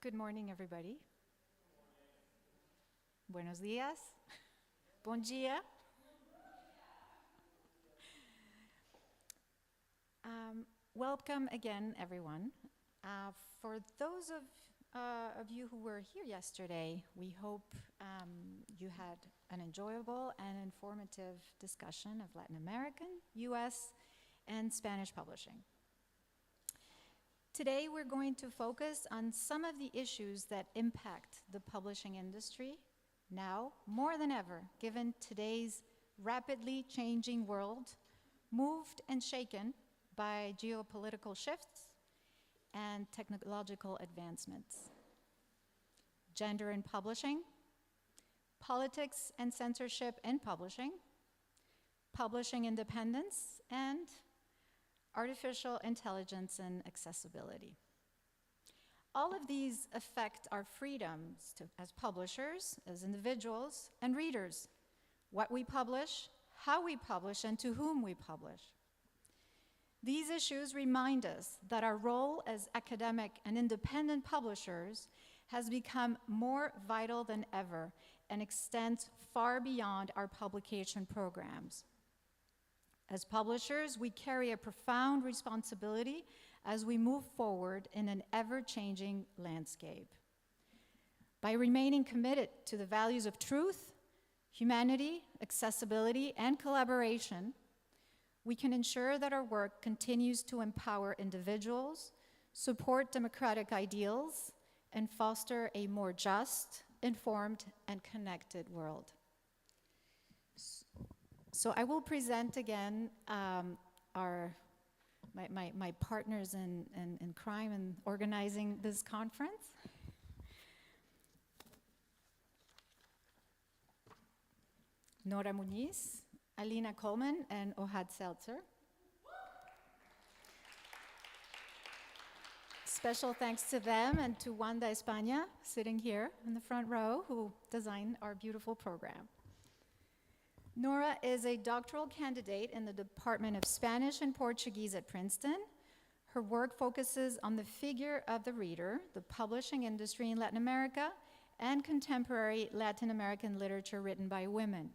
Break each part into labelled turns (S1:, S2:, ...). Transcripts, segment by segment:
S1: Good morning, everybody. Buenos días. Bon dia. Welcome again, everyone. For those of you who were here yesterday, we hope you had an enjoyable and informative discussion of Latin American, US, and Spanish publishing. Today, we're going to focus on some of the issues that impact the publishing industry now more than ever, given today's rapidly changing world, moved and shaken by geopolitical shifts and technological advancements. Gender in publishing, politics and censorship in publishing, publishing independence, and artificial intelligence and accessibility. All of these affect our freedoms as publishers, as individuals, and readers, what we publish, how we publish, and to whom we publish. These issues remind us that our role as academic and independent publishers has become more vital than ever and extends far beyond our publication programs. As publishers, we carry a profound responsibility as we move forward in an ever-changing landscape. By remaining committed to the values of truth, humanity, accessibility, and collaboration, we can ensure that our work continues to empower individuals, support democratic ideals, and foster a more just, informed, and connected world. So I will present again my partners in crime and organizing this conference. Nora Muniz, Alina Coleman, and Ohad Seltzer. Special thanks to them and to Wanda España, sitting here in the front row, who designed our beautiful program. Nora is a doctoral candidate in the Department of Spanish and Portuguese at Princeton. Her work focuses on the figure of the reader, the publishing industry in Latin America, and contemporary Latin American literature written by women.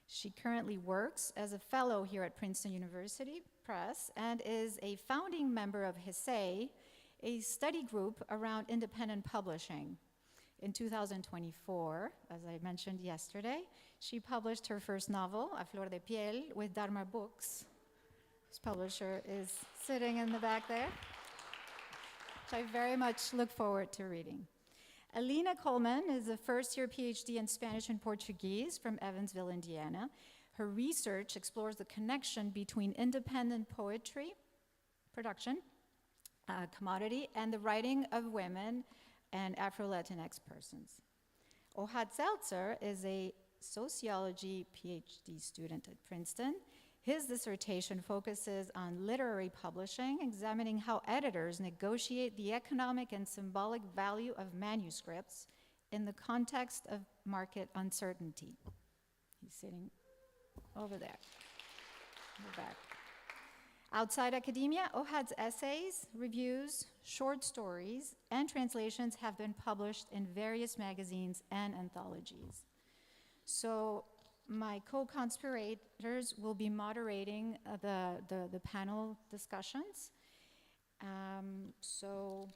S1: She currently works as a fellow here at Princeton University Press and is a founding member of GESEI, a study group around independent publishing. In 2024, as I mentioned yesterday, she published her first novel, A Flor de Piel, with Dharma Books. This publisher is sitting in the back there, which I very much look forward to reading. Alina Coleman is a first-year PhD in Spanish and Portuguese from Evansville, Indiana. Her research explores the connection between independent poetry, production, commodity, and the writing of women and Afro-Latinx persons. Ohad Seltzer is a sociology PhD student at Princeton. His dissertation focuses on literary publishing, examining how editors negotiate the economic and symbolic value of manuscripts in the context of market uncertainty. He's sitting over there, in the back. Outside academia, Ohad's essays, reviews, short stories, and translations have been published in various magazines and anthologies. So my co-conspirators will be moderating the panel discussions. So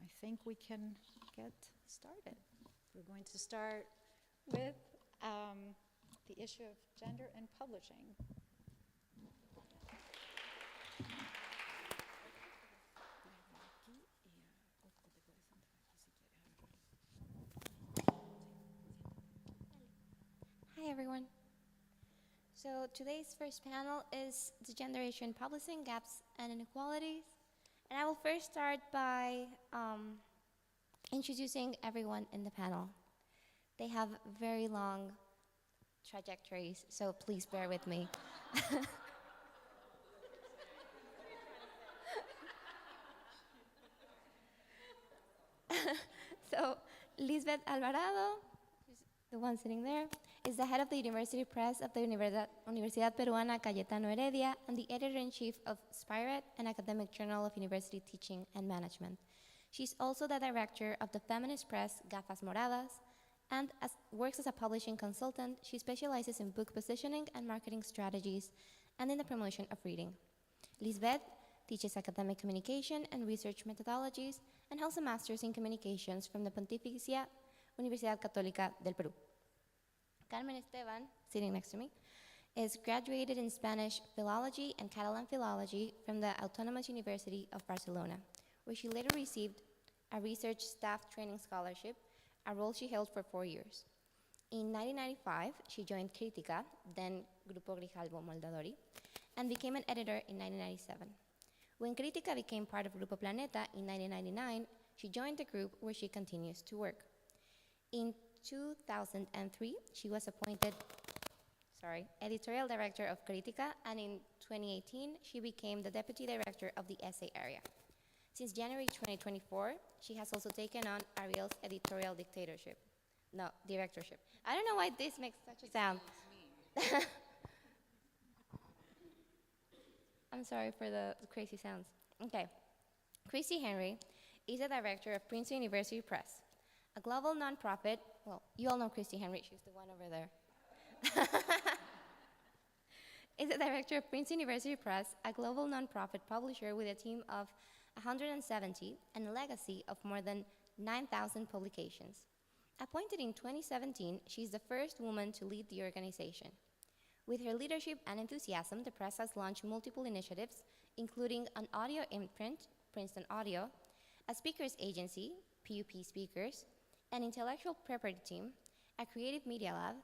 S1: I think we can get started. We're going to start with the issue of gender and publishing.
S2: Hi everyone. So today's first panel is the gender issue in publishing, gaps and inequalities. And I will first start by introducing everyone in the panel. They have very long trajectories, so please bear with me. So Lisbeth Alvarado, the one sitting there, is the head of the University Press of the Universidad Peruana Cayetano Heredia and the editor-in-chief of Spirit, an academic journal of university teaching and management. She's also the director of the feminist press Gafas Moradas, and works as a publishing consultant. She specializes in book positioning and marketing strategies and in the promotion of reading. Lisbeth teaches academic communication and research methodologies and holds a master's in communications from the Pontificia Universidad Católica del Perú. Carmen Esteban, sitting next to me, is graduated in Spanish philology and Catalan philology from the Autonomous University of Barcelona, where she later received a research staff training scholarship, a role she held for 4 years. In 1995, she joined Crítica, then Grupo Grijalbo Moldadori, and became an editor in 1997. When Crítica became part of Grupo Planeta in 1999, she joined the group where she continues to work. In 2003, she was appointed editorial director of Crítica, and in 2018, she became the deputy director of the essay area. Since January 2024, she has also taken on Ariel's editorial directorship. I don't know why this makes such a sound. I'm sorry for the crazy sounds. Okay. Christy Henry is the director of Princeton University Press, a global nonprofit. Well, you all know Christy Henry. She's the one over there. Is the director of Princeton University Press, a global nonprofit publisher with a team of 170 and a legacy of more than 9,000 publications. Appointed in 2017, she is the first woman to lead the organization. With her leadership and enthusiasm, the press has launched multiple initiatives, including an audio imprint, Princeton Audio, a speakers agency, PUP Speakers, an intellectual property team, a creative media lab,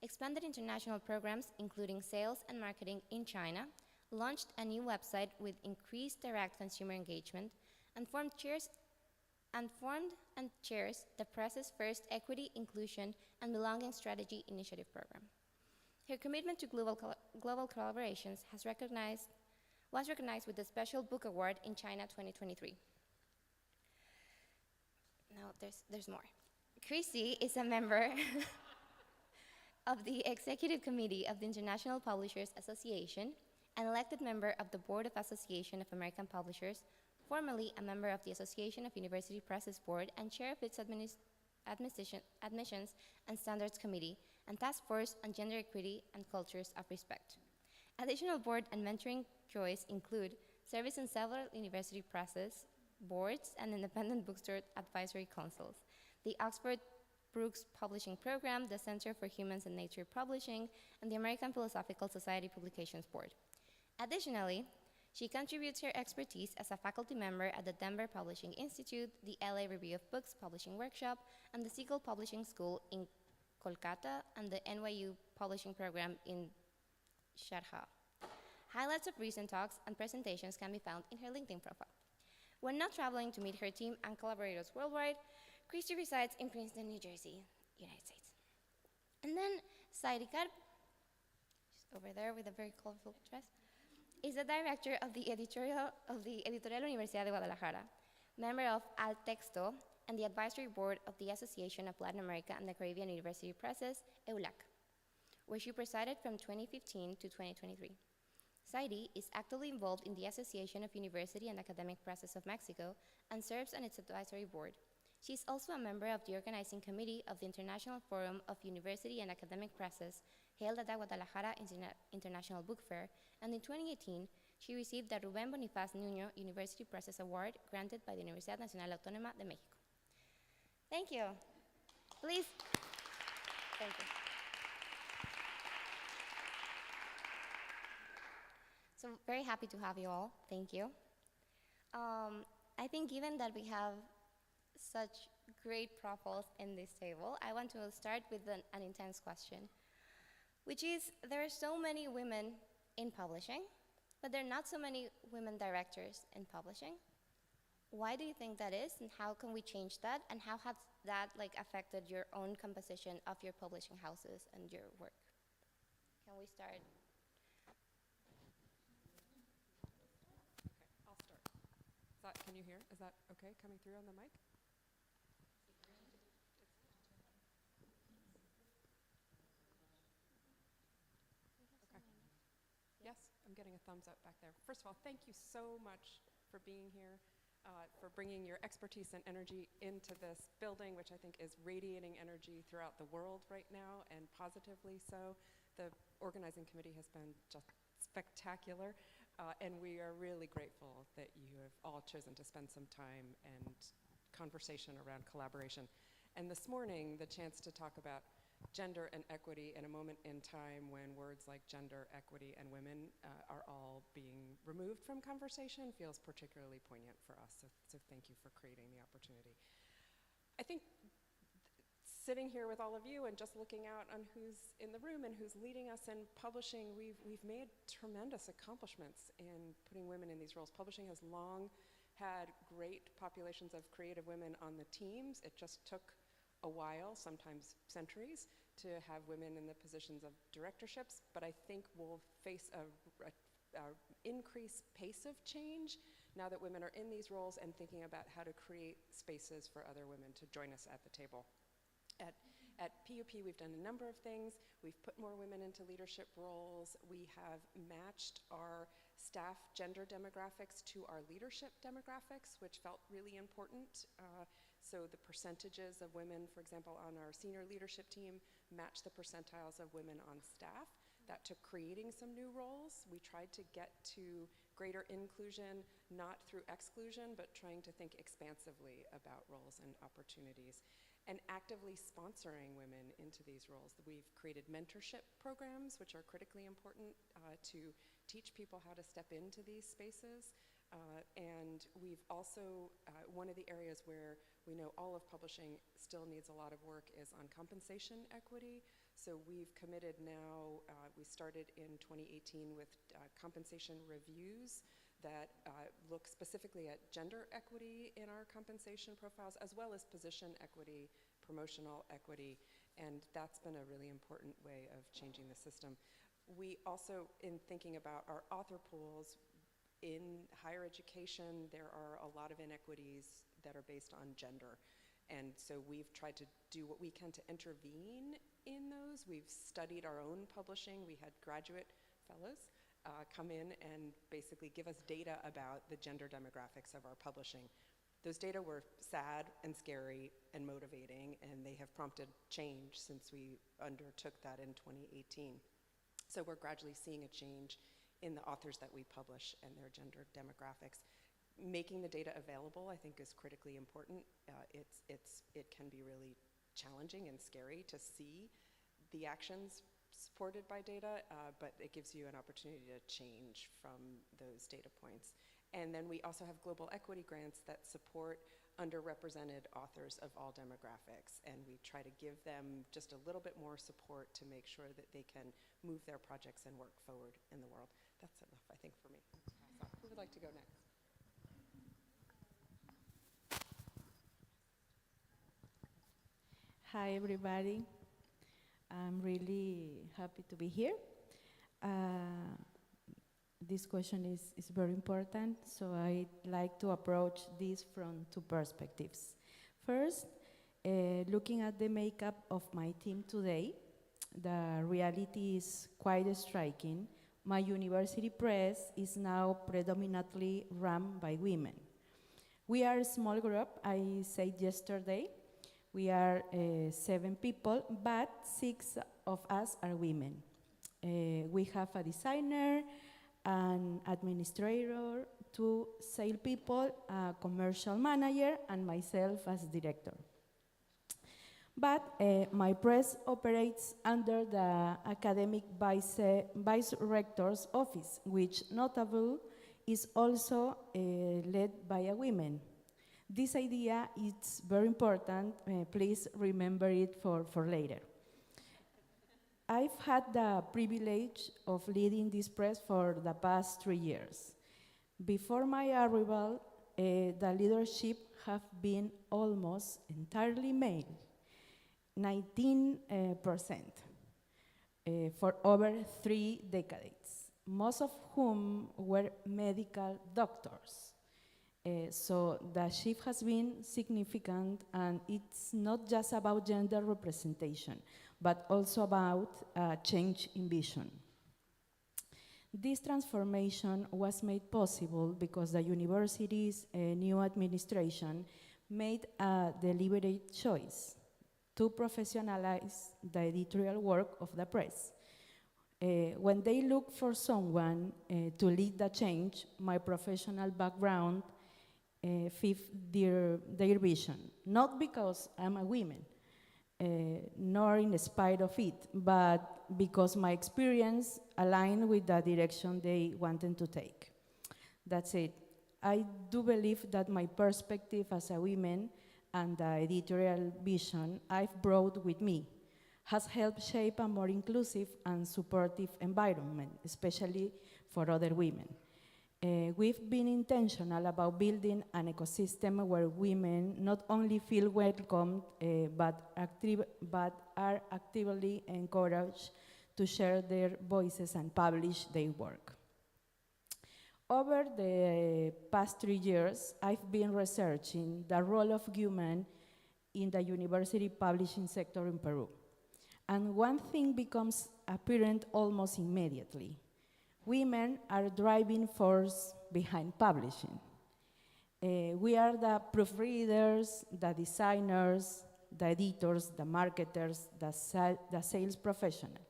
S2: expanded international programs, including sales and marketing in China, launched a new website with increased direct consumer engagement, and formed and chairs the press's first Equity, Inclusion, and Belonging Strategy Initiative program. Her commitment to global collaborations was recognized with the Special Book Award in China 2023. Now, there's more. Chrissy is a member of the Executive Committee of the International Publishers Association, an elected member of the Board of Association of American Publishers, formerly a member of the Association of University Presses Board, and chair of its Admissions and Standards Committee, and Task Force on Gender Equity and Cultures of Respect. Additional board and mentoring joys include service in several university presses, boards, and independent bookstore advisory councils, the Oxford Brooks Publishing Program, the Center for Humans and Nature Publishing, and the American Philosophical Society Publications Board. Additionally, she contributes her expertise as a faculty member at the Denver Publishing Institute, the LA Review of Books Publishing Workshop, and the Siegel Publishing School in Kolkata, and the NYU Publishing Program in Sharjah. Highlights of recent talks and presentations can be found in her LinkedIn profile. When not traveling to meet her team and collaborators worldwide, Christy resides in Princeton, New Jersey, United States. And then Sairikar, she's over there with a very colorful dress, is the director of the editorial Universidad de Guadalajara, member of Al Texto, and the advisory board of the Association of Latin America and the Caribbean University Presses, EULAC, where she presided from 2015 to 2023. Saidi is actively involved in the Association of University and Academic Presses of Mexico and serves on its advisory board. She is also a member of the organizing committee of the International Forum of University and Academic Presses held at the Guadalajara International Book Fair, and in 2018, she received the Rubén Bonifaz Nuño University Presses Award granted by the Universidad Nacional Autónoma de México. Thank you. Please. Thank you. So very happy to have you all. Thank you. I think given that we have such great profiles in this table, I want to start with an intense question, which is there are so many women in publishing, but there are not so many women directors in publishing. Why do you think that is, and how can we change that, and how has that affected your own composition of your publishing houses and your work? Can we start?
S3: I'll start. Can you hear? Is that okay coming through on the mic? Okay. Yes, I'm getting a thumbs up back there. First of all, thank you so much for being here. for bringing your expertise and energy into this building, which I think is radiating energy throughout the world right now, and positively so. The organizing committee has been just spectacular, and we are really grateful that you have all chosen to spend some time and conversation around collaboration. And this morning, the chance to talk about gender and equity in a moment in time when words like gender, equity, and women are all being removed from conversation feels particularly poignant for us. So thank you for creating the opportunity. I think sitting here with all of you and just looking out on who's in the room and who's leading us in publishing, we've made tremendous accomplishments in putting women in these roles. Publishing has long had great populations of creative women on the teams. It just took a while, sometimes centuries, to have women in the positions of directorships, but I think we'll face a increased pace of change now that women are in these roles and thinking about how to create spaces for other women to join us at the table. At PUP, we've done a number of things. We've put more women into leadership roles. We have matched our staff gender demographics to our leadership demographics, which felt really important. So the percentages of women, for example, on our senior leadership team match the percentiles of women on staff. That took creating some new roles. We tried to get to greater inclusion, not through exclusion, but trying to think expansively about roles and opportunities, and actively sponsoring women into these roles. We've created mentorship programs, which are critically important to teach people how to step into these spaces. And we've also, one of the areas where we know all of publishing still needs a lot of work is on compensation equity. So we've committed now, we started in 2018 with compensation reviews that look specifically at gender equity in our compensation profiles, as well as position equity, promotional equity, and that's been a really important way of changing the system. We also, in thinking about our author pools, in higher education, there are a lot of inequities that are based on gender. And so we've tried to do what we can to intervene in those. We've studied our own publishing. We had graduate fellows come in and basically give us data about the gender demographics of our publishing. Those data were sad and scary and motivating, and they have prompted change since we undertook that in 2018. So we're gradually seeing a change in the authors that we publish and their gender demographics. Making the data available, I think, is critically important. It can be really challenging and scary to see the actions supported by data, but it gives you an opportunity to change from those data points. And then we also have global equity grants that support underrepresented authors of all demographics, and we try to give them just a little bit more support to make sure that they can move their projects and work forward in the world. That's enough, I think, for me. So, who would like to go next?
S4: Hi, everybody. I'm really happy to be here. This question is very important, so I'd like to approach this from two perspectives. First, looking at the makeup of my team today, the reality is quite striking. My university press is now predominantly run by women. We are a small group, I said yesterday. We are 7 people, but 6 of us are women. We have a designer, an administrator, 2 salespeople, a commercial manager, and myself as director. But my press operates under the academic vice rector's office, which notably is also led by a woman. This idea is very important. Please remember it for later. I've had the privilege of leading this press for the past 3 years. Before my arrival, the leadership have been almost entirely male, 19%, for over 3 decades, most of whom were medical doctors. So the shift has been significant, and it's not just about gender representation, but also about change in vision. This transformation was made possible because the university's new administration made a deliberate choice to professionalize the editorial work of the press. When they look for someone to lead the change, my professional background fit their vision, not because I'm a woman, nor in spite of it, but because my experience aligned with the direction they wanted to take. That's it. I do believe that my perspective as a woman and the editorial vision I've brought with me has helped shape a more inclusive and supportive environment, especially for other women. We've been intentional about building an ecosystem where women not only feel welcomed, but are actively encouraged to share their voices and publish their work. Over the past 3 years, I've been researching the role of women in the university publishing sector in Peru. And one thing becomes apparent almost immediately. Women are driving force behind publishing. We are the proofreaders, the designers, the editors, the marketers, the sales professionals.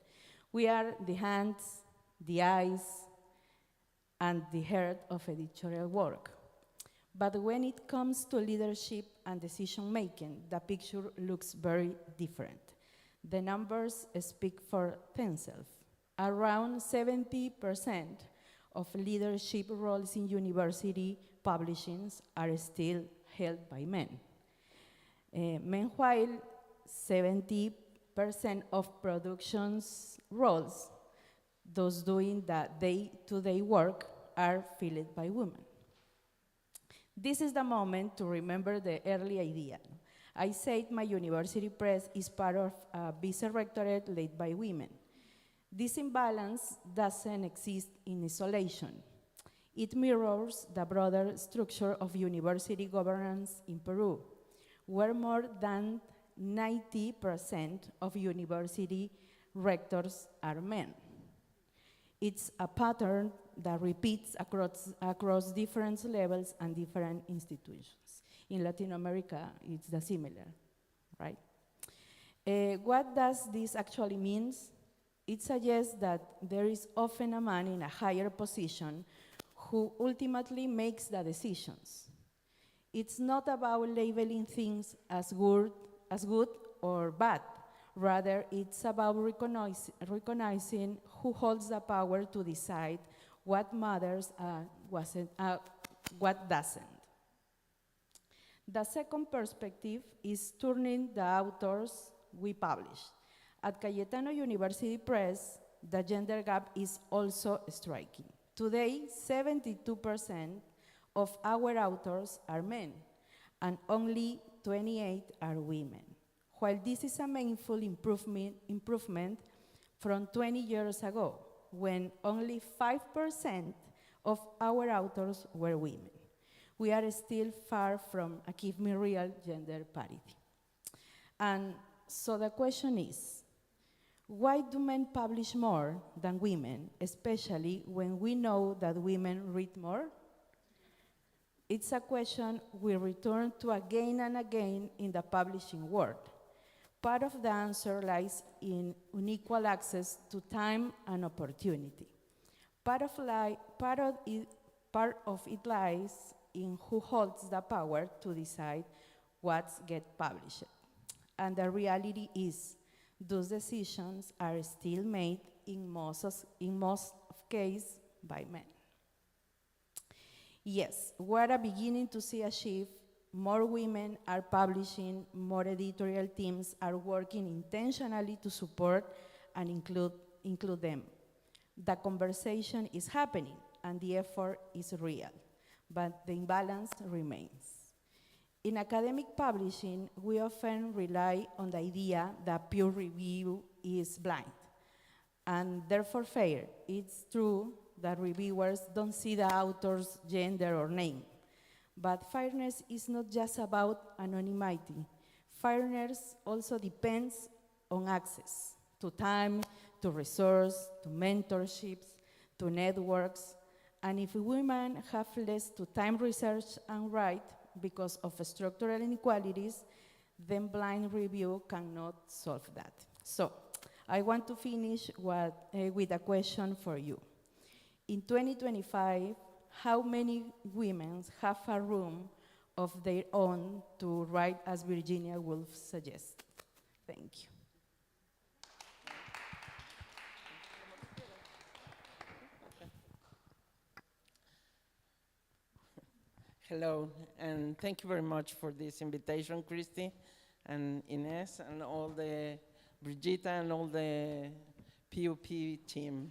S4: We are the hands, the eyes, and the heart of editorial work. But when it comes to leadership and decision-making, the picture looks very different. The numbers speak for themselves. Around 70% of leadership roles in university publishings are still held by men. Meanwhile, 70% of productions roles, those doing the day-to-day work, are filled by women. This is the moment to remember the early idea. I said my university press is part of a vice-rectorate led by women. This imbalance doesn't exist in isolation. It mirrors the broader structure of university governance in Peru, where more than 90% of university rectors are men. It's a pattern that repeats across different levels and different institutions. In Latin America, it's the similar, right? What does this actually mean? It suggests that there is often a man in a higher position who ultimately makes the decisions. It's not about labeling things as good or bad. Rather, it's about recognizing who holds the power to decide what matters and what doesn't. The second perspective is turning the authors we publish. At Cayetano University Press, the gender gap is also striking. Today, 72% of our authors are men, and only 28 are women. While this is a meaningful improvement from 20 years ago, when only 5% of our authors were women, we are still far from achieving real gender parity. And so the question is, why do men publish more than women, especially when we know that women read more? It's a question we return to again and again in the publishing world. Part of the answer lies in unequal access to time and opportunity. Part of it lies in who holds the power to decide what gets published. And the reality is, those decisions are still made in most cases by men. Yes, we're beginning to see a shift. More women are publishing, more editorial teams are working intentionally to support and include them. The conversation is happening and the effort is real, but the imbalance remains. In academic publishing, we often rely on the idea that peer review is blind and therefore fair. It's true that reviewers don't see the author's gender or name. But fairness is not just about anonymity. Fairness also depends on access to time, to resources, to mentorships, to networks, and if women have less to time research and write because of structural inequalities, then blind review cannot solve that. So I want to finish with a question for you. In 2025, how many women have a room of their own to write as Virginia Woolf suggests? Thank you.
S5: Hello, and thank you very much for this invitation, Christy and Ines, and all the Brigitta and all the PUP team.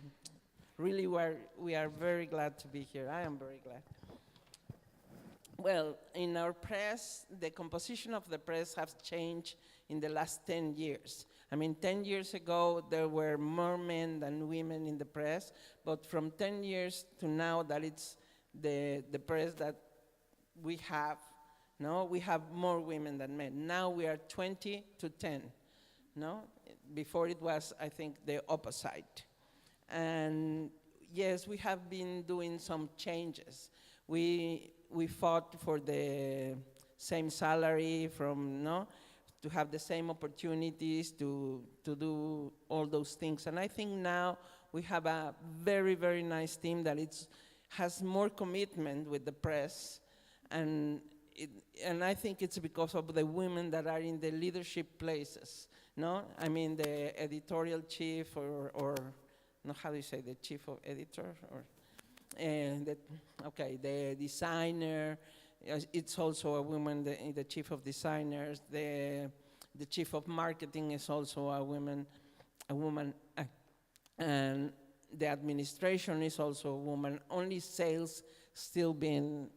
S5: Really, we are very glad to be here. I am very glad. Well, in our press, the composition of the press has changed in the last 10 years. I mean, 10 years ago, there were more men than women in the press, but from 10 years to now, that it's the press that we have, no? We have more women than men. Now we are 20 to 10, no? Before it was, I think, the opposite. And yes, we have been doing some changes. We fought for the same salary to have the same opportunities to do all those things. And I think now we have a very, very nice team that has more commitment with the press. And I think it's because of the women that are in the leadership places, no? I mean, the editorial chief or no, how do you say, the chief of editor? The designer, it's also a woman, the chief of designers. The chief of marketing is also a woman, and the administration is also a woman. Only sales still being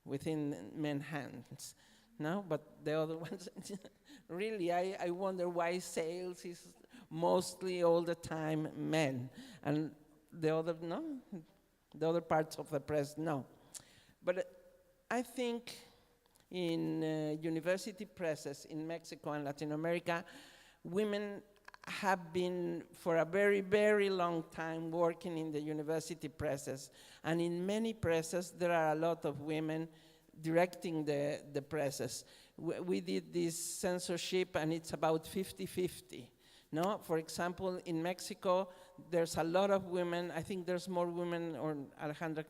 S5: within men's hands, no? But the other ones, really, I wonder why sales is mostly all the time men, and the other parts of the press, no. But I think in university presses in Mexico and Latin America, women have been for a very, very long time working in the university presses. And in many presses, there are a lot of women directing the presses. We did this censorship, and it's about 50-50. No? For example, in Mexico, there's a lot of women. I think there's more women, or Alejandra,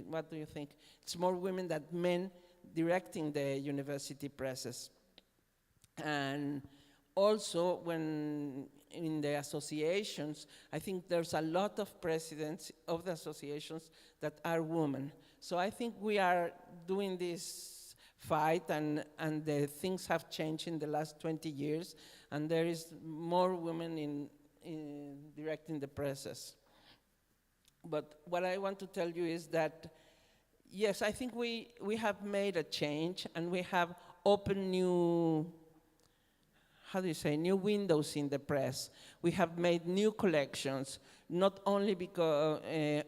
S5: what do you think? It's more women than men directing the university presses. And also, when in the associations, I think there's a lot of presidents of the associations that are women. So I think we are doing this fight, and the things have changed in the last 20 years, and there is more women in directing the presses. But what I want to tell you is that, yes, I think we have made a change, and we have opened new windows in the press. We have made new collections, not only because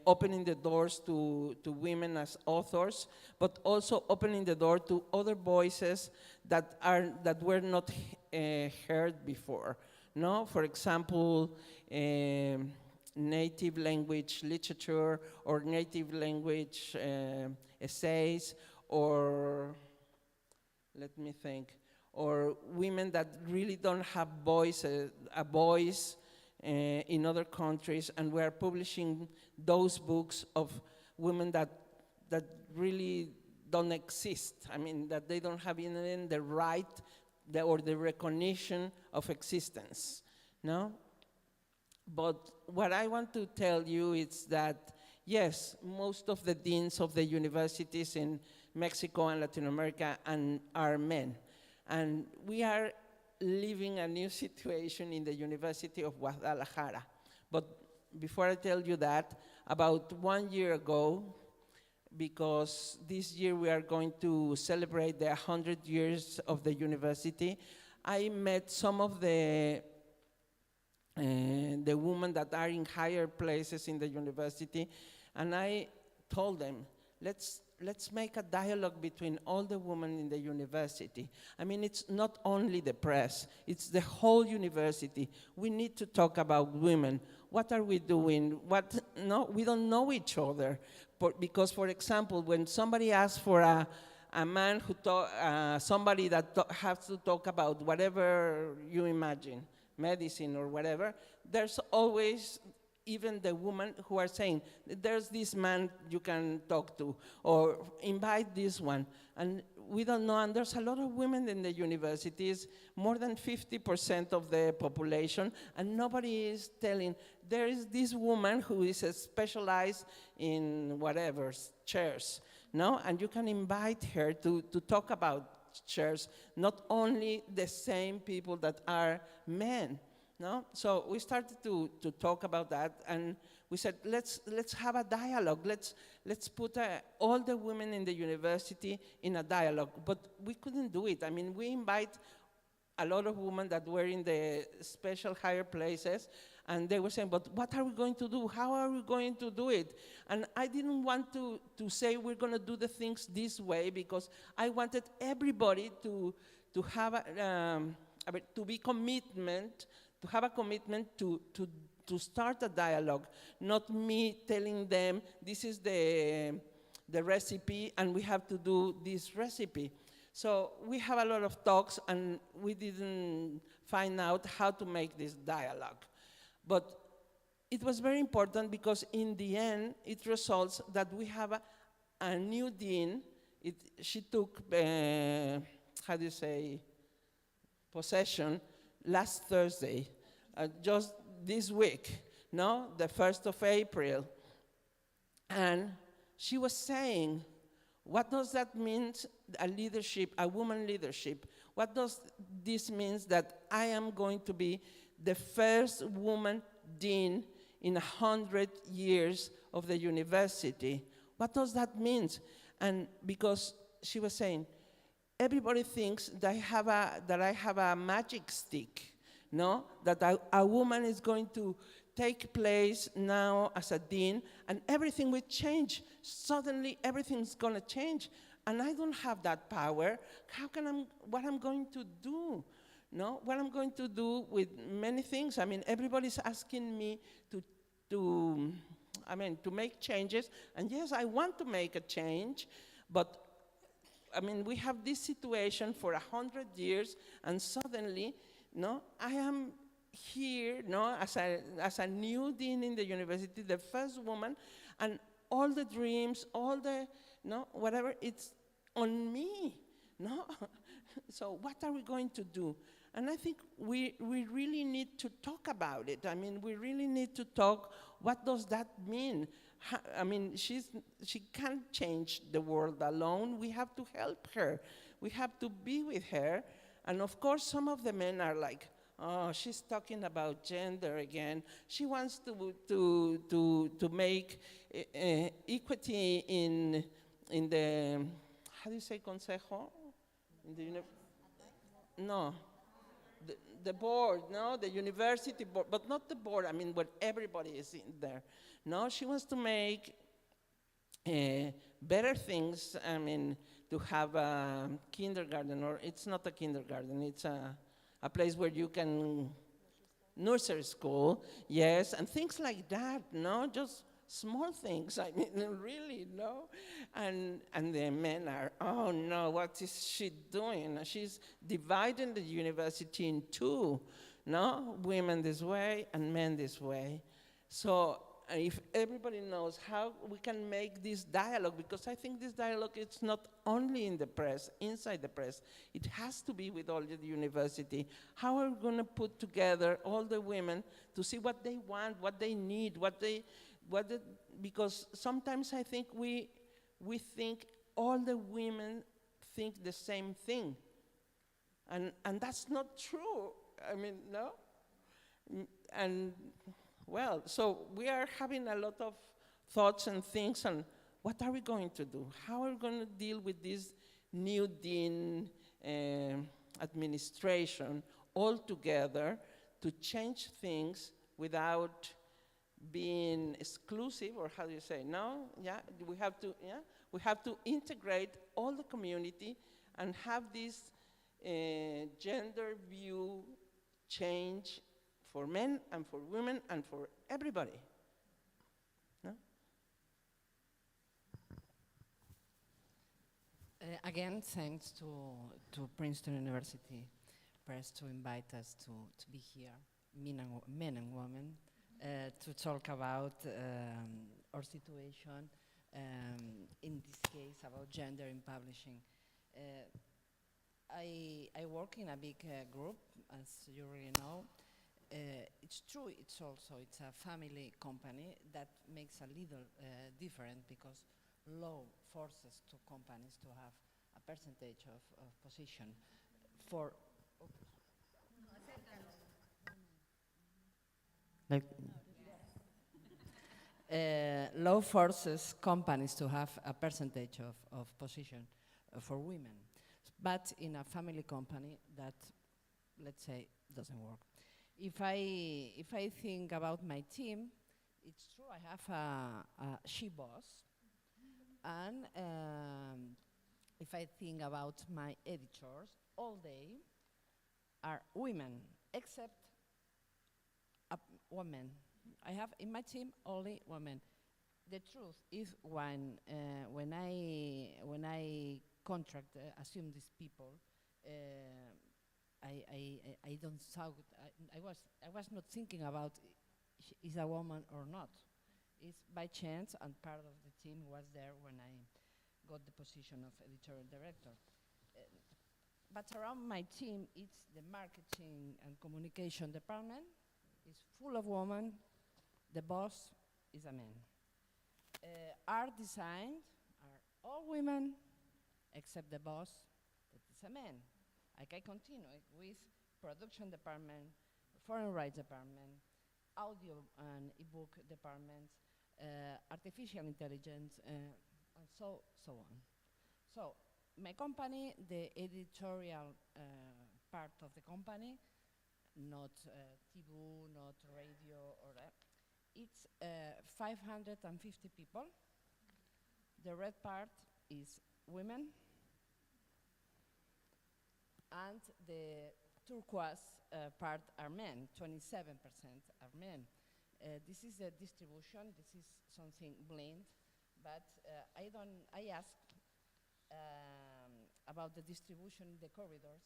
S5: opening the doors to women as authors, but also opening the door to other voices that were not heard before. No, for example, native language literature, or native language essays, or let me think, or women that really don't have a voice in other countries, and we are publishing those books of women that really don't exist. I mean, that they don't have even the right or the recognition of existence, no? But what I want to tell you is that, yes, most of the deans of the universities in Mexico and Latin America are men. And we are living a new situation in the University of Guadalajara. But before I tell you that, about 1 year ago, because this year we are going to celebrate the 100 years of the university, I met some of the women that are in higher places in the university, and I told them, let's make a dialogue between all the women in the university. I mean, it's not only the press, it's the whole university. We need to talk about women what are we doing? No, we don't know each other. Because, for example, when somebody asks for a man who somebody that has to talk about whatever you imagine, medicine or whatever, there's always even the women who are saying, there's this man you can talk to, or invite this one. And we don't know, and there's a lot of women in the universities, more than 50% of the population, and nobody is telling, there is this woman who is specialized in whatever, chairs, no? And you can invite her to talk about chairs, not only the same people that are men. No? So we started to talk about that, and we said, let's have a dialogue. Let's put all the women in the university in a dialogue. But we couldn't do it. I mean, we invite a lot of women that were in the special higher places, and they were saying, but what are we going to do? How are we going to do it? And I didn't want to say we're going to do the things this way, because I wanted everybody to have to be commitment, to have a commitment to start a dialogue, not me telling them this is the recipe and we have to do this recipe. So we have a lot of talks, and we didn't find out how to make this dialogue. But it was very important, because in the end, it results that we have a new dean. She took, how do you say, possession last Thursday, just this week, no? The 1st of April. And she was saying, what does that mean, a leadership, a woman leadership? What does this mean that I am going to be the first woman dean in 100 years of the university? What does that mean? And because she was saying, everybody thinks that I have a magic stick, no? That a woman is going to take place now as a dean, and everything will change. Suddenly, everything's going to change, and I don't have that power. What I'm going to do? No, what I'm going to do with many things. I mean, everybody's asking me to make changes, and yes, I want to make a change, but I mean, we have this situation for 100 years, and suddenly, no, I am here, no, as a new dean in the university, the first woman, and all the dreams, all the, no, whatever, it's on me, no? So what are we going to do? And I think we really need to talk about it. I mean, we really need to talk, what does that mean? I mean, she can't change the world alone. We have to help her. We have to be with her. And of course, some of the men are like, oh, she's talking about gender again. She wants to make equity in the, how do you say, consejo? No. The board, no, the university board, but not the board, I mean, where everybody is in there. No, she wants to make better things, I mean, to have a kindergarten, or it's not a kindergarten, it's a place where you can, nursery school, yes, and things like that, no, just small things, I mean, really, no? And the men are, oh no, what is she doing? She's dividing the university in two, no? Women this way and men this way. So if everybody knows how we can make this dialogue, because I think this dialogue is not only in the press, inside the press, it has to be with all the university. How are we going to put together all the women to see what they want, what they need, because sometimes I think we think all the women think the same thing. And that's not true. I mean, no? And, well, so we are having a lot of thoughts and things on what are we going to do? How are we going to deal with this new dean administration all together to change things without being exclusive, or how do you say, no? Yeah, we have to integrate all the community and have this gender view change for men and for women and for everybody. No?
S6: Again, thanks to Princeton University Press to invite us to be here, men and women, to talk about our situation, in this case about gender in publishing. I work in a big group, as you already know. It's true, it's a family company that makes a little different because law forces to companies to have a percentage of position for like law forces companies to have a percentage of position for women, but in a family company that, let's say, doesn't work. If I think about my team, it's true I have a she boss, and if I think about my editors, all they are women, except women. I have in my team only women. The truth is when I contract, assume these people, I don't thought, I was not thinking about is a woman or not. It's by chance, and part of the team was there when I got the position of editorial director. But around my team, it's the marketing and communication department. It's full of women. The boss is a man. Art design are all women, except the boss, that is a man. I can continue with production department, foreign rights department, audio and ebook department, artificial intelligence, and so on. So my company, the editorial part of the company, not TV, not radio, or it's 550 people. The red part is women, and the turquoise part are men. 27% are men. This is the distribution. This is something blind, but I asked about the distribution in the corridors.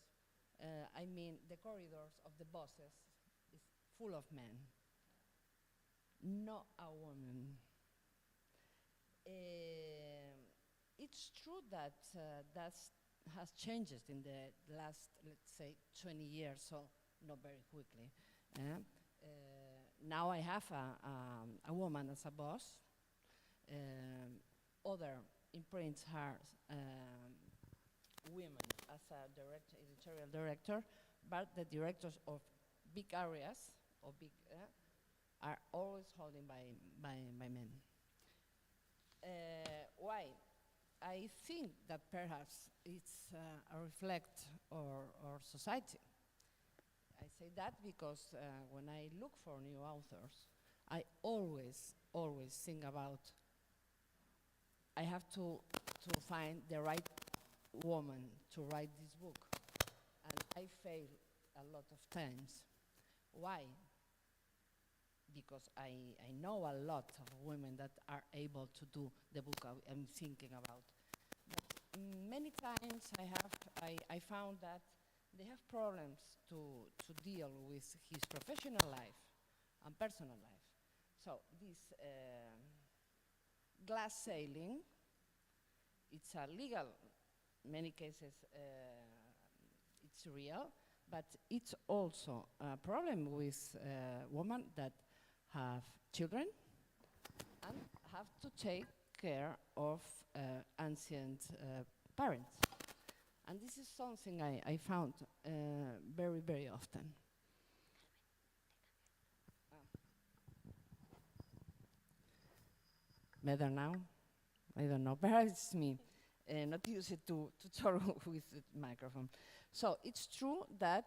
S6: I mean, the corridors of the bosses is full of men, not a woman. It's true that that has changed in the last, let's say, 20 years, so not very quickly. Now I have a woman as a boss. Other imprints are women as a editorial director, but the directors of big areas or big are always holding by men. Why? I think that perhaps it's a reflect our society. I say that because when I look for new authors, I always think about I have to find the right woman to write this book, and I fail a lot of times. Why? Because I know a lot of women that are able to do the book I'm thinking about. But many times I found that they have problems to deal with his professional life and personal life. So this glass ceiling, it's a legal, many cases it's real, but it's also a problem with women that have children and have to take care of ancient parents. And this is something I found very, very often. Better now? I don't know. Perhaps it's me. Not use it to talk with the microphone. So it's true that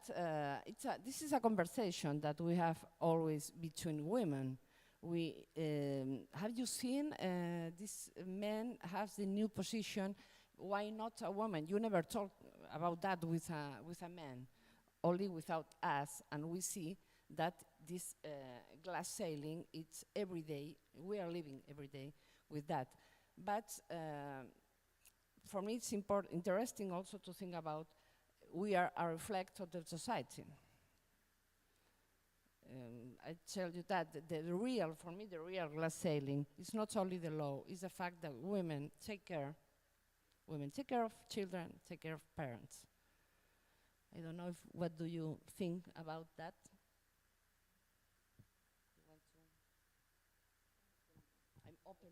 S6: this is a conversation that we have always between women. Have you seen this man has the new position? Why not a woman? You never talk about that with a man, only without us, and we see that this glass ceiling, it's every day. We are living every day with that. But for me, it's interesting also to think about we are a reflect of the society. I tell you that for me, the real glass ceiling is not only the law, it's the fact that women take care of children, take care of parents. I don't know what do you think about that? I'm open.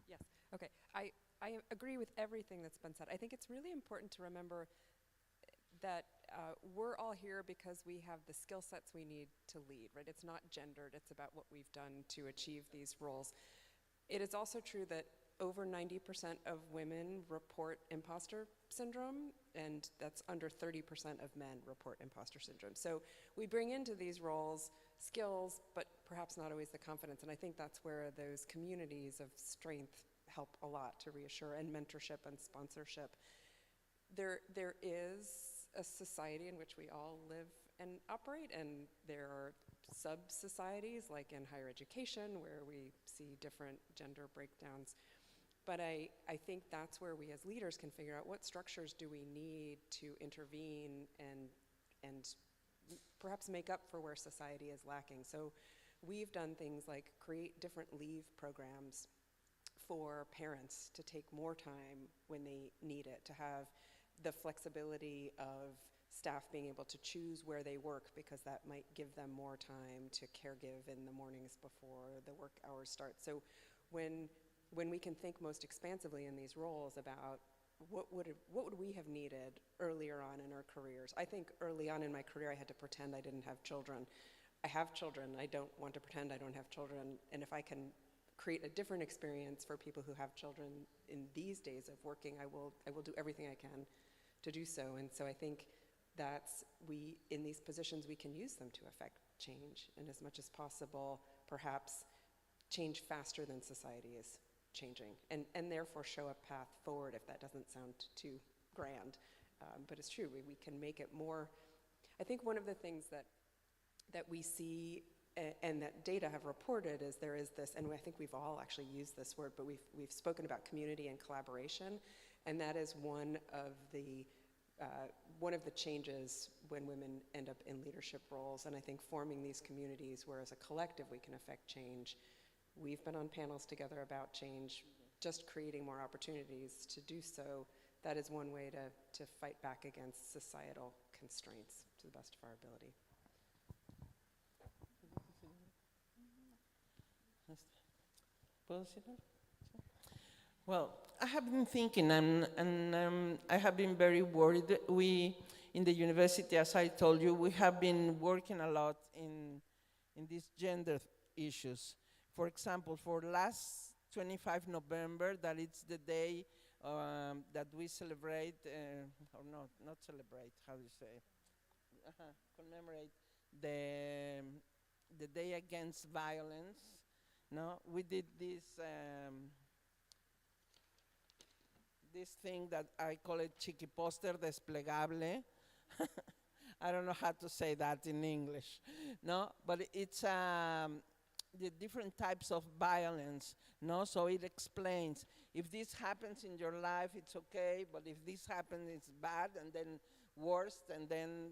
S3: Yes, okay. I agree with everything that's been said. I think it's really important to remember that we're all here because we have the skill sets we need to lead, right? It's not gendered, it's about what we've done to achieve these roles. It is also true that over 90% of women report imposter syndrome, and that's under 30% of men report imposter syndrome. So we bring into these roles skills, but perhaps not always the confidence, and I think that's where those communities of strength help a lot to reassure, and mentorship and sponsorship. There is a society in which we all live and operate, and there are sub-societies like in higher education where we see different gender breakdowns. But I think that's where we as leaders can figure out what structures do we need to intervene and perhaps make up for where society is lacking. So we've done things like create different leave programs for parents to take more time when they need it, to have the flexibility of staff being able to choose where they work because that might give them more time to caregive in the mornings before the work hours start. So when we can think most expansively in these roles about what would we have needed earlier on in our careers. I think early on in my career I had to pretend I didn't have children. I have children, I don't want to pretend I don't have children, and if I can create a different experience for people who have children in these days of working, I will do everything I can to do so. And so I think that's in these positions we can use them to affect change, and as much as possible perhaps change faster than society is changing, and therefore show a path forward, if that doesn't sound too grand. But it's true, we can make it more. I think one of the things that we see and that data have reported is there is this, and I think we've all actually used this word, but we've spoken about community and collaboration, and that is one of the changes when women end up in leadership roles. And I think forming these communities where as a collective we can affect change. We've been on panels together about change, just creating more opportunities to do so. That is one way to fight back against societal constraints to the best of our ability.
S5: Well, I have been thinking, and I have been very worried. We, in the university, as I told you, we have been working a lot in these gender issues. For example, for last 25 November, that it's the day that we celebrate, or not celebrate, how do you say? Commemorate the day against violence. No, we did this this thing that I call it chiquiposter desplegable. I don't know how to say that in English, no, but it's the different types of violence, no? So it explains, if this happens in your life, it's okay, but if this happens, it's bad, and then worse, and then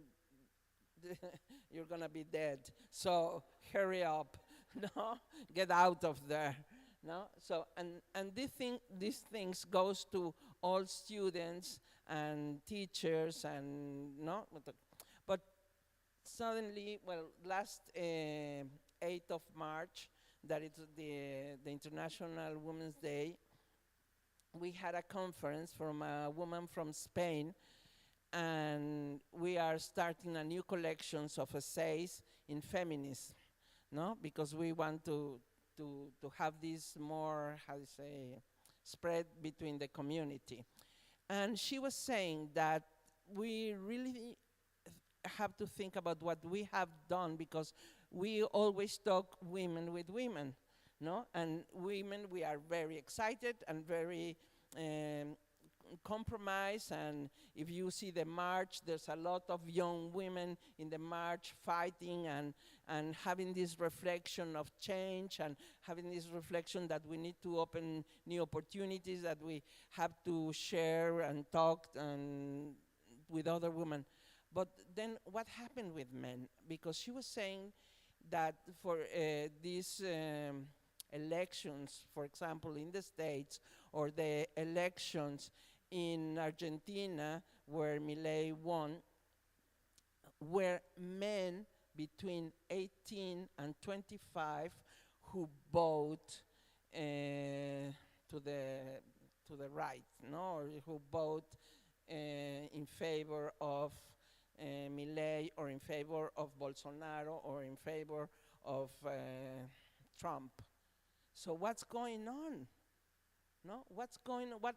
S5: you're gonna be dead. So hurry up, no? Get out of there, no? So, and these things goes to all students and teachers, and no? But suddenly, well, last 8th of March, that is the International Women's Day, we had a conference from a woman from Spain, and we are starting a new collection of essays in feminism, no? Because we want to have this more, how do you say, spread between the community. And she was saying that we really have to think about what we have done, because we always talk women with women, no? And women, we are very excited and very compromise. And if you see the march, there's a lot of young women in the march fighting and having this reflection of change and having this reflection that we need to open new opportunities, that we have to share and talk and with other women. But then what happened with men? Because she was saying that for these elections, for example, in the States, or the elections in Argentina, where Milei won, were men between 18 and 25 who vote to the right, no, or who vote in favor of Milei, or in favor of Bolsonaro, or in favor of Trump. So what's going on? No, what's going? What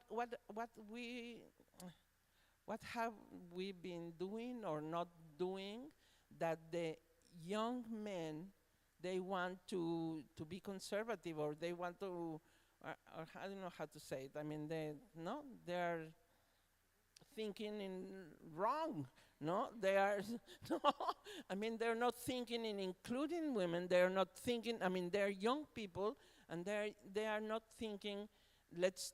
S5: have we been doing or not doing that the young men, they want to be conservative, or they want to, or I don't know how to say it. I mean, they're thinking in wrong. No, they are. No, I mean, they're not thinking in including women. They're not thinking. I mean, they're young people, and they are not thinking, let's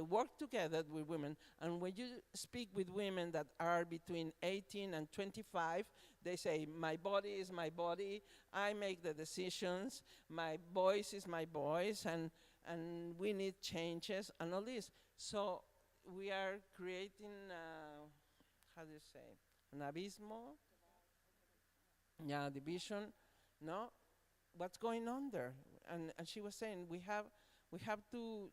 S5: work together with women. And when you speak with women that are between 18 and 25, they say, my body is my body, I make the decisions, my voice is my voice, and we need changes and all this. So we are creating, how do you say, an abysmal? Yeah, division, no? What's going on there? And she was saying, we have to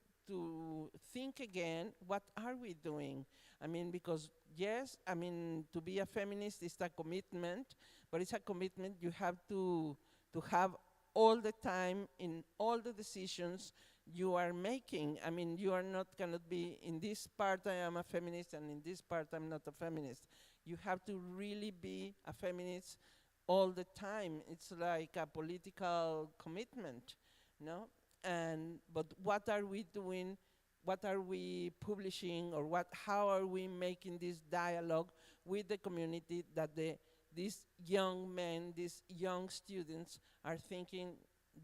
S5: think again, what are we doing? I mean, because yes, I mean, to be a feminist is a commitment, but it's a commitment you have to have all the time in all the decisions you are making. I mean, you are not cannot be, in this part I am a feminist, and in this part I'm not a feminist. You have to really be a feminist all the time. It's like a political commitment, no? But what are we doing? What are we publishing, or how are we making this dialogue with the community that these young men, these young students are thinking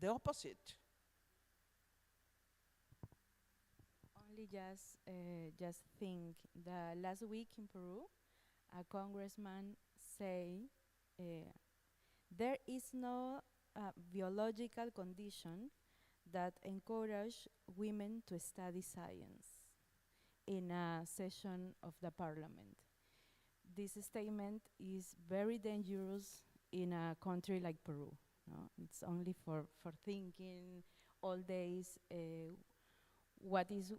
S5: the opposite?
S4: Only just think that last week in Peru, a congressman say there is no biological condition that encourage women to study science in a session of the parliament. This statement is very dangerous in a country like Peru. No? It's only for thinking all days what is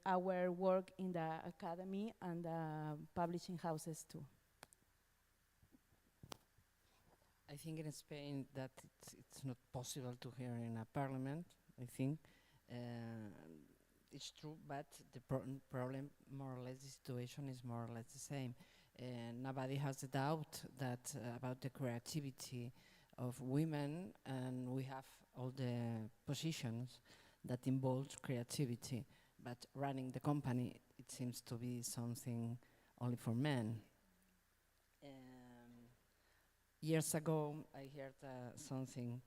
S4: our work in the academy and the publishing houses too.
S6: I think in Spain that it's not possible to hear in a parliament. I think it's true, but the problem, more or less, the situation is more or less the same. Nobody has a doubt that about the creativity of women, and we have all the positions that involve creativity. But running the company, it seems to be something only for men. Years ago, I heard something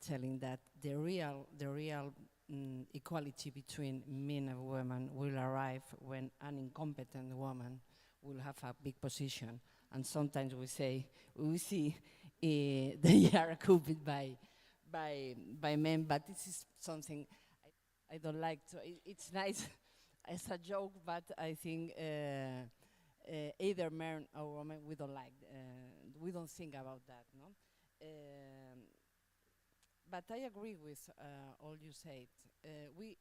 S6: telling that the real equality between men and women will arrive when an incompetent woman will have a big position. And sometimes we see they are occupied by men, but this is something I don't like to. It's nice as a joke, but I think either men or women, we don't like. We don't think about that, no? But I agree with all you said. We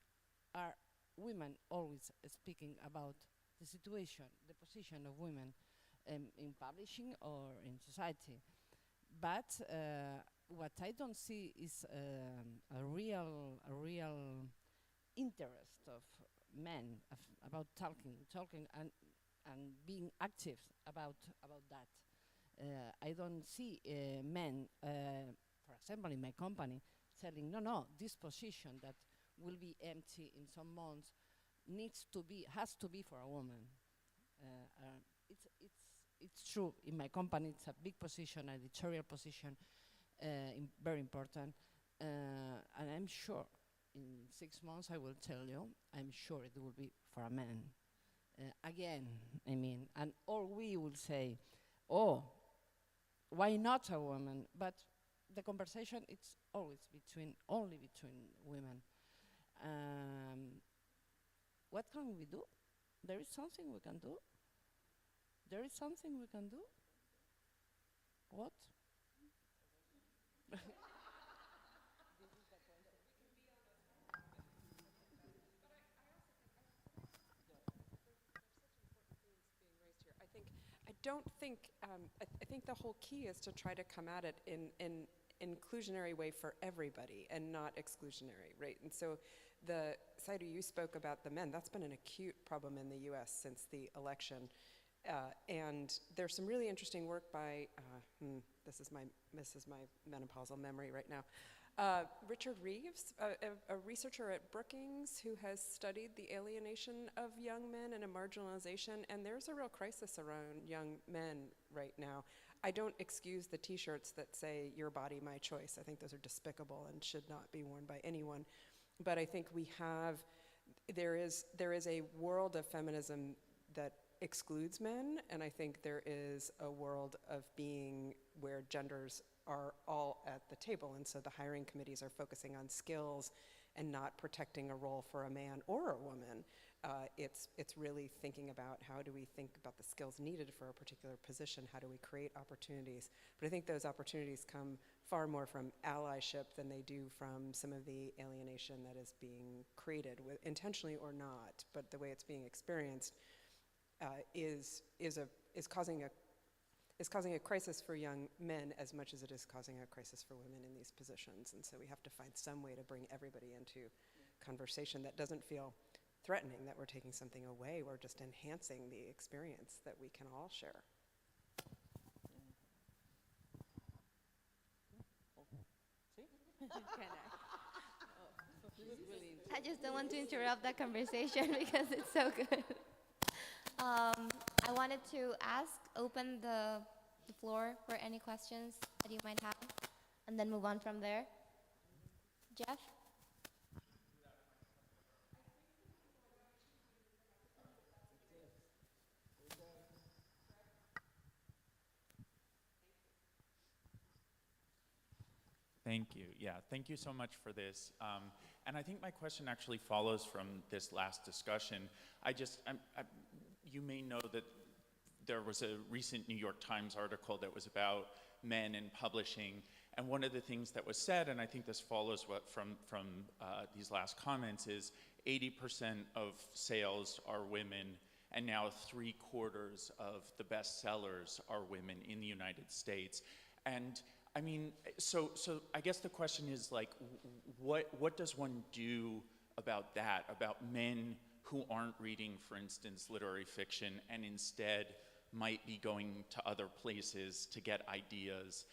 S6: are women always speaking about the situation, the position of women in publishing or in society. But what I don't see is a real interest of men about talking and being active about that. I don't see men, for example, in my company, telling, no, this position that will be empty in some months, has to be for a woman. It's true. In my company, it's a big position, editorial position, very important. And I'm sure in 6 months, I will tell you, I'm sure it will be for a man. Again, I mean, and or we will say, oh, why not a woman? But the conversation, it's always only between women. What can we do? There is something we can do. There is something we can do. What?
S3: I think the whole key is to try to come at it in an inclusionary way for everybody and not exclusionary, right? And so Saidu, you spoke about the men. That's been an acute problem in the US since the election. And there's some really interesting work by, this is my menopausal memory right now. Richard Reeves, a researcher at Brookings who has studied the alienation of young men and a marginalization, and there's a real crisis around young men right now. I don't excuse the t-shirts that say, your body, my choice. I think those are despicable and should not be worn by anyone. But I think there is a world of feminism that excludes men, and I think there is a world of being where genders are all at the table, and so the hiring committees are focusing on skills and not protecting a role for a man or a woman. It's really thinking about how do we think about the skills needed for a particular position, how do we create opportunities. But I think those opportunities come far more from allyship than they do from some of the alienation that is being created, intentionally or not, but the way it's being experienced is causing a crisis for young men as much as it is causing a crisis for women in these positions. And so we have to find some way to bring everybody into conversation that doesn't feel threatening, that we're taking something away, we're just enhancing the experience that we can all share.
S2: I just don't want to interrupt that conversation because it's so good. I wanted to open the floor for any questions that you might have, and then move on from there. Jeff?
S7: Thank you. Yeah, thank you so much for this. And I think my question actually follows from this last discussion. You may know that there was a recent New York Times article that was about men in publishing, and one of the things that was said, and I think this follows from these last comments, is 80% of sales are women, and now 3/4 of the bestsellers are women in the United States. And I mean, so I guess the question is, like, what does one do about that, about men who aren't reading, for instance, literary fiction, and instead might be going to other places to get ideas?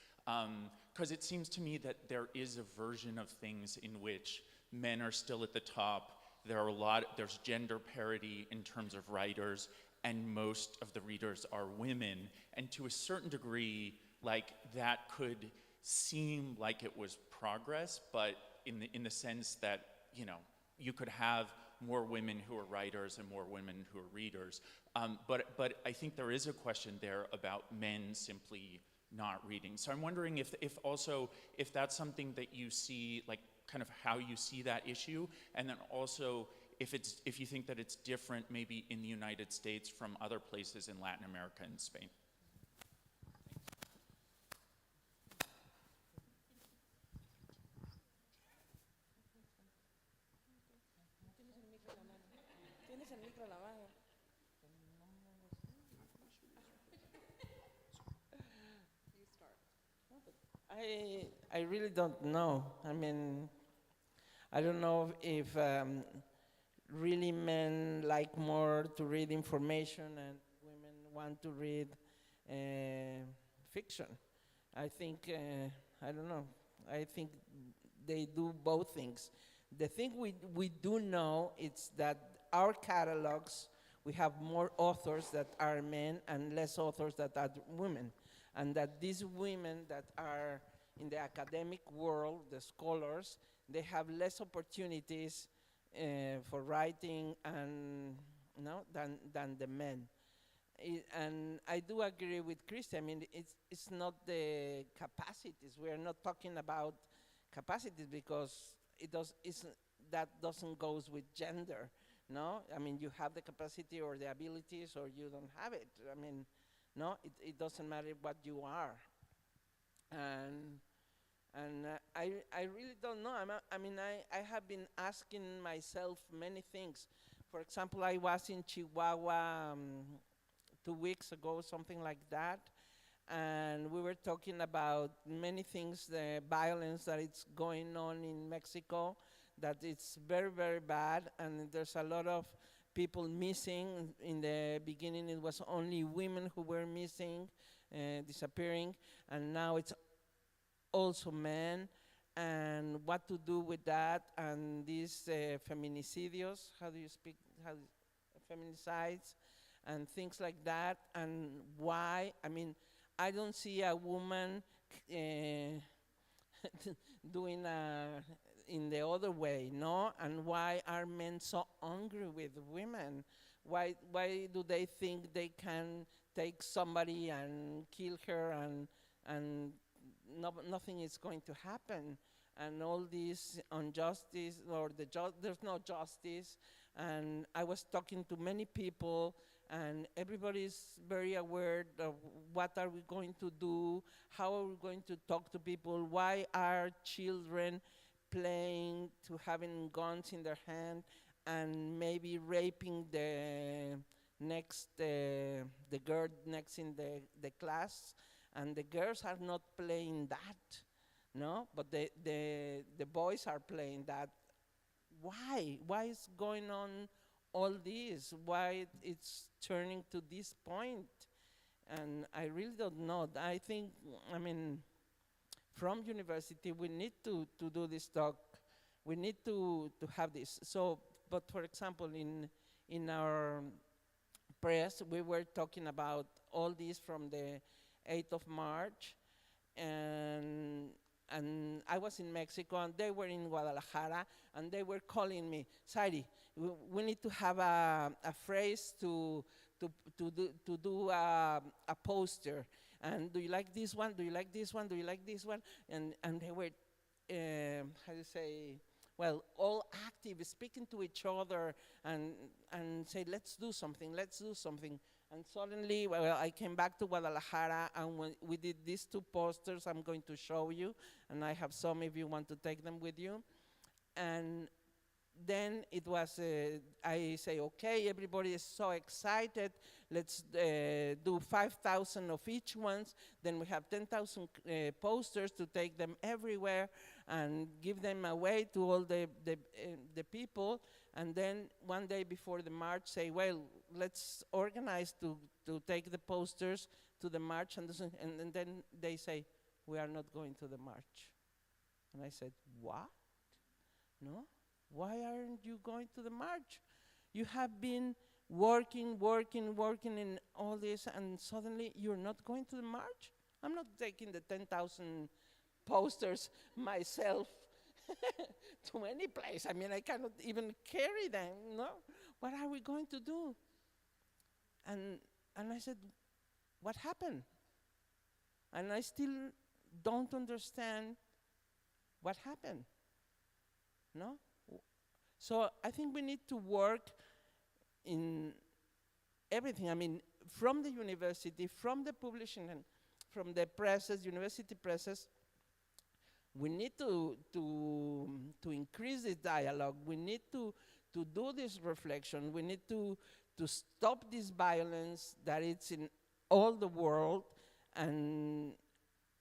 S7: Because it seems to me that there is a version of things in which men are still at the top. There's gender parity in terms of writers, and most of the readers are women. And to a certain degree, like, that could seem like it was progress, but in the sense that, you know, you could have more women who are writers and more women who are readers. But I think there is a question there about men simply not reading. So I'm wondering if that's something that you see, like, kind of how you see that issue, and then also if you think that it's different maybe in the United States from other places in Latin America and Spain.
S5: I really don't know. I mean, I don't know if really men like more to read information and women want to read fiction. I think, I don't know, I think they do both things. The thing we do know is that our catalogs, we have more authors that are men and less authors that are women. And that these women that are in the academic world, the scholars, they have less opportunities for writing and than the men. And I do agree with Christy. I mean, it's not the capacities. We are not talking about capacities because that doesn't goes with gender. No, I mean, you have the capacity or the abilities, or you don't have it. I mean, no, it doesn't matter what you are. And I really don't know. I have been asking myself many things. For example, I was in Chihuahua 2 weeks ago, something like that, and we were talking about many things, the violence that is going on in Mexico, that it's very, very bad, and there's a lot of people missing. In the beginning, it was only women who were missing, disappearing, and now it's also men, and what to do with that, and these feminicidios, how do you speak, feminicides, and things like that, and why. I mean, I don't see a woman doing in the other way, no? And why are men so angry with women? Why do they think they can take somebody and kill her and nothing is going to happen? And all this injustice, or there's no justice. And I was talking to many people, and everybody's very aware of what are we going to do, how are we going to talk to people, why are children playing to having guns in their hand and maybe raping the girl next in the class, and the girls are not playing that, no, but the boys are playing that. Why is going on all this? Why it's turning to this point? And I really don't know. I think, I mean, from university, we need to do this talk. We need to have this. So, but for example, in our press, we were talking about all this from the 8th of March, and I was in Mexico, and they were in Guadalajara, and they were calling me, Sari, we need to have a phrase to do a poster. And do you like this one? Do you like this one? Do you like this one? And they were, how do you say, well, all active, speaking to each other, and say, let's do something, let's do something. And suddenly, well, I came back to Guadalajara, and when we did these 2 posters I'm going to show you, and I have some if you want to take them with you. And then it was, I say, okay, everybody is so excited, let's do 5,000 of each ones, then we have 10,000 posters to take them everywhere and give them away to all the people. And then one day before the march, say, well, let's organize to take the posters to the march, and then they say, we are not going to the march. And I said, what? No? Why aren't you going to the march? You have been working in all this, and suddenly you're not going to the march? I'm not taking the 10,000 posters myself to any place. I mean, I cannot even carry them, no? What are we going to do? And I said, what happened? And I still don't understand what happened, no? So I think we need to work in everything. I mean, from the university, from the publishing, and from the presses, university presses, we need to increase this dialogue. We need to do this reflection. We need to stop this violence that it's in all the world, and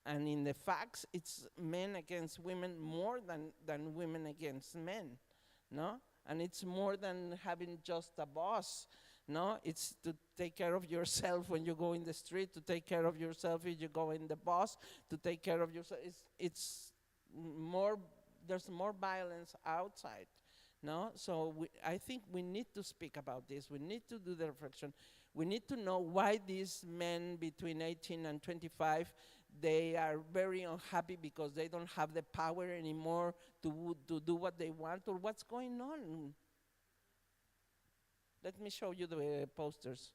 S5: in the facts, it's men against women more than women against men, no? And it's more than having just a boss, no? It's to take care of yourself when you go in the street, to take care of yourself if you go in the bus, to take care of yourself. It's more there's more violence outside. No, so I think we need to speak about this. We need to do the reflection. We need to know why these men between 18 and 25, they are very unhappy because they don't have the power anymore to do what they want, or what's going on. Let me show you the posters.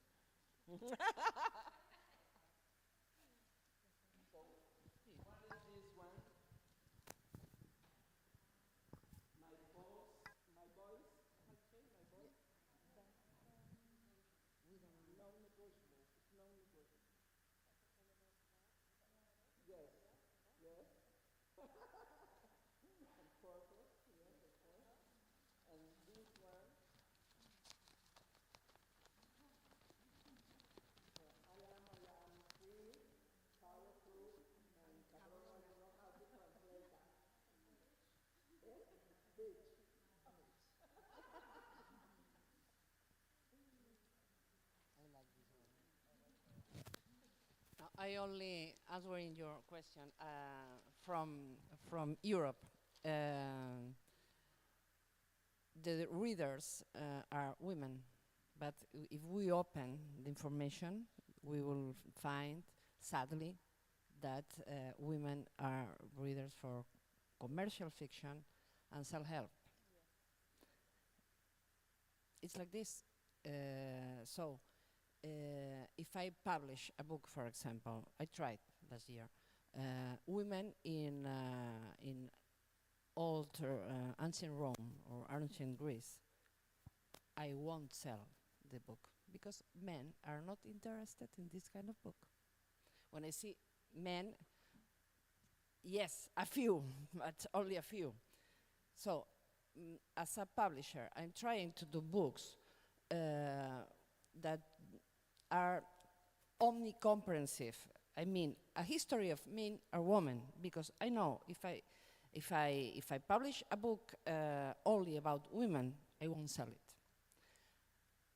S6: I only answering your question from Europe. The readers are women, but if we open the information, we will find, sadly, that women are readers for commercial fiction and self-help. It's like this. If I publish a book, for example, I tried last year, women in old ancient Rome or ancient Greece, I won't sell the book because men are not interested in this kind of book. When I see men, yes, a few, but only a few. So, as a publisher, I'm trying to do books that are omnicomprehensive. I mean, a history of men or women, because I know if I publish a book only about women, I won't sell it.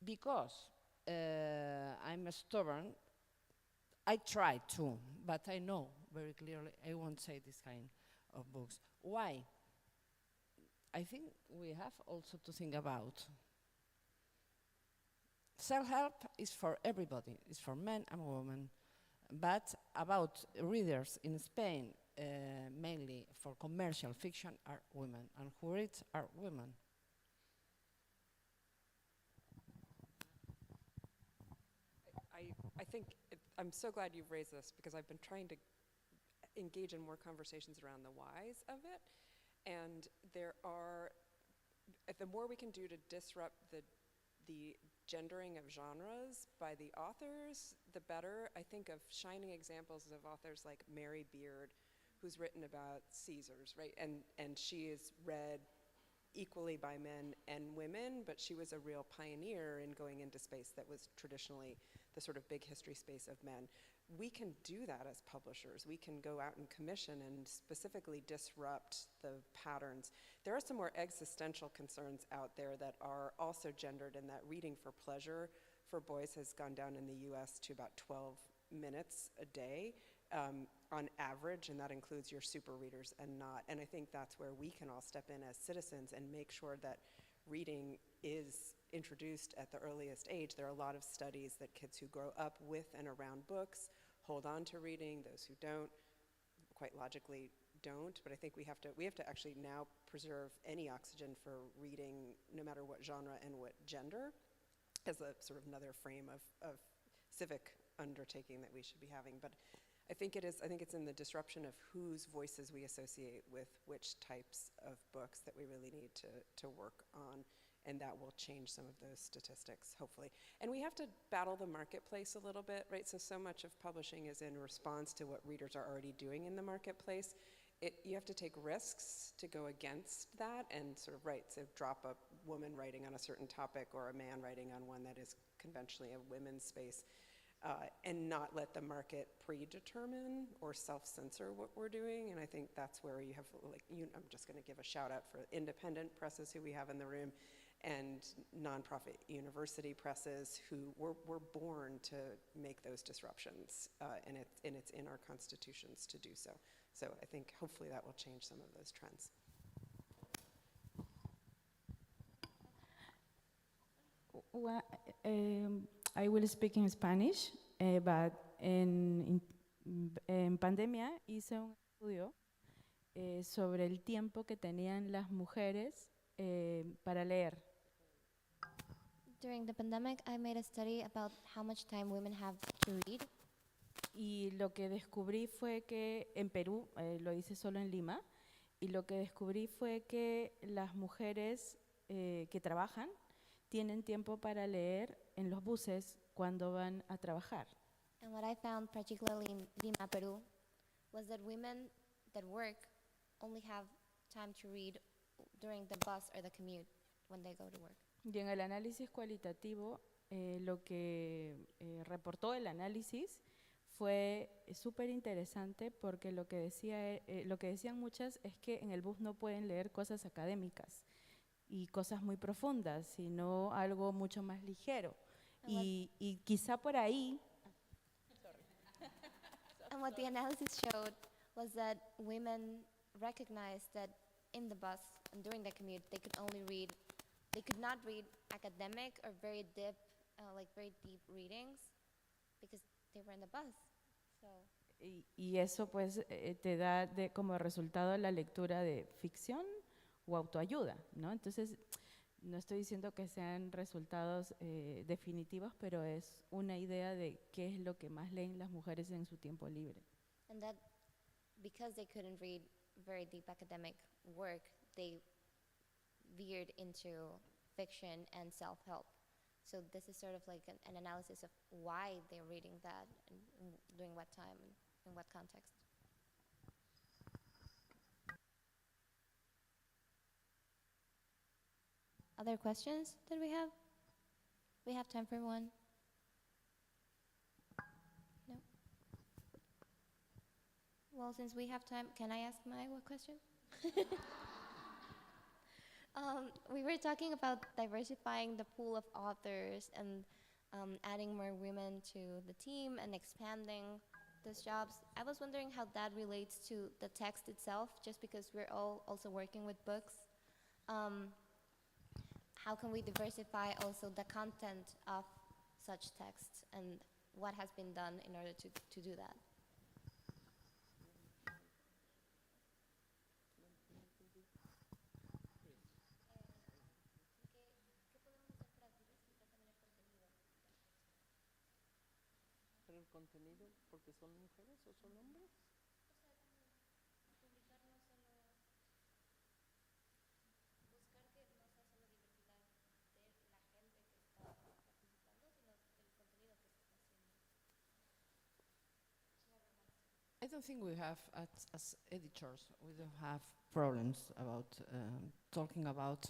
S6: Because I'm stubborn, I try to, but I know very clearly I won't say this kind of books. Why? I think we have also to think about self-help is for everybody, it's for men and women, but about readers in Spain, mainly for commercial fiction, are women, and who reads are women.
S3: I think I'm so glad you've raised this, because I've been trying to engage in more conversations around the whys of it, and the more we can do to disrupt the gendering of genres by the authors, the better. I think of shining examples of authors like Mary Beard, who's written about Caesars, right? And she is read equally by men and women, but she was a real pioneer in going into space that was traditionally the sort of big history space of men. We can do that as publishers. We can go out and commission and specifically disrupt the patterns. There are some more existential concerns out there that are also gendered, in that reading for pleasure for boys has gone down in the US to about 12 minutes a day on average, and that includes your super readers and not. And I think that's where we can all step in as citizens and make sure that reading is introduced at the earliest age. There are a lot of studies that kids who grow up with and around books hold on to reading. Those who don't, quite logically, don't. But I think we have to actually now preserve any oxygen for reading, no matter what genre and what gender, as a sort of another frame of civic undertaking that we should be having. But I think it's in the disruption of whose voices we associate with which types of books that we really need to work on, and that will change some of those statistics, hopefully. And we have to battle the marketplace a little bit, right? So much of publishing is in response to what readers are already doing in the marketplace. You have to take risks to go against that and sort of, so drop a woman writing on a certain topic or a man writing on one that is conventionally a women's space. And not let the market predetermine or self-censor what we're doing. And I think that's where you have, I'm just going to give a shout out for independent presses who we have in the room, and nonprofit university presses who were born to make those disruptions, and it's in our constitutions to do so. So I think hopefully that will change some of those trends.
S4: Well, I will speak in Spanish, but en pandemia hice un estudio sobre el tiempo que tenían las mujeres para leer.
S2: During the pandemic, I made a study about how much time women have to read.
S4: Y lo que descubrí fue que en Perú, lo hice solo en Lima, y lo que descubrí fue que las mujeres que trabajan tienen tiempo para leer en los buses cuando van a trabajar.
S2: And what I found, particularly in Lima, Peru, was that women that work only have time to read during the bus or the commute when they go to work.
S4: Y en el análisis cualitativo, lo que reportó el análisis fue súper interesante porque lo que decían muchas es que en el bus no pueden leer cosas académicas y cosas muy profundas, sino algo mucho más ligero. Y quizá por ahí.
S2: And what the analysis showed was that women recognized that in the bus and during the commute, they could not read academic or very deep readings because they were in the bus. So.
S4: Y eso pues te da como resultado la lectura de ficción o autoayuda, ¿no? Entonces, no estoy diciendo que sean resultados definitivos, pero es una idea de qué es lo que más leen las mujeres en su tiempo libre.
S2: And that because they couldn't read very deep academic work, they veered into fiction and self-help. So this is sort of like an analysis of why they're reading that and during what time and in what context. Other questions that we have? We have time for one. No? Well, since we have time, can I ask my question? We were talking about diversifying the pool of authors and adding more women to the team and expanding those jobs. I was wondering how that relates to the text itself, just because we're all also working with books. How can we diversify also the content of such texts, and what has been done in order to do that?
S5: ¿Pero el contenido porque son mujeres o son hombres?
S6: I don't think we have, as editors, we don't have problems about talking about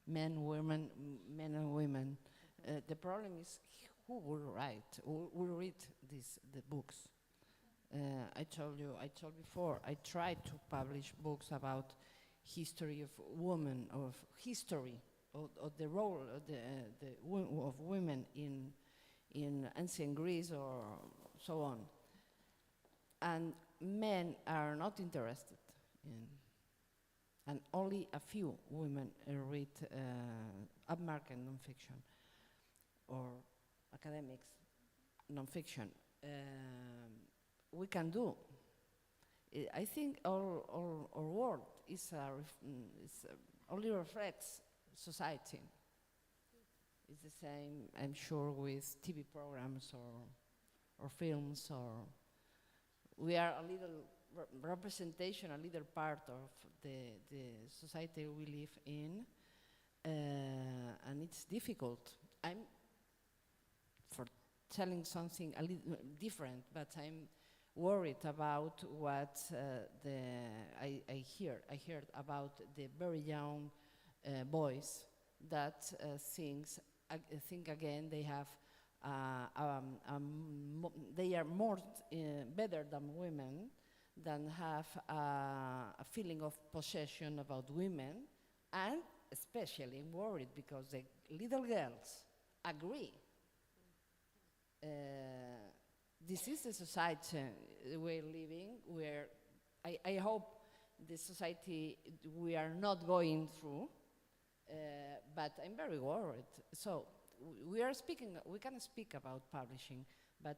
S6: men and women. The problem is who will write, who will read the books. I told before, I tried to publish books about history of women, of history, of the role of women in ancient Greece or so on. And men are not interested in, and only a few women read upmarket nonfiction or academics nonfiction. We can do. I think our world only reflects society. It's the same, I'm sure, with TV programs or films or. We are a little representation, a little part of the society we live in, and it's difficult. I'm for telling something a little different, but I'm worried about what I heard about the very young boys that think again they have. They are more better than women, than have a feeling of possession about women, and especially worried because the little girls agree. This is the society we're living, where I hope the society we are not going through, but I'm very worried. So we are speaking, we can speak about publishing, but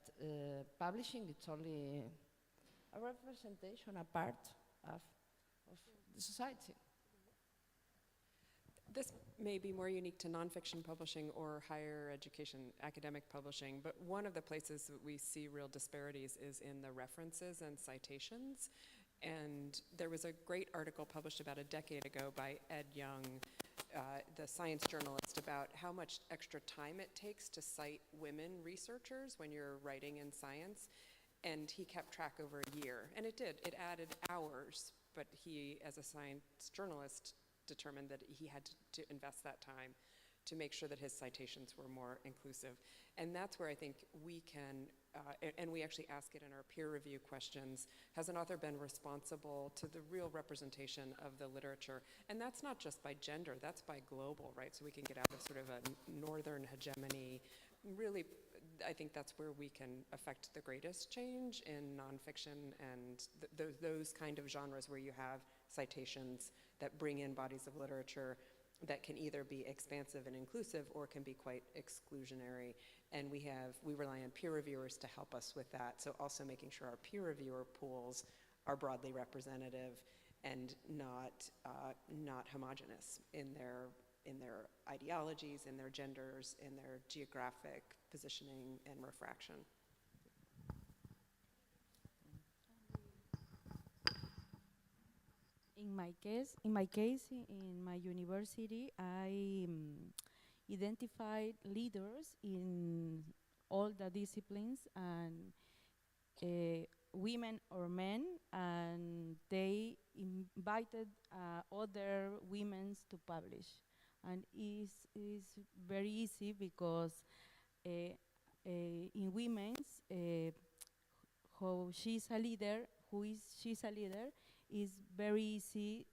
S6: publishing it's only a representation, a part of the society.
S3: This may be more unique to nonfiction publishing or higher education academic publishing, but one of the places that we see real disparities is in the references and citations. And there was a great article published about a decade ago by Ed Young, the science journalist, about how much extra time it takes to cite women researchers when you're writing in science. And he kept track over a year, and it did. It added hours, but he, as a science journalist, determined that he had to invest that time to make sure that his citations were more inclusive. And that's where I think we can, and we actually ask it in our peer review questions, has an author been responsible to the real representation of the literature? And that's not just by gender, that's by global, right? So we can get out of sort of a northern hegemony. Really, I think that's where we can affect the greatest change in nonfiction and those kind of genres where you have citations that bring in bodies of literature that can either be expansive and inclusive or can be quite exclusionary. And we rely on peer reviewers to help us with that. So also making sure our peer reviewer pools are broadly representative and not homogenous in their ideologies, in their genders, in their geographic positioning and refraction.
S4: In my case, in my university, I identified leaders in all the disciplines, and women or men, and they invited other women to publish. And is very easy because in women's, how she's a leader, she's a leader, is very easy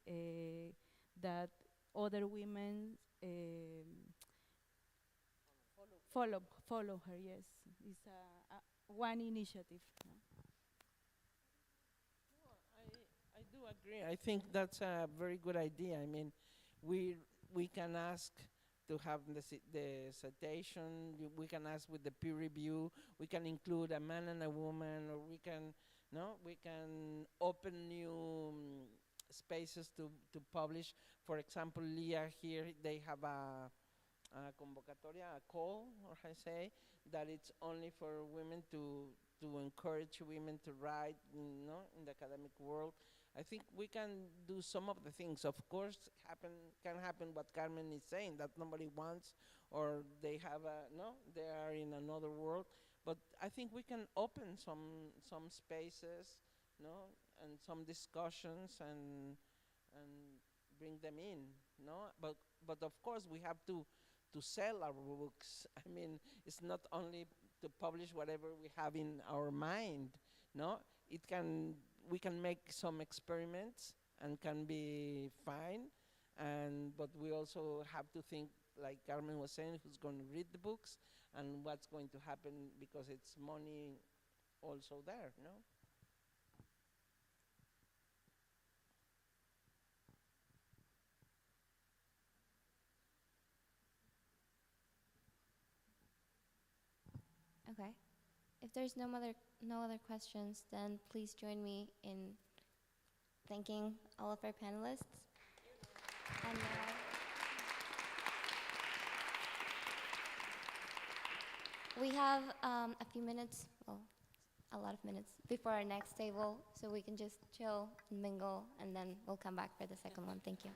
S4: that other women follow her. Yes, it's one initiative.
S5: I do agree. I think that's a very good idea. I mean, we can ask to have the citation. We can ask with the peer review. We can include a man and a woman, or we can open new spaces to publish. For example, LIA here, they have a convocatoria, a call, or I say, that it's only for women to encourage women to write, in the academic world. I think we can do some of the things. Of course, can happen what Carmen is saying, that nobody wants, or they have they are in another world. But I think we can open some spaces, and some discussions, and bring them in, But of course, we have to sell our books. I mean, it's not only to publish whatever we have in our mind, we can make some experiments and can be fine, but we also have to think, like Carmen was saying, who's going to read the books and what's going to happen, because it's money also there,
S2: Okay. If there's no other questions, then please join me in thanking all of our panelists. And we have a few minutes, well, a lot of minutes before our next table, so we can just chill and mingle, and then we'll come back for the second one. Thank you.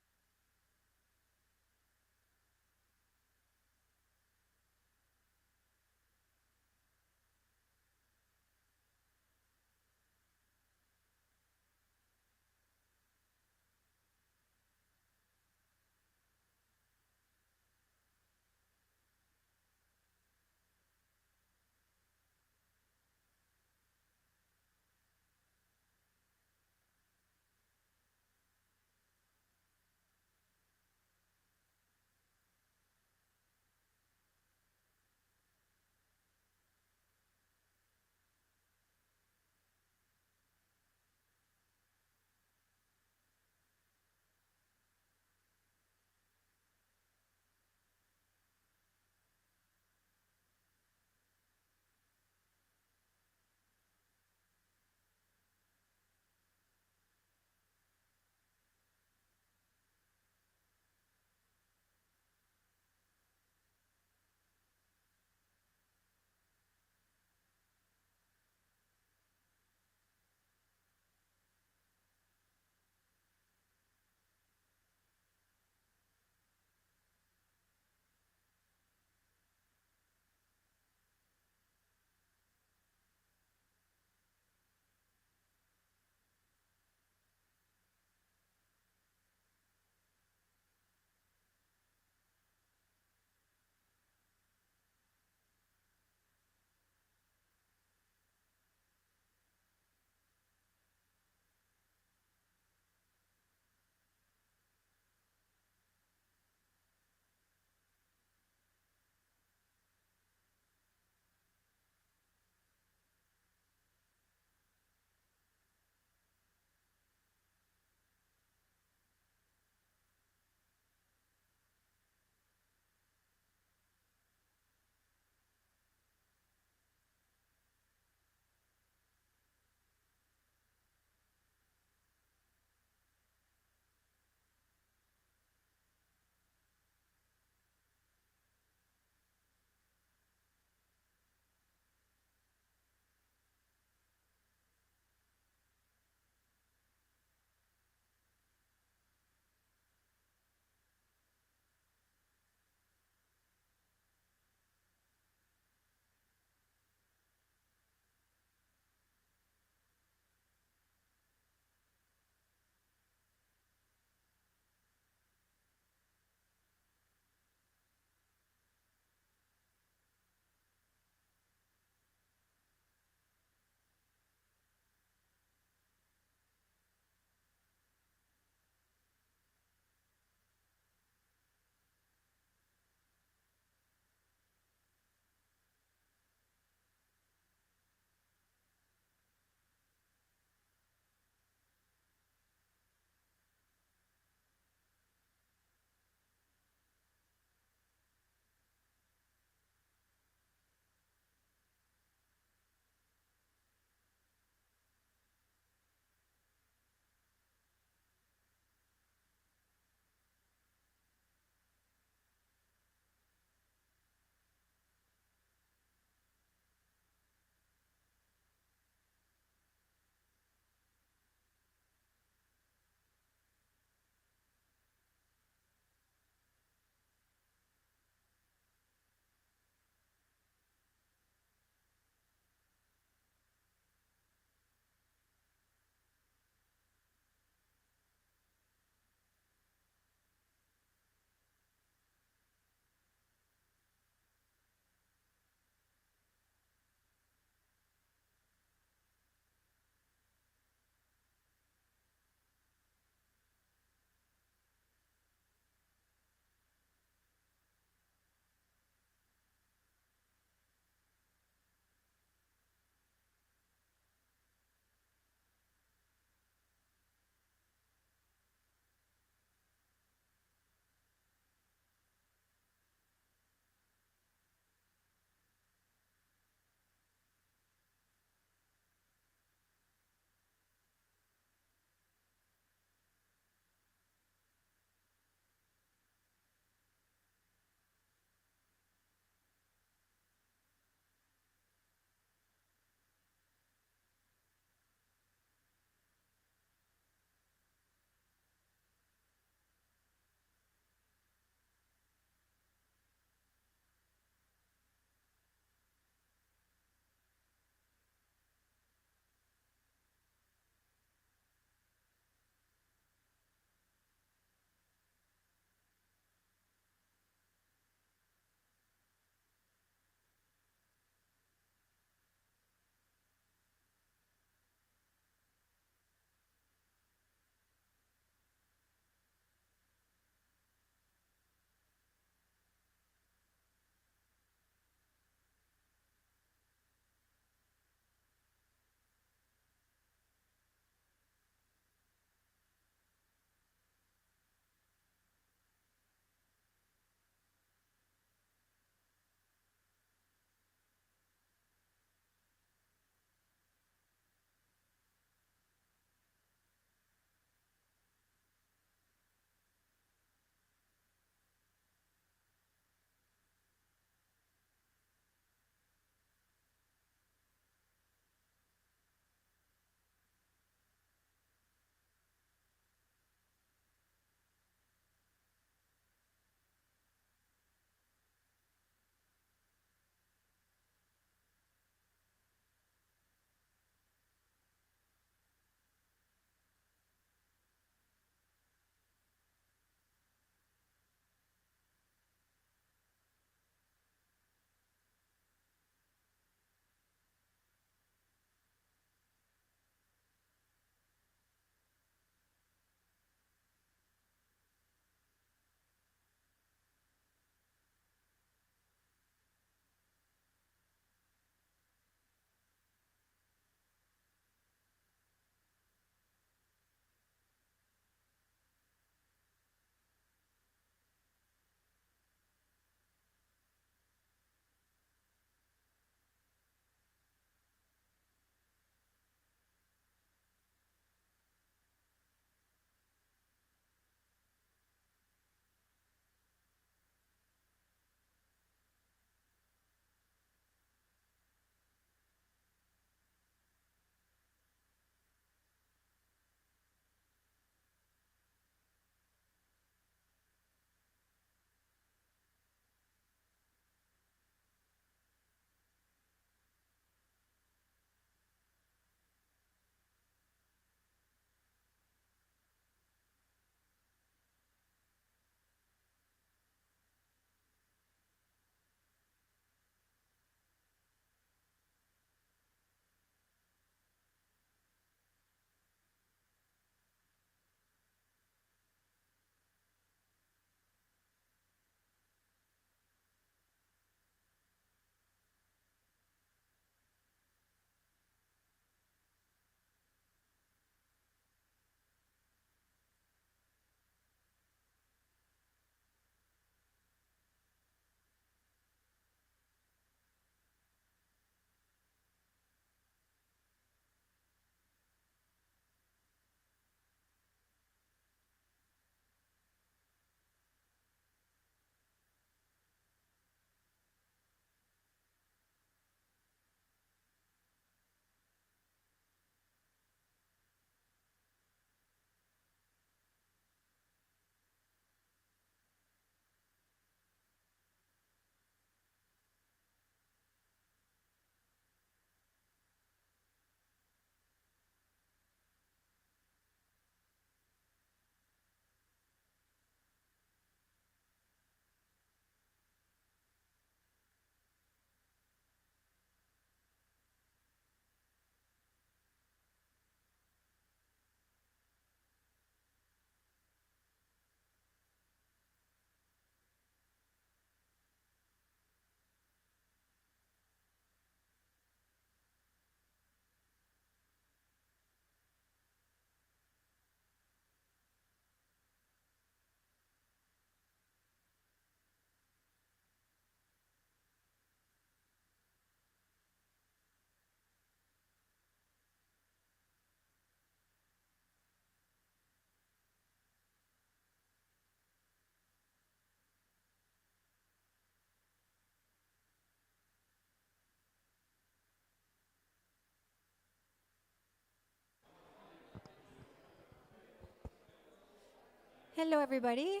S1: Hello, everybody.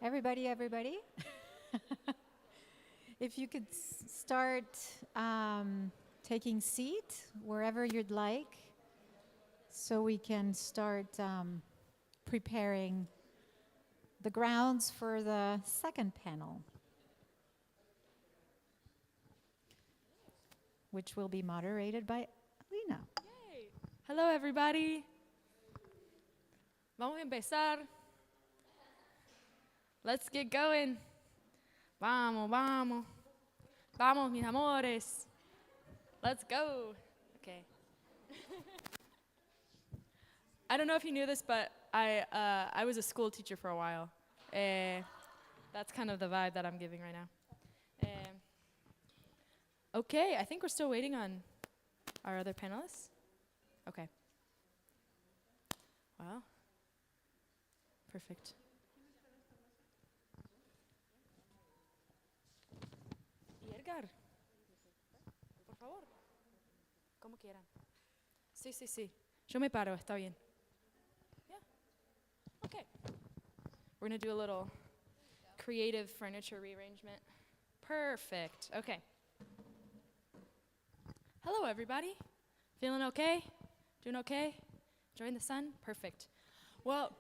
S1: Everybody. If you could start taking seat wherever you'd like, so we can start preparing the grounds for the second panel, which will be moderated by Alina.
S8: Yay. Hello, everybody. Vamos a empezar. Let's get going. Vamos, vamos. Vamos, mis amores. Let's go. Okay. I don't know if you knew this, but I was a school teacher for a while. That's kind of the vibe that I'm giving right now. Okay, I think we're still waiting on our other panelists. Okay. Well, perfect. Y Edgar, por favor, como quieran. Sí. Yo me paro, está bien. Yeah. Okay. We're going to do a little creative furniture rearrangement. Perfect. Okay. Hello, everybody. Feeling okay? Doing okay? Enjoying the sun? Perfect. Well,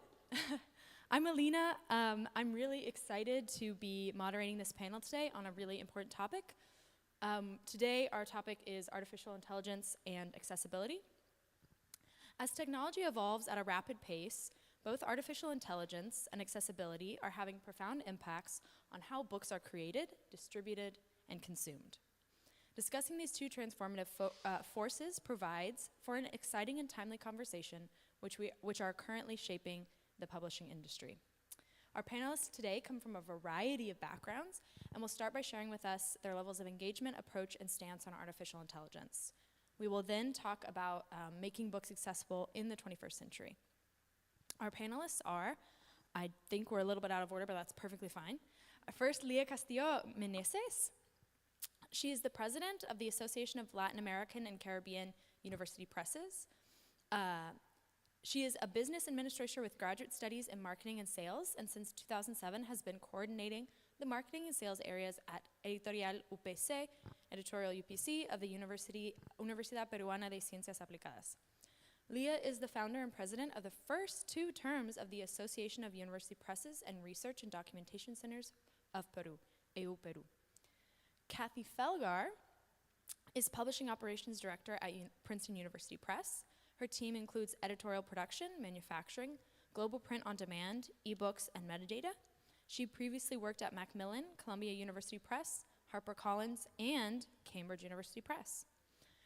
S8: I'm Alina. I'm really excited to be moderating this panel today on a really important topic. Today, our topic is artificial intelligence and accessibility. As technology evolves at a rapid pace, both artificial intelligence and accessibility are having profound impacts on how books are created, distributed, and consumed. Discussing these two transformative forces provides for an exciting and timely conversation which are currently shaping the publishing industry. Our panelists today come from a variety of backgrounds and will start by sharing with us their levels of engagement, approach, and stance on artificial intelligence. We will then talk about making books accessible in the 21st century. Our panelists are, I think we're a little bit out of order, but that's perfectly fine. First, Lía Castillo Meneses. She is the president of the Association of Latin American and Caribbean University Presses. She is a business administrator with graduate studies in marketing and sales, and since 2007 has been coordinating the marketing and sales areas at editorial UPC, editorial UPC of the Universidad Peruana de Ciencias Aplicadas. Lía is the founder and president of the first 2 terms of the Association of University Presses and Research and Documentation Centers of Peru, EU Peru. Kathy Felgar is Publishing Operations Director at Princeton University Press. Her team includes editorial production, manufacturing, global print on demand, ebooks, and metadata. She previously worked at Macmillan, Columbia University Press, HarperCollins, and Cambridge University Press.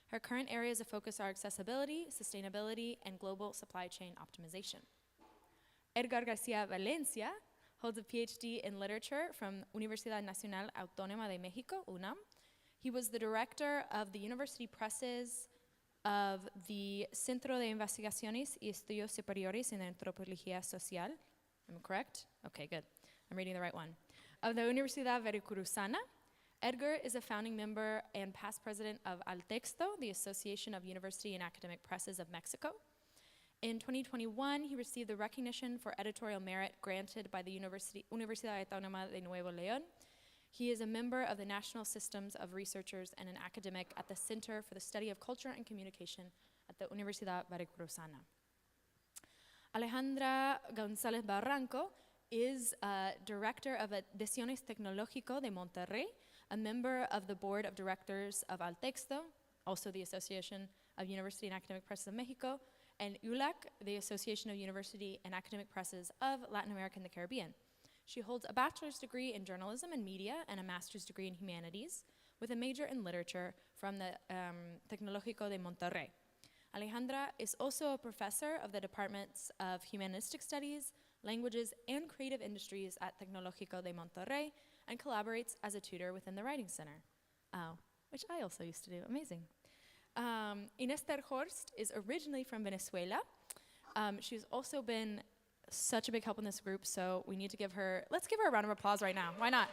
S8: Her current areas of focus are accessibility, sustainability, and global supply chain optimization. Edgar García Valencia holds a PhD in literature from Universidad Nacional Autónoma de México, UNAM. He was the director of the university presses of the Centro de Investigaciones y Estudios Superiores en Antropología Social. Am I correct? Okay, good. I'm reading the right one. Of the Universidad Veracruzana. Edgar is a founding member and past president of Al Texto, the Association of University and Academic Presses of Mexico. In 2021, he received the recognition for editorial merit granted by the Universidad Autónoma de Nuevo León. He is a member of the National Systems of Researchers and an academic at the Center for the Study of Culture and Communication at the Universidad Veracruzana. Alejandra González Barranco is director of Ediciones Tecnológico de Monterrey, a member of the board of directors of Al Texto, also the Association of University and Academic Presses of Mexico, and ULAC, the Association of University and Academic Presses of Latin America and the Caribbean. She holds a bachelor's degree in journalism and media and a master's degree in humanities with a major in literature from the Tecnológico de Monterrey. Alejandra is also a professor of the departments of humanistic studies, languages, and creative industries at Tecnológico de Monterrey and collaborates as a tutor within the Writing Center, which I also used to do. Amazing. Inés Terhorst is originally from Venezuela. She's also been such a big help in this group, so we need to let's give her a round of applause right now. Why not?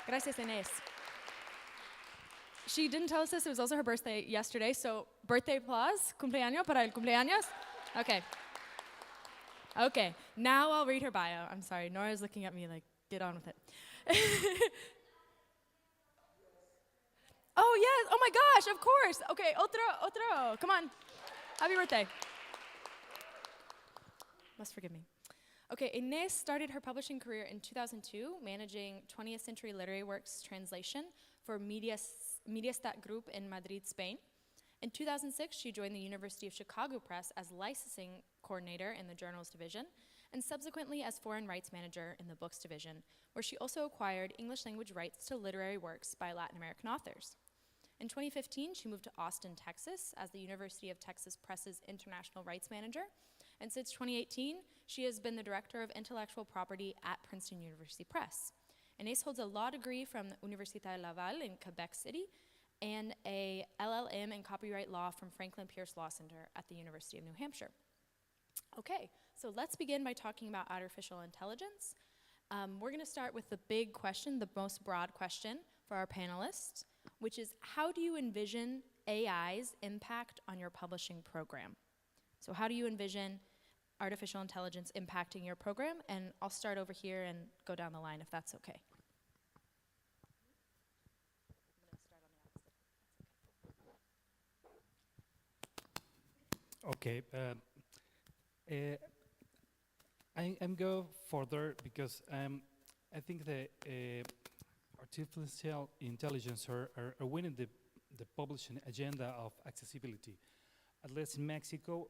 S8: Gracias, Inés. She didn't tell us this, it was also her birthday yesterday, so birthday applause, cumpleaños para el cumpleaños. Okay. Okay, now I'll read her bio. I'm sorry, Nora's looking at me like, get on with it. Oh, yes, oh my gosh, of course. Okay, otro, come on. Happy birthday. Must forgive me. Okay, Inés started her publishing career in 2002, managing 20th Century Literary Works translation for Mediastat Group in Madrid, Spain. In 2006, she joined the University of Chicago Press as licensing coordinator in the journals division, and subsequently as foreign rights manager in the books division, where she also acquired English language rights to literary works by Latin American authors. In 2015, she moved to Austin, Texas, as the University of Texas Press's international rights manager, and since 2018, she has been the director of intellectual property at Princeton University Press. Inés holds a law degree from the Université Laval in Quebec City and a LLM in copyright law from Franklin Pierce Law Center at the University of New Hampshire. Okay, so let's begin by talking about artificial intelligence. We're gonna start with the big question, the most broad question for our panelists, which is, how do you envision AI's impact on your publishing program? So how do you envision artificial intelligence impacting your program? And I'll start over here and go down the line if that's okay.
S9: Okay. I'm go further because I think the artificial intelligence are winning the publishing agenda of accessibility. At least in Mexico,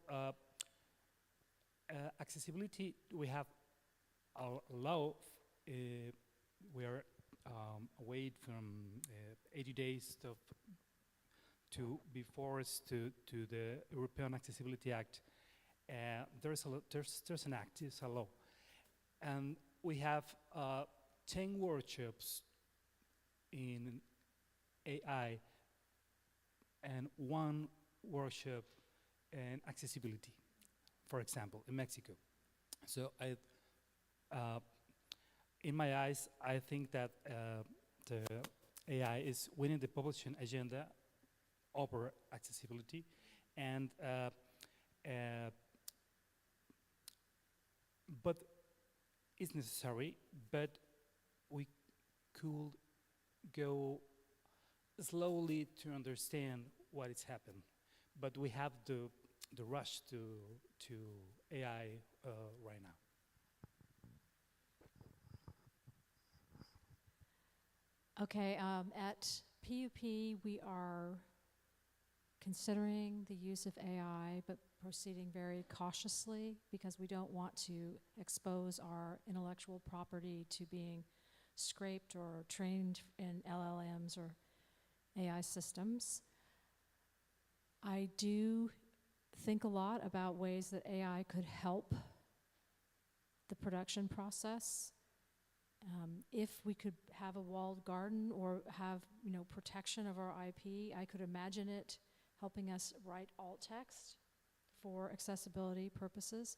S9: accessibility, we have a law. We are away from 80 days to be forced to the European Accessibility Act. There's an act, it's a law, and we have 10 workshops in AI and 1 workshop in accessibility, for example, in Mexico. So in my eyes, I think that the AI is winning the publishing agenda over accessibility, and but it's necessary, but we could go slowly to understand what is happening. But we have the rush to AI right now.
S10: Okay, at PUP we are considering the use of AI, but proceeding very cautiously because we don't want to expose our intellectual property to being scraped or trained in LLMs or AI systems. I do think a lot about ways that AI could help the production process. If we could have a walled garden or have, protection of our IP, I could imagine it helping us write alt text for accessibility purposes.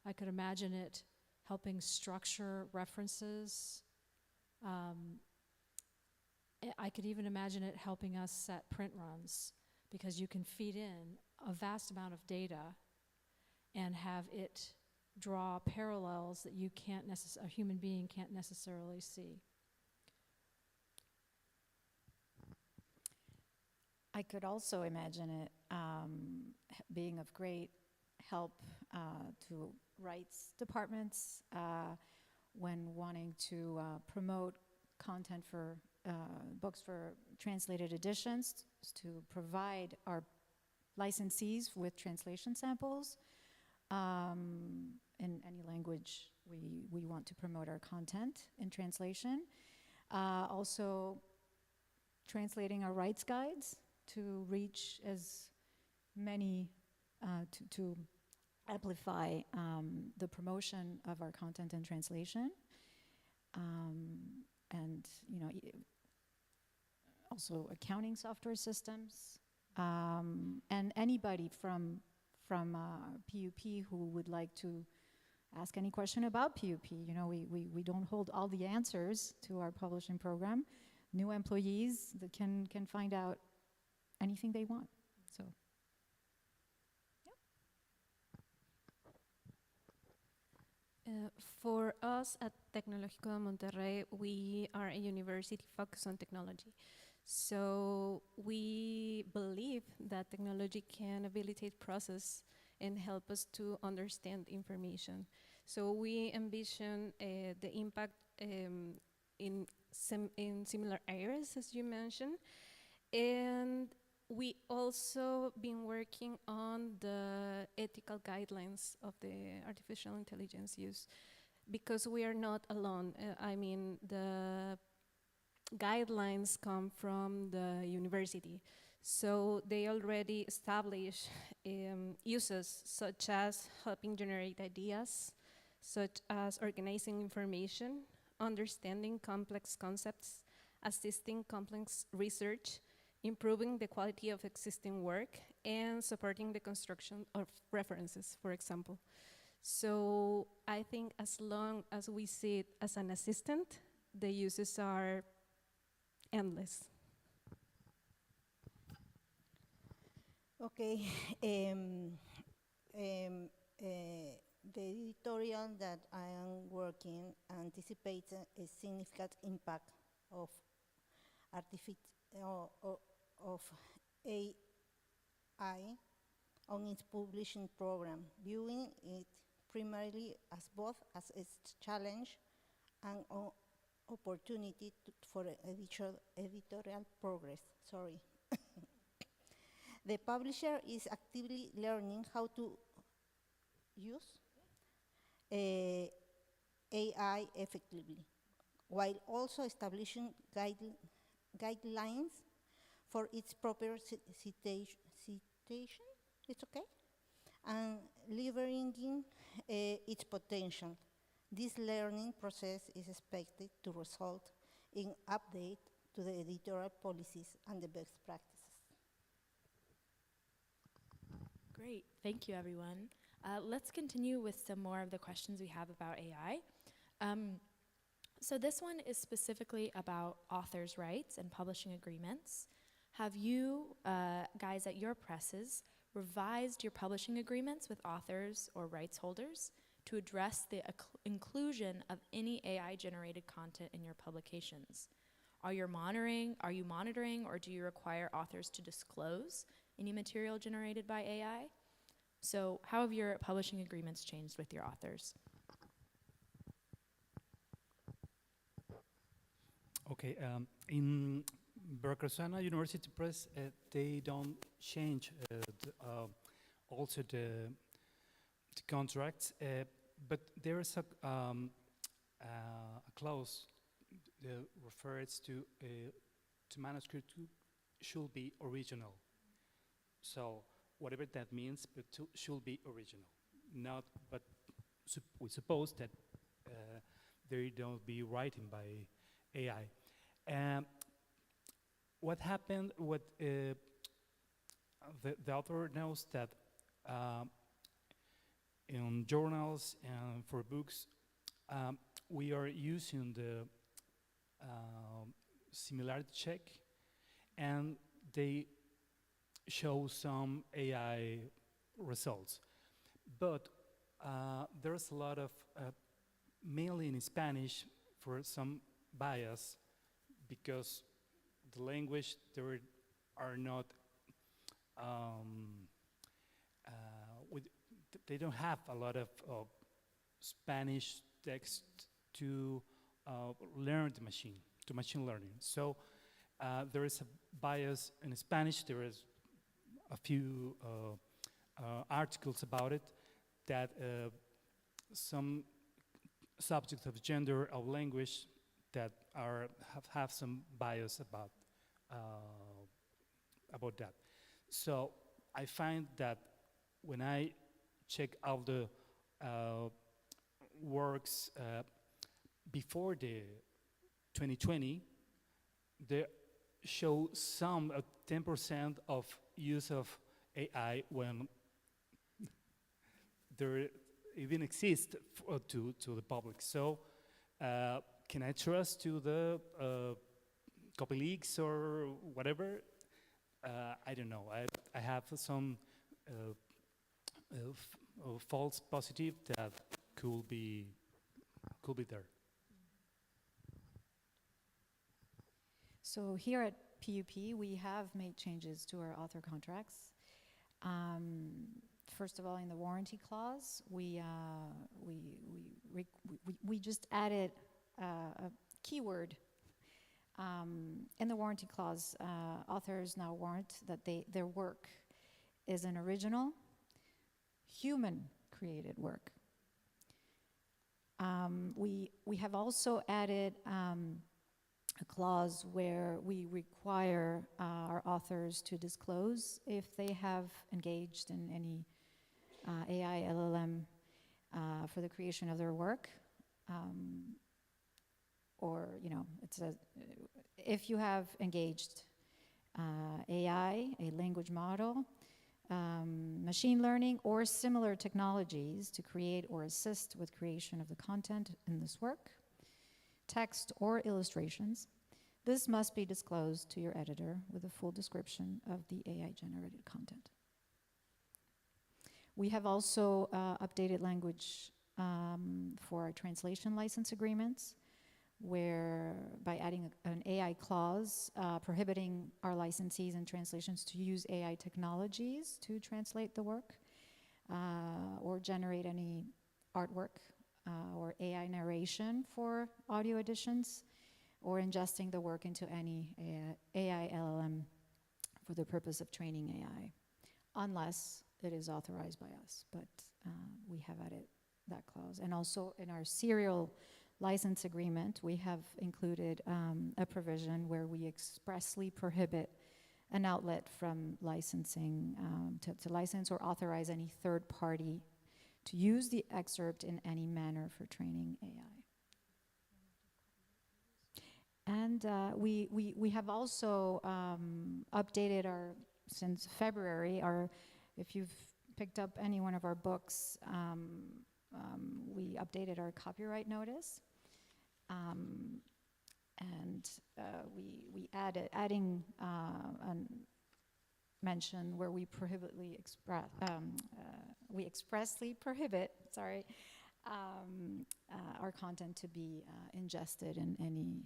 S10: I could imagine it helping structure references. I could even imagine it helping us set print runs, because you can feed in a vast amount of data and have it draw parallels that a human being can't necessarily see.
S1: I could also imagine it being of great help to rights departments when wanting to promote content for books for translated editions, to provide our licensees with translation samples in any language we want to promote our content in translation. Also translating our rights guides to reach as many, to amplify the promotion of our content in translation. And also accounting software systems, and anybody from PUP who would like to ask any question about PUP. We don't hold all the answers to our publishing program. New employees that can find out anything they want. So,
S11: For us at Tecnológico de Monterrey, we are a university focused on technology. So we believe that technology can habilitate process and help us to understand information. So we envision the impact in similar areas, as you mentioned. And we also been working on the ethical guidelines of the artificial intelligence use, because we are not alone. I mean, the guidelines come from the university. So they already establish uses such as helping generate ideas, such as organizing information, understanding complex concepts, assisting complex research, improving the quality of existing work, and supporting the construction of references, for example. So I think as long as we see it as an assistant, the uses are endless.
S12: Okay. The editorial that I am working anticipates a significant impact of of AI on its publishing program, viewing it primarily as both as a challenge and opportunity for editorial progress. Sorry. The publisher is actively learning how to use AI effectively, while also establishing guidelines for its proper citation, it's okay, and leveraging its potential. This learning process is expected to result in update to the editorial policies and the best practices.
S8: Great, thank you everyone. Let's continue with some more of the questions we have about AI. So this one is specifically about authors' rights and publishing agreements. Have you guys at your presses revised your publishing agreements with authors or rights holders to address the inclusion of any AI-generated content in your publications? Are you monitoring, or do you require authors to disclose any material generated by AI? So how have your publishing agreements changed with your authors?
S9: Okay, in Princeton University Press, they don't change also the contracts, but there is a clause that refers to manuscript should be original. So whatever that means, but should be original. Not, but we suppose that they don't be writing by AI. What happened? What the author knows that in journals and for books, we are using the similarity check, and they show some AI results. But there's a lot of, mainly in Spanish, for some bias, because the language, there are not, they don't have a lot of Spanish text to learn the machine, to machine learning. So there is a bias in Spanish. There is a few articles about it that some subjects of gender, of language, that have some bias about that. So I find that when I check out the works before the 2020, they show some 10% of use of AI when there even exists to the public. So can I trust to the copy leaks or whatever? I don't know. I have some false positive that could be could be there.
S1: So here at PUP, we have made changes to our author contracts. First of all, in the warranty clause, we just added a keyword. In the warranty clause, authors now warrant that their work is an original, human-created work. We have also added a clause where we require our authors to disclose if they have engaged in any AI, LLM for the creation of their work. Or, you know, it says, if you have engaged AI, a language model, machine learning, or similar technologies to create or assist with creation of the content in this work, text or illustrations, this must be disclosed to your editor with a full description of the AI-generated content. We have also updated language for our translation license agreements, where by adding an AI clause prohibiting our licensees and translations to use AI technologies to translate the work or generate any artwork or AI narration for audio editions, or ingesting the work into any AI LLM for the purpose of training AI, unless it is authorized by us. But we have added that clause. And also in our serial license agreement, we have included a provision where we expressly prohibit an outlet from licensing, to license or authorize any third party to use the excerpt in any manner for training AI. And we have also updated since February, if you've picked up any one of our books, we updated our copyright notice. And we adding a mention where we we expressly prohibit, our content to be ingested in any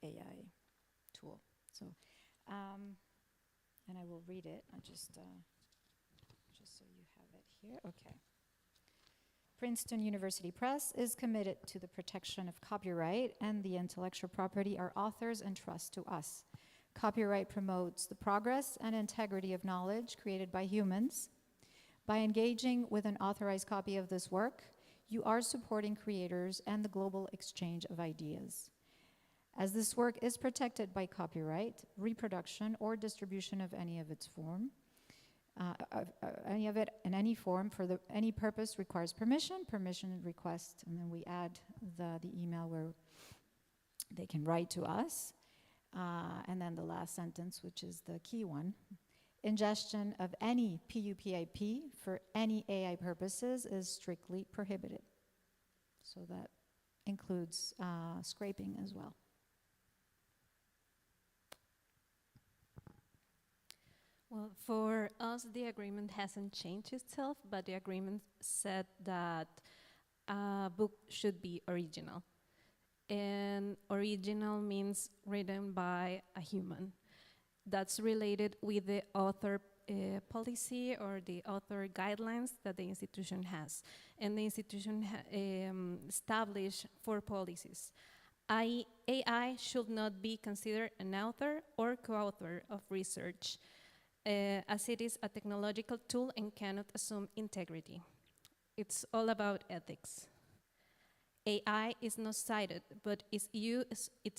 S1: AI tool. So, and I will read it. I just so you have it here. Okay. Princeton University Press is committed to the protection of copyright and the intellectual property our authors entrust to us. Copyright promotes the progress and integrity of knowledge created by humans. By engaging with an authorized copy of this work, you are supporting creators and the global exchange of ideas. As this work is protected by copyright, reproduction or distribution of any of its form, any of it in any form for any purpose requires permission request, and then we add the email where they can write to us. And then the last sentence, which is the key one, ingestion of any PUPIP for any AI purposes is strictly prohibited. So that includes scraping as well.
S11: Well, for us, the agreement hasn't changed itself, but the agreement said that a book should be original. And original means written by a human. That's related with the author policy or the author guidelines that the institution has. And the institution established 4 policies. AI should not be considered an author or co-author of research, as it is a technological tool and cannot assume integrity. It's all about ethics. AI is not cited, but its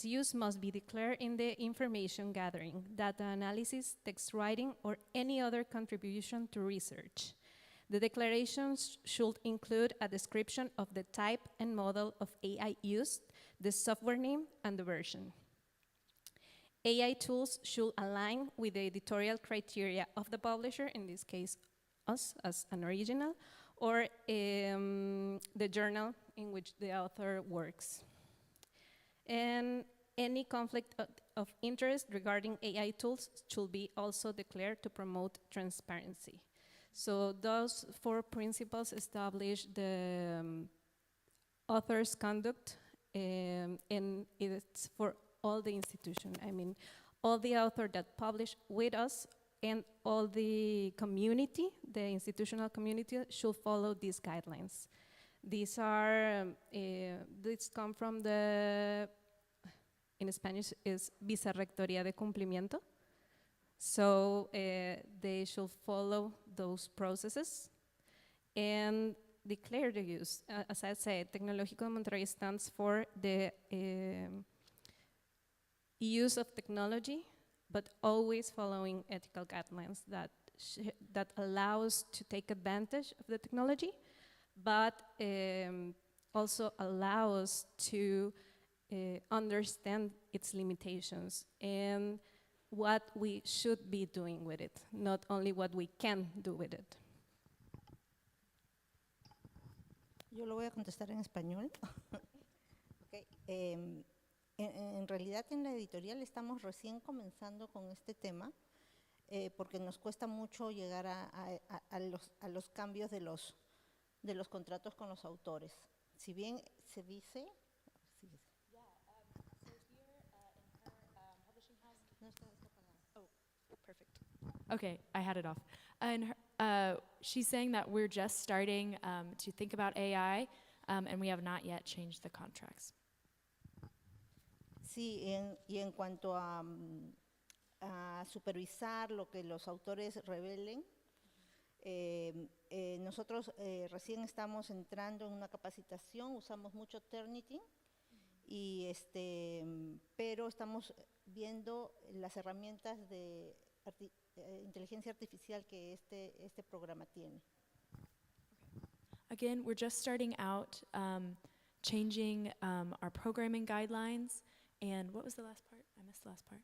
S11: use must be declared in the information gathering, data analysis, text writing, or any other contribution to research. The declarations should include a description of the type and model of AI used, the software name, and the version. AI tools should align with the editorial criteria of the publisher, in this case, us as an original, or the journal in which the author works. And any conflict of interest regarding AI tools should be also declared to promote transparency. So those 4 principles establish the author's conduct, and it's for all the institution. I mean, all the author that publish with us and all the community, the institutional community, should follow these guidelines. These are, these come from the, in Spanish is Vicerrectoría de Cumplimiento. So they should follow those processes and declare the use. As I said, Tecnológico de Monterrey stands for the use of technology, but always following ethical guidelines that allows to take advantage of the technology, but also allows to understand its limitations and what we should be doing with it, not only what we can do with it.
S12: Yo lo voy a contestar en español. Okay. En realidad en la editorial estamos recién comenzando con este tema porque nos cuesta mucho llegar a los cambios de los contratos con los autores. Si bien se dice...
S8: Perfect. Okay, I had it off. And she's saying that we're just starting to think about AI, and we have not yet changed the contracts.
S12: Sí, y en cuanto a supervisar lo que los autores revelen, nosotros recién estamos entrando en una capacitación, usamos mucho Turnitin, y pero estamos viendo las herramientas de inteligencia artificial que este programa tiene.
S8: Again, we're just starting out changing our programming guidelines. And what was the last part? I missed the last part.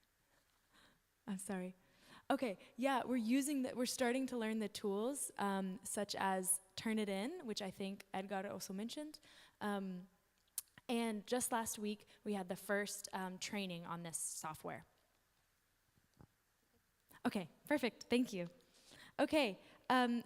S8: I'm sorry. Okay, yeah, we're starting to learn the tools such as Turnitin, which I think Edgar also mentioned. And just last week, we had the first training on this software. Okay, perfect, thank you. Okay,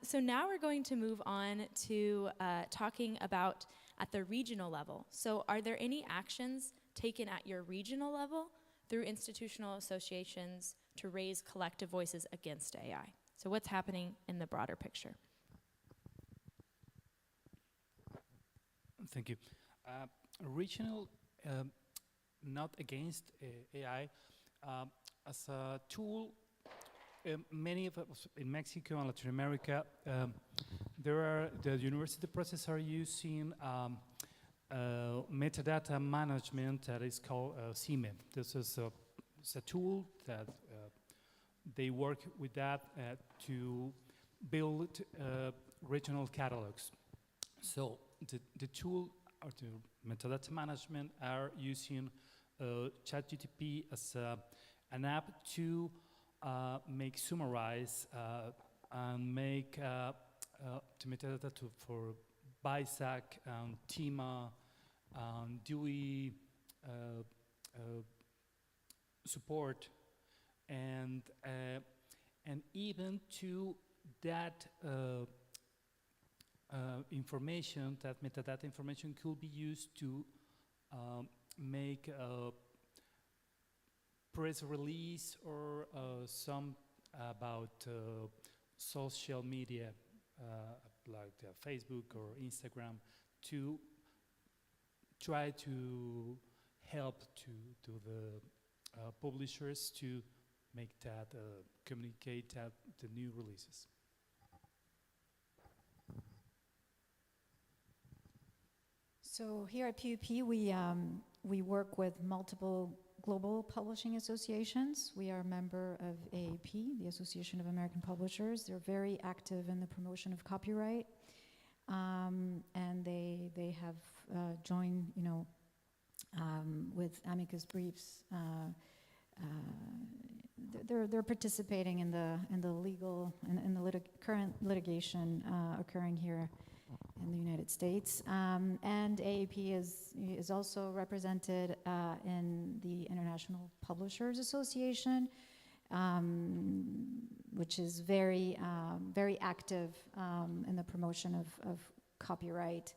S8: so now we're going to move on to talking about at the regional level. So are there any actions taken at your regional level through institutional associations to raise collective voices against AI? So what's happening in the broader picture?
S9: Thank you. Regional, not against AI, as a tool, many of us in Mexico and Latin America, the university presses are using metadata management that is called CIME. This is a tool that they work with that to build regional catalogs. So the tool or the metadata management are using ChatGPT as an app to summarize and make the metadata for BISAC and TIMA and DOE support, and even to that information, that metadata information could be used to make a press release or some about social media like Facebook or Instagram, to try to help to the publishers to make that communicate that the new releases.
S1: So here at PUP, we work with multiple global publishing associations. We are a member of AAP, the Association of American Publishers. They're very active in the promotion of copyright, and they have joined, with amicus briefs. They're participating in the legal and the current litigation occurring here in the United States, and AAP is also represented in the International Publishers Association, which is very active in the promotion of copyright.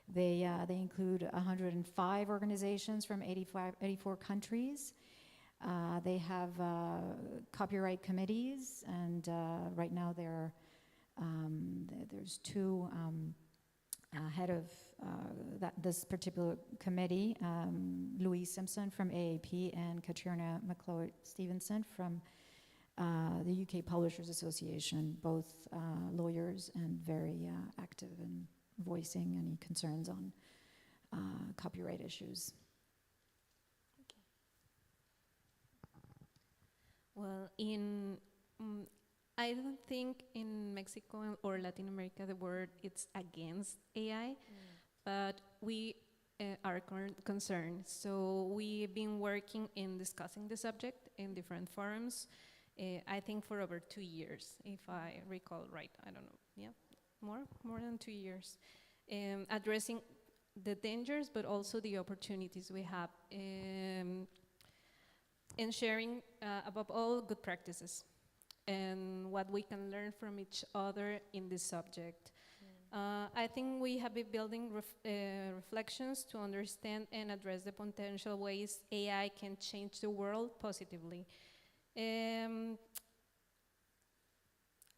S1: They include 105 organizations from 84 countries. They have copyright committees, and right now there's two head of this particular committee, Louise Simpson from AAP and Katrina McLeod-Stevenson from the UK Publishers Association, both lawyers and very active in voicing any concerns on copyright issues.
S11: Well, I don't think in Mexico or Latin America the word it's against AI, but we are concerned. So we've been working in discussing the subject in different forums, I think for over 2 years, if I recall right. I don't know, yeah, more than 2 years, addressing the dangers, but also the opportunities we have, and sharing, above all, good practices and what we can learn from each other in this subject. I think we have been building reflections to understand and address the potential ways AI can change the world positively.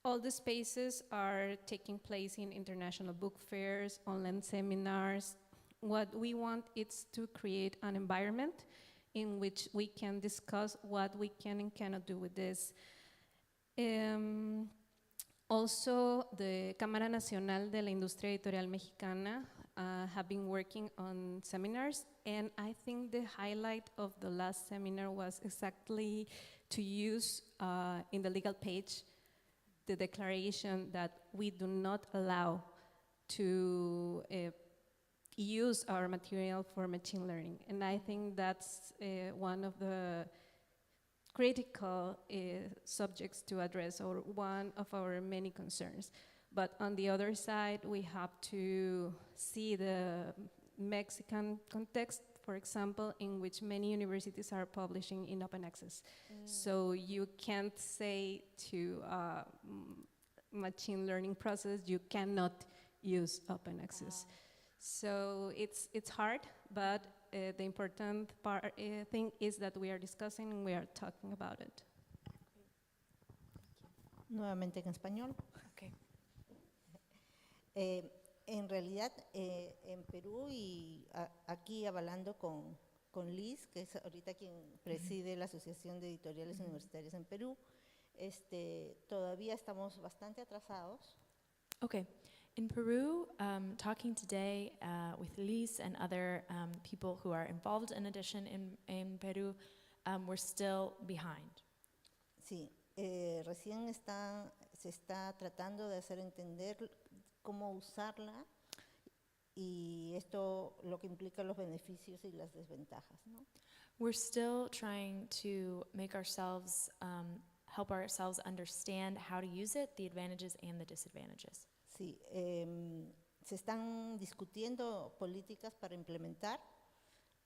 S11: All the spaces are taking place in international book fairs, online seminars. What we want is to create an environment in which we can discuss what we can and cannot do with this. Also, the Cámara Nacional de la Industria Editorial Mexicana have been working on seminars, and I think the highlight of the last seminar was exactly to use in the legal page the declaration that we do not allow to use our material for machine learning. And I think that's one of the critical subjects to address, or one of our many concerns. But on the other side, we have to see the Mexican context, for example, in which many universities are publishing in open access. So you can't say to machine learning process, you cannot use open access. So it's hard, but the important thing is that we are discussing and we are talking about it.
S12: Nuevamente en español.
S8: Okay.
S12: En realidad, en Perú y aquí avalando con Liz, que es ahorita quien preside la Asociación de Editoriales Universitarias en Perú, todavía estamos bastante atrasados.
S8: Okay. In Peru, talking today with Liz and other people who are involved in edition in Peru, we're still behind.
S12: Sí, recién se está tratando de hacer entender cómo usarla, y esto lo que implica los beneficios y las desventajas, ¿no?
S8: We're still trying to make ourselves, help ourselves understand how to use it, the advantages and the disadvantages.
S12: Sí, se están discutiendo políticas para implementar,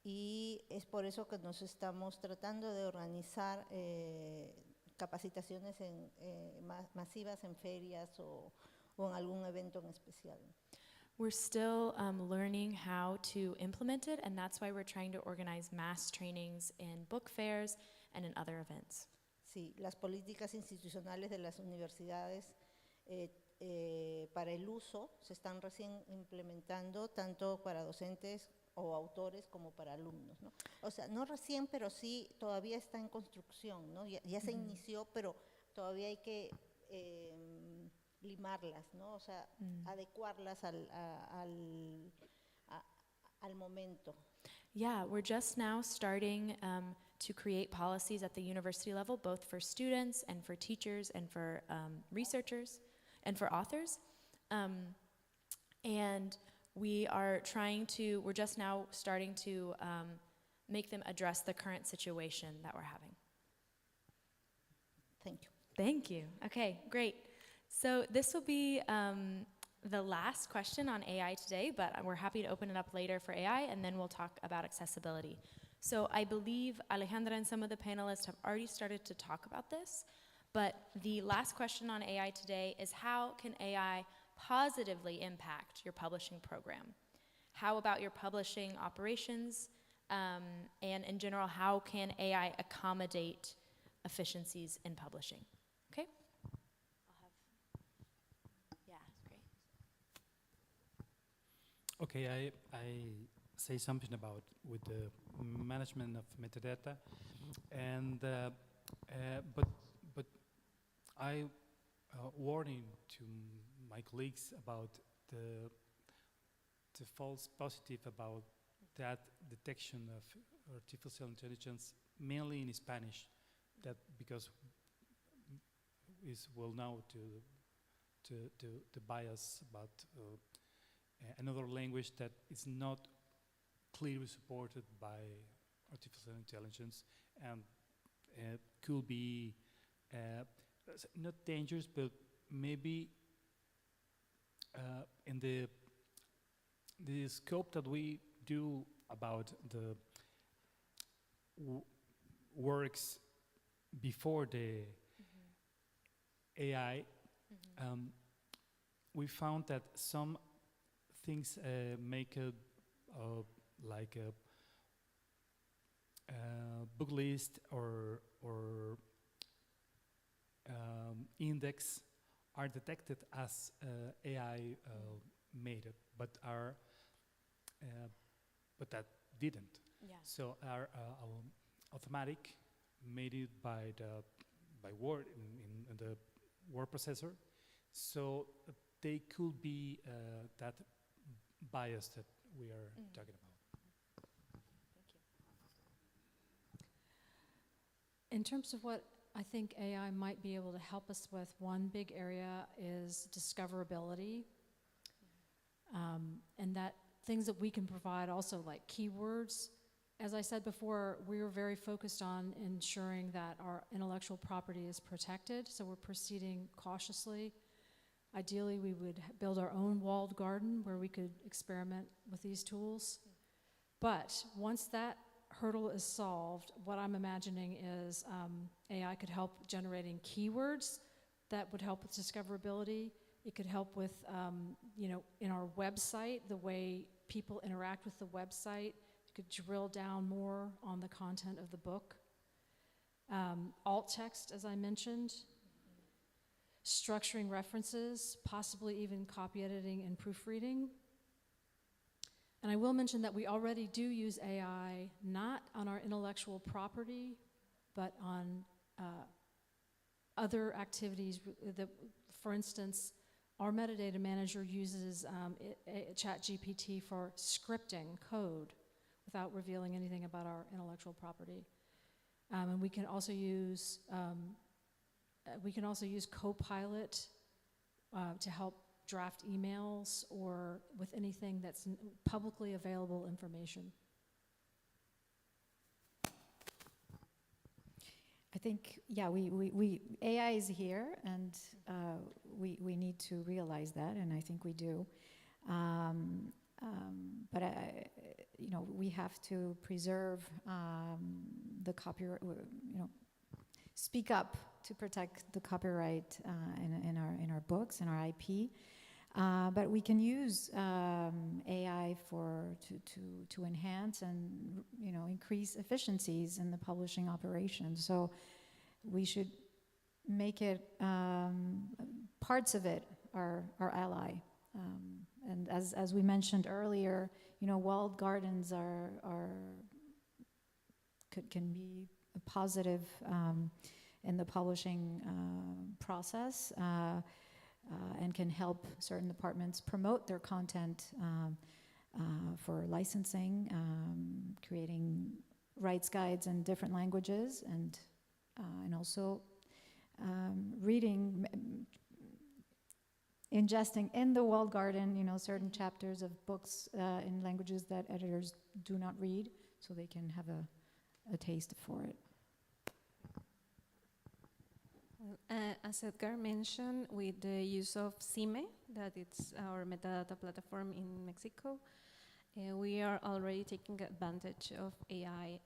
S12: y es por eso que nos estamos tratando de organizar capacitaciones masivas en ferias o en algún evento en especial.
S8: We're still learning how to implement it, and that's why we're trying to organize mass trainings in book fairs and in other events.
S12: Sí, las políticas institucionales de las universidades para el uso se están recién implementando, tanto para docentes o autores como para alumnos, ¿no? O sea, no recién, pero sí todavía está en construcción, ¿no? Ya se inició, pero todavía hay que limarlas, ¿no? O sea, adecuarlas al momento.
S8: Yeah, we're just now starting to create policies at the university level, both for students and for teachers and for researchers and for authors. And we're just now starting to make them address the current situation that we're having.
S12: Thank you.
S8: Thank you. Okay, great. So this will be the last question on AI today, but we're happy to open it up later for AI, and then we'll talk about accessibility. So I believe Alejandra and some of the panelists have already started to talk about this, but the last question on AI today is, how can AI positively impact your publishing program? how about your publishing operations, and in general, how can AI accommodate efficiencies in publishing? Okay? Yeah, great.
S9: Okay, I say something about with the management of metadata, and but I warning to my colleagues about the false positive about that detection of artificial intelligence, mainly in Spanish, that because is well known to bias about another language that is not clearly supported by artificial intelligence and could be not dangerous, but maybe in the scope that we do about the works before the AI, we found that some things make a like a book list or index are detected as AI made it, but that didn't.
S8: Yeah.
S9: So our automatic made it by word in the word processor. So they could be that bias that we are talking about.
S8: Thank you.
S10: In terms of what I think AI might be able to help us with, one big area is discoverability. And that things that we can provide also, like keywords. As I said before, we were very focused on ensuring that our intellectual property is protected, so we're proceeding cautiously. Ideally, we would build our own walled garden where we could experiment with these tools. But once that hurdle is solved, what I'm imagining is AI could help generating keywords that would help with discoverability. It could help with, in our website, the way people interact with the website. It could drill down more on the content of the book. Alt text, as I mentioned. Structuring references, possibly even copy editing and proofreading. And I will mention that we already do use AI, not on our intellectual property, but on other activities that, for instance, our metadata manager uses ChatGPT for scripting code without revealing anything about our intellectual property. And we can also use Copilot to help draft emails or with anything that's publicly available information.
S1: I think, yeah, AI is here, and we need to realize that, and I think we do. But we have to preserve the copyright. Speak up to protect the copyright in our books and our IP. But we can use AI to enhance and increase efficiencies in the publishing operation. So we should make it parts of it our ally. And as we mentioned earlier, walled gardens can be a positive in the publishing process. And can help certain departments promote their content for licensing, creating rights guides in different languages, and also reading, ingesting in the walled garden, certain chapters of books in languages that editors do not read, so they can have a taste for it.
S11: As Edgar mentioned, with the use of CIME, that it's our metadata platform in Mexico, we are already taking advantage of AI,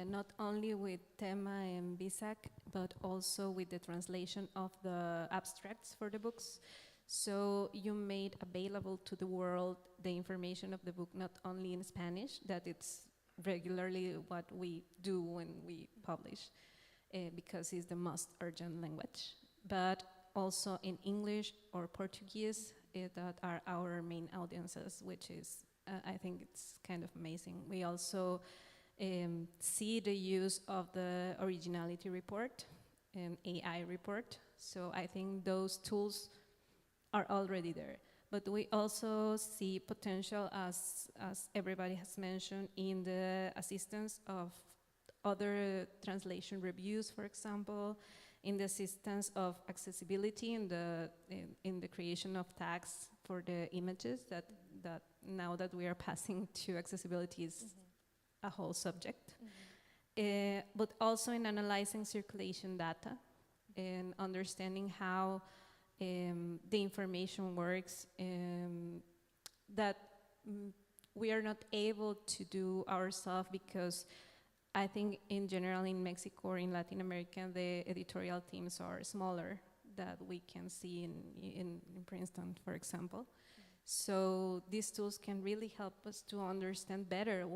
S11: not only with TEMA and BISAC, but also with the translation of the abstracts for the books. So you made available to the world the information of the book, not only in Spanish, that it's regularly what we do when we publish, because it's the most urgent language, but also in English or Portuguese, that are our main audiences, which is, I think it's kind of amazing. We also see the use of the originality report and AI report. So I think those tools are already there. But we also see potential, as everybody has mentioned, in the assistance of other translation reviews, for example, in the assistance of accessibility, in the creation of tags for the images, that now that we are passing to accessibility is a whole subject. But also in analyzing circulation data and understanding how the information works, that we are not able to do ourselves, because I think in general in Mexico or in Latin America, the editorial teams are smaller that we can see in Princeton, for example. So these tools can really help us to understand better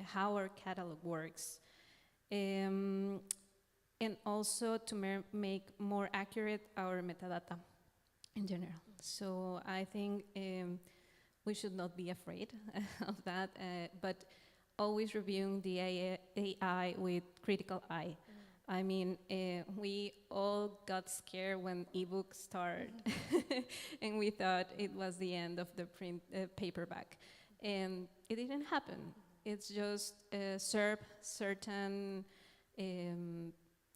S11: how our catalog works. And also to make more accurate our metadata in general. So I think we should not be afraid of that, but always reviewing the AI with critical eye. I mean, we all got scared when ebooks started, and we thought it was the end of the print paperback, and it didn't happen. It's just serve certain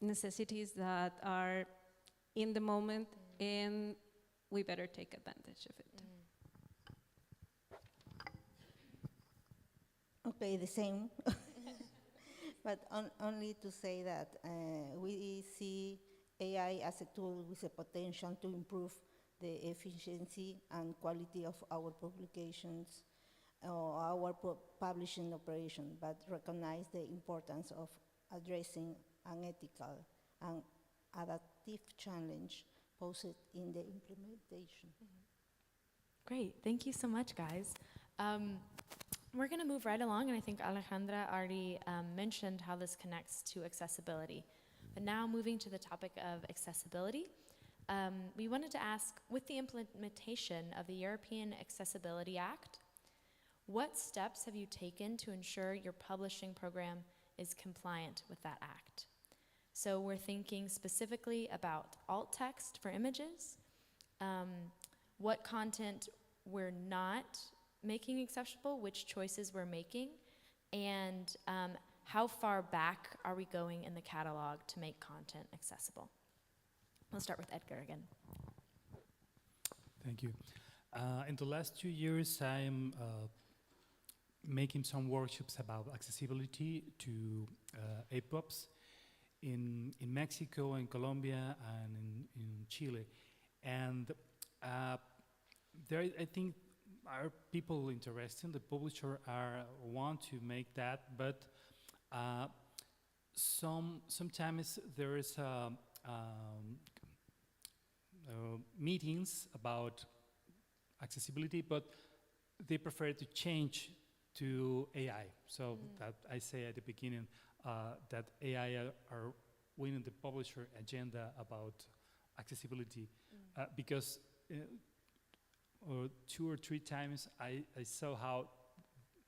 S11: necessities that are in the moment, and we better take advantage of it.
S12: Okay, the same. But only to say that we see AI as a tool with a potential to improve the efficiency and quality of our publications or our publishing operation, but recognize the importance of addressing an ethical and adaptive challenge posed in the implementation.
S8: Great, thank you so much, guys. We're going to move right along, and I think Alejandra already mentioned how this connects to accessibility. But now moving to the topic of accessibility, we wanted to ask, with the implementation of the European Accessibility Act, what steps have you taken to ensure your publishing program is compliant with that act? So we're thinking specifically about alt text for images, what content we're not making accessible, which choices we're making, and how far back are we going in the catalog to make content accessible? We'll start with Edgar again.
S9: Thank you. In the last 2 years, I am making some workshops about accessibility to EPUBs in Mexico, in Colombia, and in Chile. And there, I think, are people interested. The publisher want to make that, but sometimes there is meetings about accessibility, but they prefer to change to AI. So that I say at the beginning that AI are winning the publisher agenda about accessibility, because 2 or 3 times I saw how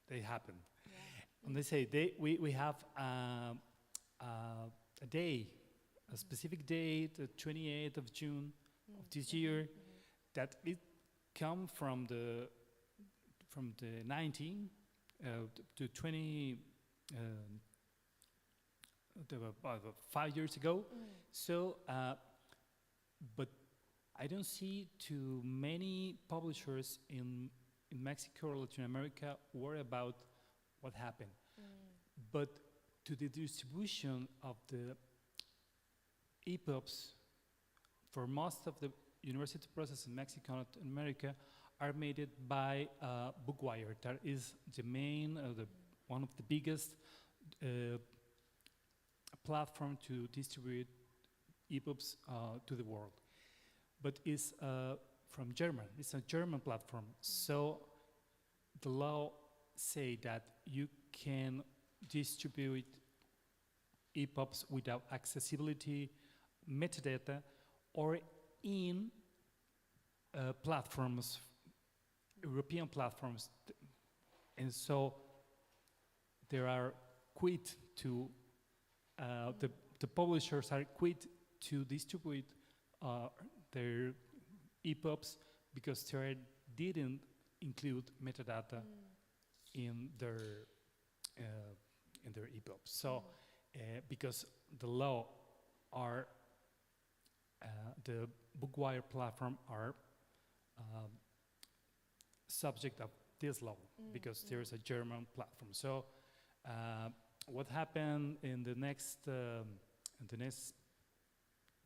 S9: they happen. Yeah. And they say we have a day, a specific date, the 28th of June of this year, that it come from the 19 to 20 5 years ago. So, but I don't see too many publishers in Mexico or Latin America worry about what happened. But to the distribution of the EPUBs, for most of the university process in Mexico and Latin America are made by Bookwire. That is the main, one of the biggest platform to distribute EPUBs to the world. But it's from German. It's a German platform. So the law say that you can distribute EPUBs without accessibility, metadata, or in platforms, European platforms. And so there are quit to, the publishers are quit to distribute their EPUBs because they didn't include metadata in their EPUB. So, because the law are the Bookwire platform are subject of this law because there is a German platform. So, what happened in the next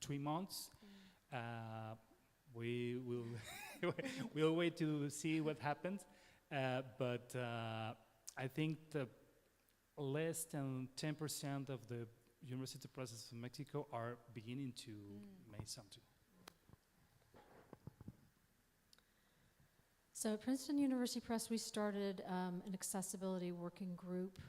S9: 3 months? We will we'll wait to see what happens. But I think the less than 10% of the university presses in Mexico are beginning to make something.
S10: So at Princeton University Press, we started an accessibility working group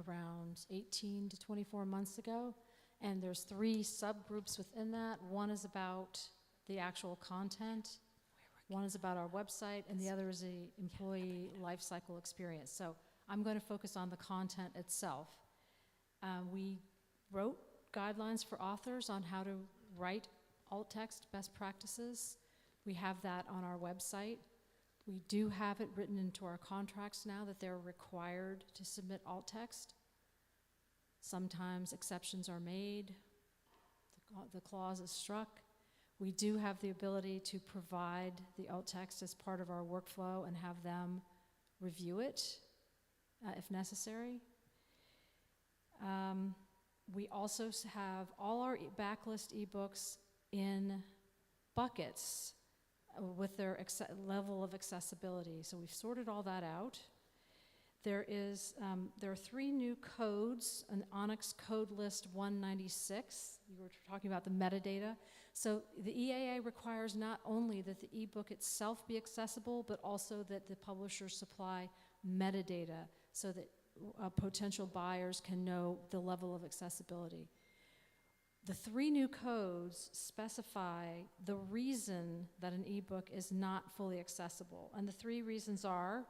S10: around 18 to 24 months ago. And there's 3 subgroups within that. One is about the actual content. One is about our website, and the other is the employee life cycle experience. So I'm going to focus on the content itself. We wrote guidelines for authors on how to write alt text best practices. We have that on our website. We do have it written into our contracts now that they're required to submit alt text. Sometimes exceptions are made. The clause is struck. We do have the ability to provide the alt text as part of our workflow and have them review it if necessary. We also have all our backlist ebooks in buckets with their level of accessibility. So we've sorted all that out. There are 3 new codes, an Onyx code list 196. You were talking about the metadata. So the EAA requires not only that the ebook itself be accessible, but also that the publishers supply metadata so that potential buyers can know the level of accessibility. The 3 new codes specify the reason that an ebook is not fully accessible. And the 3 reasons are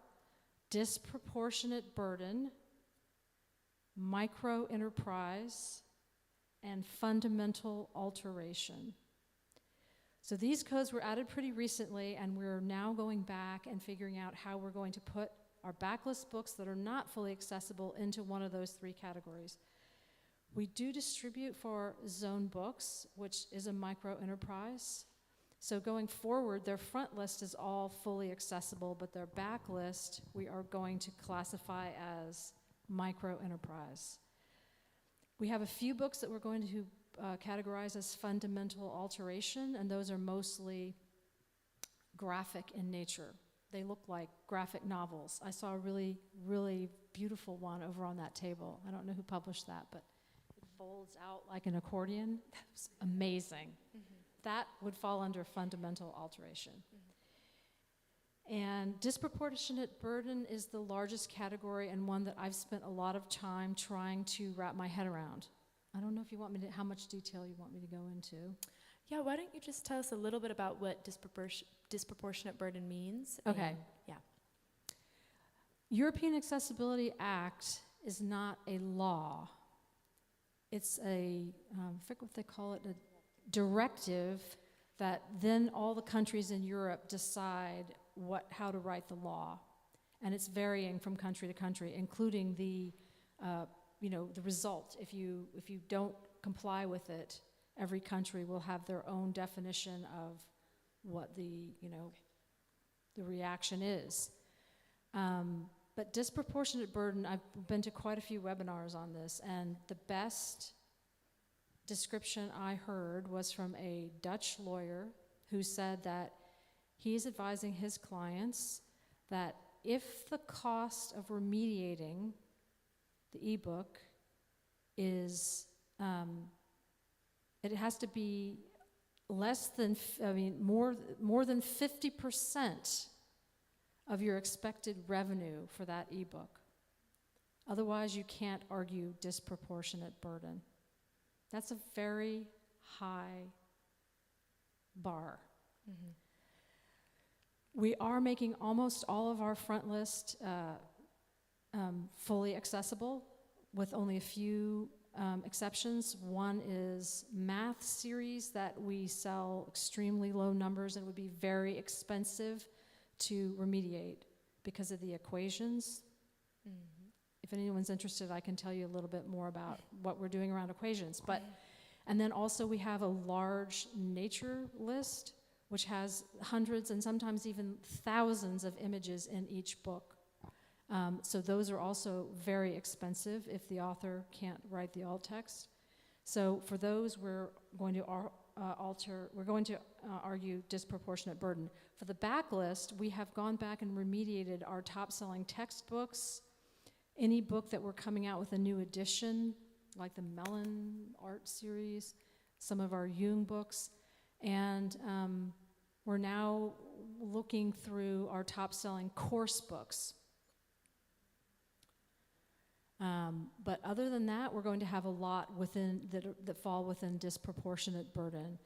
S10: disproportionate burden, micro-enterprise, and fundamental alteration. So these codes were added pretty recently, and we're now going back and figuring out how we're going to put our backlist books that are not fully accessible into one of those 3 categories. We do distribute for Zone Books, which is a micro-enterprise. So going forward, their front list is all fully accessible, but their back list we are going to classify as micro-enterprise. We have a few books that we're going to categorize as fundamental alteration, and those are mostly graphic in nature. They look like graphic novels. I saw a really, really beautiful one over on that table. I don't know who published that, but it folds out like an accordion. That was amazing. That would fall under fundamental alteration. And disproportionate burden is the largest category and one that I've spent a lot of time trying to wrap my head around. I don't know if you want me to, how much detail you want me to go into.
S8: Yeah, why don't you just tell us a little bit about what disproportionate burden means?
S10: Okay.
S8: Yeah.
S10: European Accessibility Act is not a law. It's I forget what they call it, a directive that then all the countries in Europe decide how to write the law. And it's varying from country to country, including the result. If you don't comply with it, every country will have their own definition of what the reaction is. But disproportionate burden, I've been to quite a few webinars on this, and the best description I heard was from a Dutch lawyer who said that he's advising his clients that if the cost of remediating the ebook is, it has to be more than 50% of your expected revenue for that ebook. Otherwise, you can't argue disproportionate burden. That's a very high bar.
S8: Mm-hmm.
S10: We are making almost all of our front list fully accessible, with only a few exceptions. One is math series that we sell extremely low numbers and would be very expensive to remediate because of the equations.
S8: Mm-hmm.
S10: If anyone's interested, I can tell you a little bit more about what we're doing around equations. And then also we have a large nature list, which has hundreds and sometimes even thousands of images in each book. So those are also very expensive if the author can't write the alt text. So for those, we're going to argue disproportionate burden. For the backlist, we have gone back and remediated our top-selling textbooks, any book that we're coming out with a new edition, like the Mellon art series, some of our Jung books, and we're now looking through our top-selling course books. But other than that, we're going to have a lot within that fall within disproportionate burden.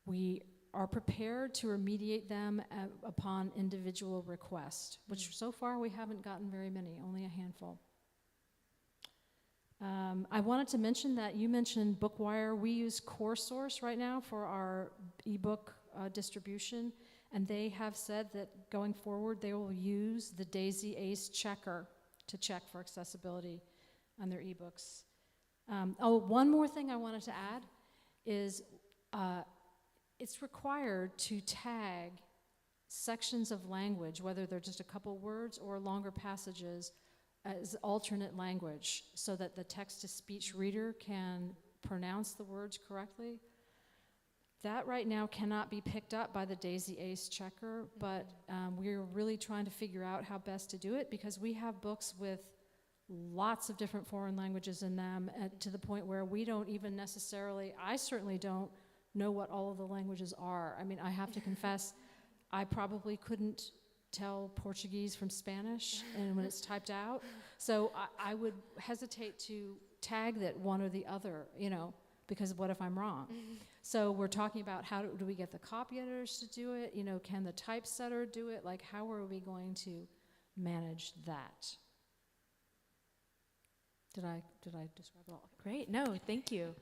S10: We are prepared to remediate them upon individual request, which so far we haven't gotten very many, only a handful. I wanted to mention that you mentioned Bookwire. We use CoreSource right now for our ebook distribution, and they have said that going forward they will use the Daisy Ace checker to check for accessibility on their ebooks. One more thing I wanted to add is it's required to tag sections of language, whether they're just a couple words or longer passages, as alternate language, so that the text-to-speech reader can pronounce the words correctly. That right now cannot be picked up by the Daisy Ace checker, but we're really trying to figure out how best to do it, because we have books with lots of different foreign languages in them, to the point where we don't even necessarily, I certainly don't know what all of the languages are. I mean, I have to confess, I probably couldn't tell Portuguese from Spanish and when it's typed out. So I would hesitate to tag that one or the other, because what if I'm wrong? So we're talking about how do we get the copy editors to do it? Can the typesetter do it? Like, how are we going to manage that? Did I describe it all?
S8: Great. No, thank you.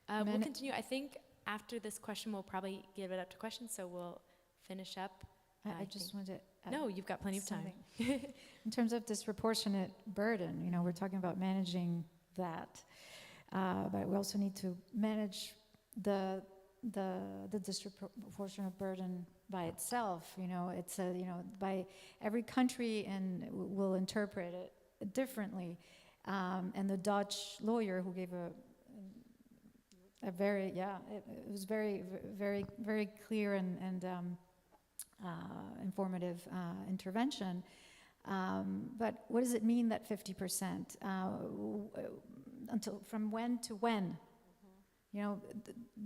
S8: We'll continue. I think after this question, we'll probably give it up to questions, so we'll finish up.
S1: I just wanted to add
S8: No, you've got plenty of time.
S1: In terms of disproportionate burden, we're talking about managing that, but we also need to manage the disproportionate burden by itself. It's by every country, and will interpret it differently. And the Dutch lawyer who gave a very, it was very, very, very clear and informative intervention. But what does it mean that 50%? From when to when?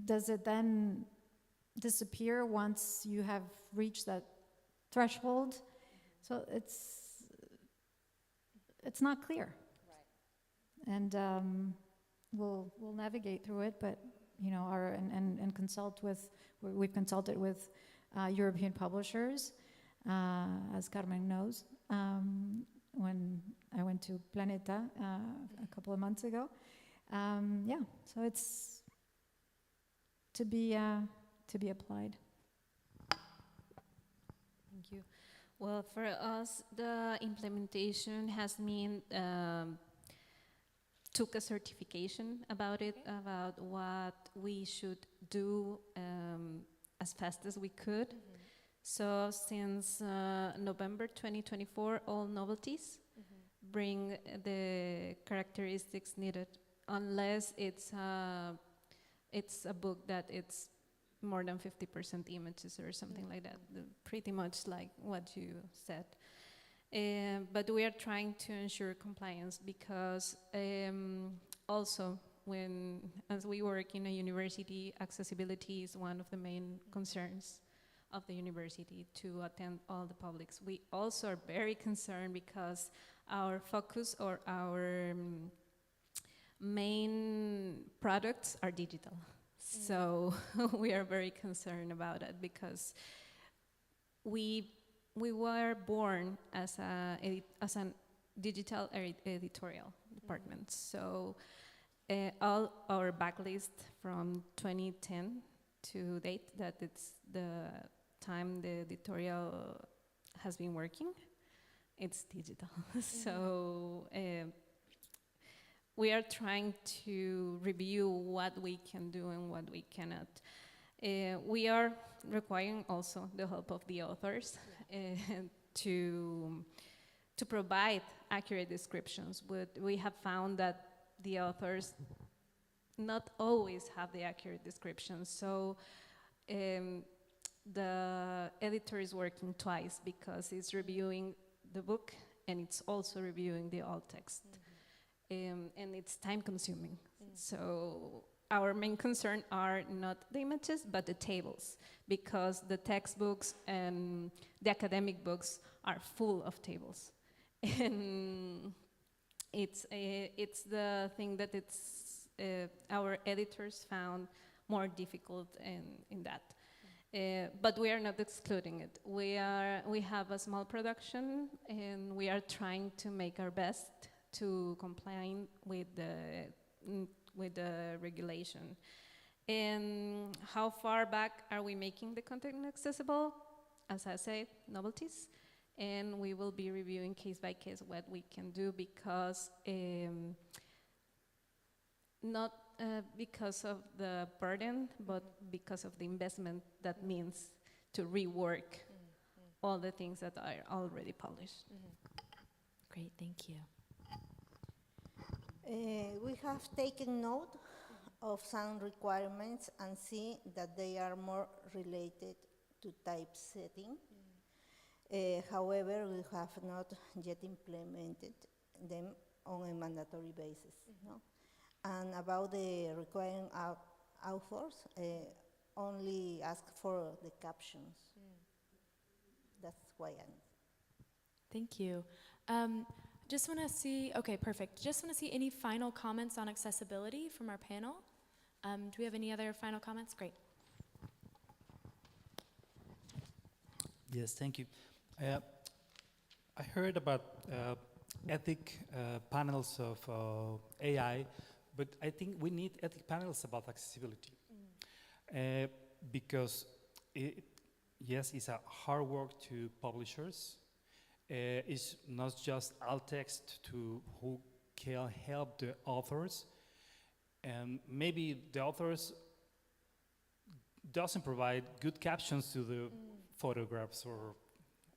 S1: Does it then disappear once you have reached that threshold? So it's not clear. And we'll navigate through it, but and consult with. We've consulted with European publishers, as Carmen knows. When I went to Planeta a couple of months ago, so it's to be applied.
S11: Thank you. Well, for us, the implementation has mean took a certification about it, about what we should do as fast as we could. So since November 2024, all novelties bring the characteristics needed, unless it's a book that it's more than 50% images or something like that, pretty much like what you said. But we are trying to ensure compliance, because also as we work in a university, accessibility is one of the main concerns of the university to attend all the publics. We also are very concerned because our focus or our main products are digital. So we are very concerned about it because we were born as a digital editorial department. So all our backlist from 2010 to date, that it's the time the editorial has been working, it's digital. So we are trying to review what we can do and what we cannot. We are requiring also the help of the authors to provide accurate descriptions, but we have found that the authors not always have the accurate descriptions. So the editor is working twice because it's reviewing the book and it's also reviewing the alt text. And it's time consuming. So our main concern are not the images, but the tables, because the textbooks and the academic books are full of tables. And it's the thing that our editors found more difficult in that. But we are not excluding it. We have a small production, and we are trying to make our best to comply with the regulation. And how far back are we making the content accessible? As I said, novelties. And we will be reviewing case by case what we can do, because not because of the burden, but because of the investment that means to rework all the things that are already published.
S8: Great, thank you.
S12: We have taken note of some requirements and see that they are more related to typesetting. However, we have not yet implemented them on a mandatory basis. No? And about the requiring authors, only ask for the captions. That's why I'm.
S8: Thank you. Just want to see, okay, perfect. Just want to see any final comments on accessibility from our panel. Do we have any other final comments? Great.
S9: Yes, thank you. I heard about ethic panels of AI, but I think we need ethic panels about accessibility. Because yes, it's a hard work to publishers. It's not just alt text to who can help the authors, and maybe the authors doesn't provide good captions to the photographs or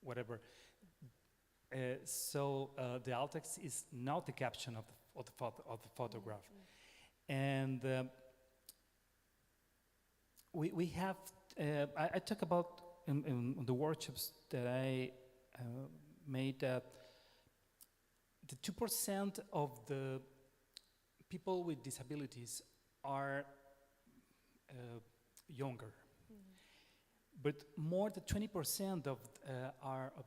S9: whatever. So the alt text is not the caption of the photograph. And we have, I talk about in the workshops that I made that the 2% of the people with disabilities are younger. But more than 20% of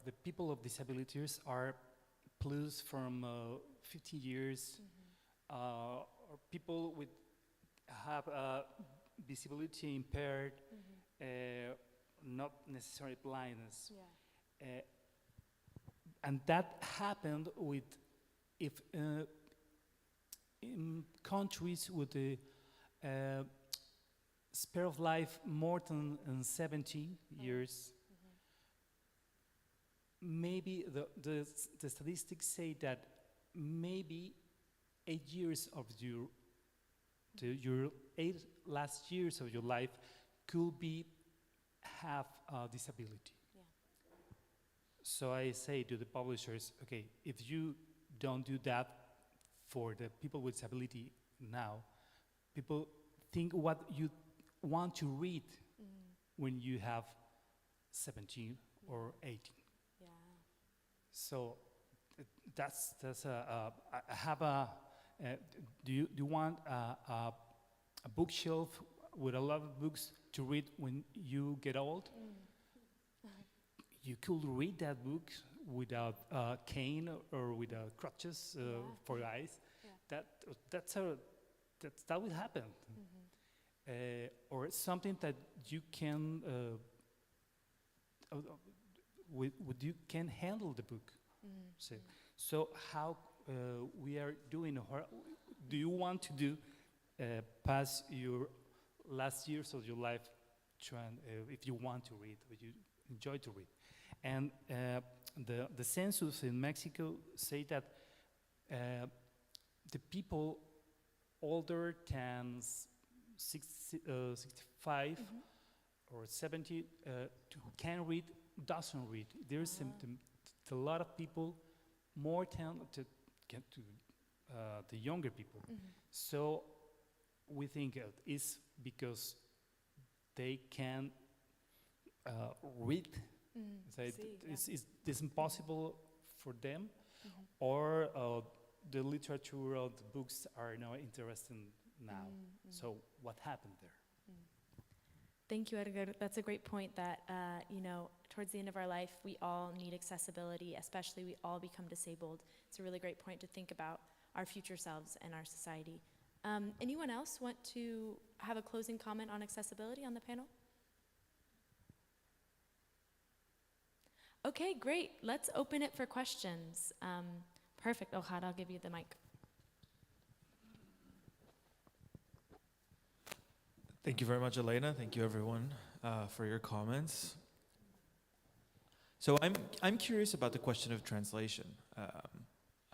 S9: the people of disabilities are plus from 50 years, or people with have visibility impaired, not necessarily blindness. And that happened with, in countries with a span of life more than 70 years, maybe the statistics say that maybe 8 years of your 8 last years of your life could have a disability. So I say to the publishers, okay, if you don't do that for the people with disability now, people think what you want to read when you have 17 or 18. So I have do you want a bookshelf with a lot of books to read when you get old? You could read that book without a cane or without crutches for your eyes.
S8: Yeah.
S9: That will happen. Or something that you can you can handle the book. So how we are doing? Do you want to do pass your last years of your life trying, if you want to read, if you enjoy to read? And the census in Mexico say that the people older than 65 or 70 who can read doesn't read. There's a lot of people more talented to the younger people. So we think it's because they can read. So it's impossible for them, or the literature of the books are not interesting now. So what happened there?
S8: Thank you, Edgar. That's a great point that, towards the end of our life, we all need accessibility, especially we all become disabled. It's a really great point to think about our future selves and our society. Anyone else want to have a closing comment on accessibility on the panel? Okay, great. Let's open it for questions. Perfect. Ojad, I'll give you the mic.
S13: Thank you very much, Elena. Thank you, everyone, for your comments. So I'm curious about the question of translation.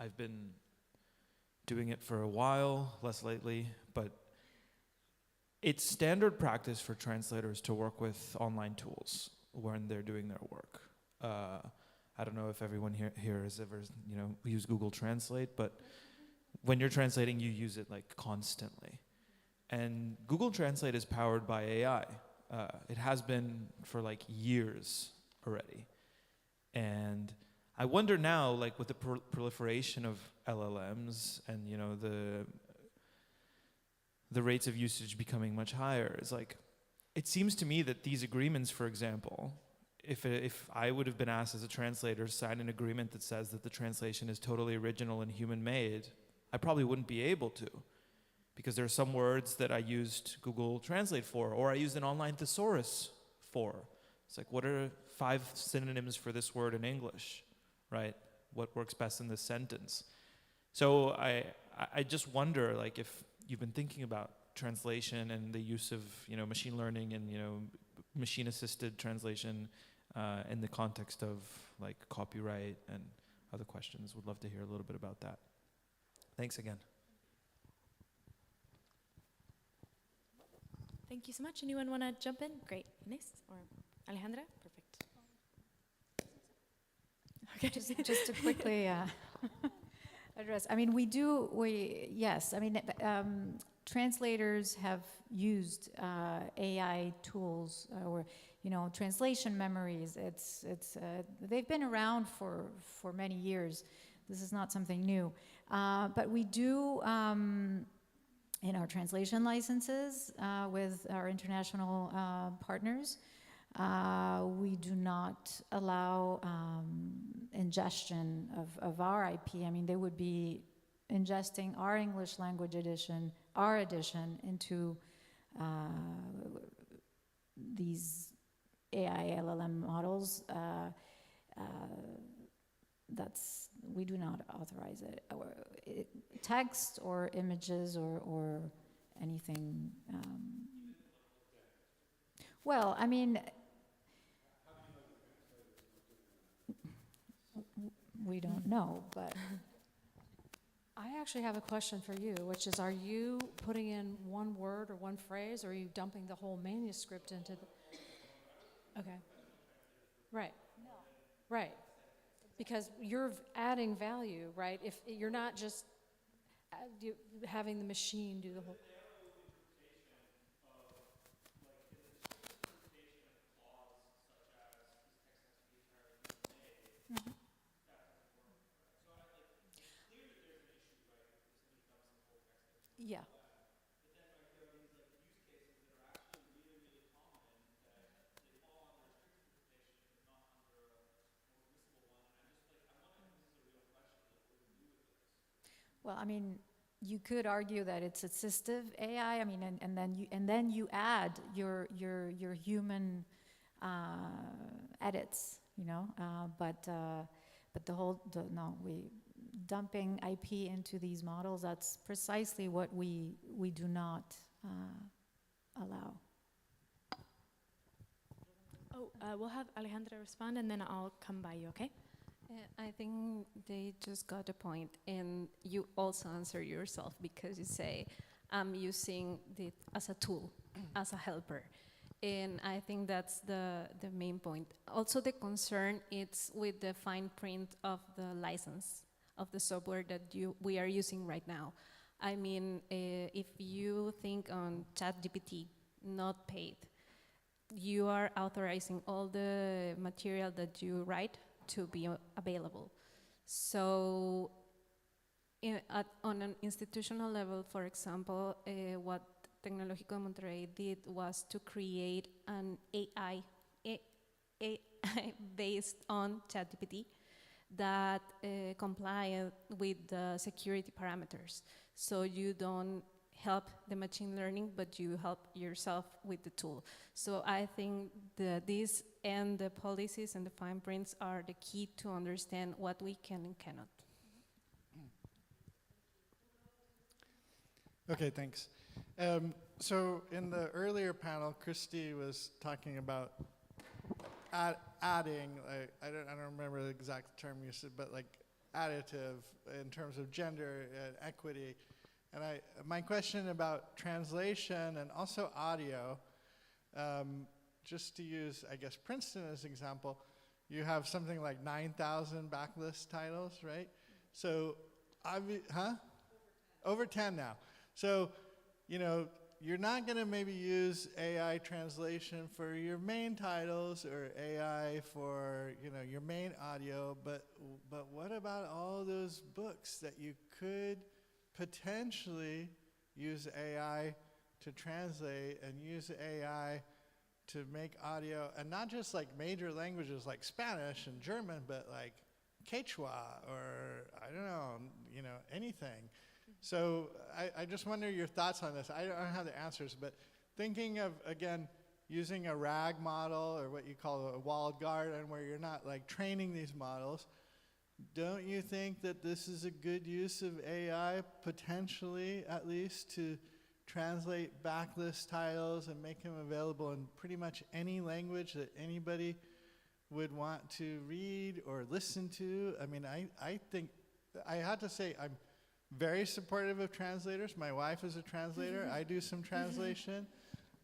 S13: I've been doing it for a while, less lately, but it's standard practice for translators to work with online tools when they're doing their work. I don't know if everyone here has ever, used Google Translate, but when you're translating, you use it like constantly. And Google Translate is powered by AI. It has been for like years already. And I wonder now, like with the proliferation of LLMs and the rates of usage becoming much higher, it's like, it seems to me that these agreements, for example, if I would have been asked as a translator to sign an agreement that says that the translation is totally original and human-made, I probably wouldn't be able to, because there are some words that I used Google Translate for, or I used an online thesaurus for. It's like, what are 5 synonyms for this word in English, right? What works best in this sentence? So I just wonder, like, if you've been thinking about translation and the use of, machine learning and, machine-assisted translation in the context of, like, copyright and other questions. Would love to hear a little bit about that. Thanks again.
S8: Thank you so much. Anyone want to jump in? Great. Inés or Alejandra? Perfect. Okay.
S1: Just to quickly address, I mean, yes, I mean, translators have used AI tools or, translation memories. They've been around for many years. This is not something new. But we do, in our translation licenses with our international partners, we do not allow ingestion of our IP. I mean, they would be ingesting our English language edition, our edition, into these AI LLM models. We do not authorize it, or text or images or anything. Well, I mean, we don't know, but
S10: I actually have a question for you, which is, are you putting in one word or one phrase, or are you dumping the whole manuscript into the... Okay. Right. No. Right. Because you're adding value, right? If you're not just having the machine do the whole...
S1: Yeah. Well, I mean, you could argue that it's assistive AI. I mean, and then you add your human edits, you know. But no, we dumping IP into these models. That's precisely what we do not allow.
S8: Oh, we'll have Alejandra respond, and then I'll come by you, okay?
S11: I think they just got a point, and you also answer yourself because you say, I'm using it as a tool, as a helper. And I think that's the main point. Also, the concern is with the fine print of the license of the software that we are using right now. I mean, if you think on ChatGPT, not paid, you are authorizing all the material that you write to be available. So on an institutional level, for example, what Tecnológico de Monterrey did was to create an AI based on ChatGPT that complied with the security parameters. So you don't help the machine learning, but you help yourself with the tool. So I think this and the policies and the fine prints are the key to understand what we can and cannot.
S14: Okay, thanks. So in the earlier panel, Christy was talking about adding, I don't remember the exact term you said, but like additive in terms of gender and equity. And my question about translation and also audio, just to use, I guess, Princeton as an example, you have something like 9,000 backlist titles, right? So, over 10 now. So, you know, you're not going to maybe use AI translation for your main titles or AI for, you know, your main audio, but what about all those books that you could potentially use AI to translate and use AI to make audio, and not just like major languages like Spanish and German, but like Quechua or I don't know, you know, anything. So I just wonder your thoughts on this. I don't have the answers, but thinking of, again, using a RAG model or what you call a walled garden where you're not like training these models, don't you think that this is a good use of AI, potentially at least, to translate backlist titles and make them available in pretty much any language that anybody would want to read or listen to? I mean, I think, I have to say, I'm very supportive of translators. My wife is a translator. I do some translation.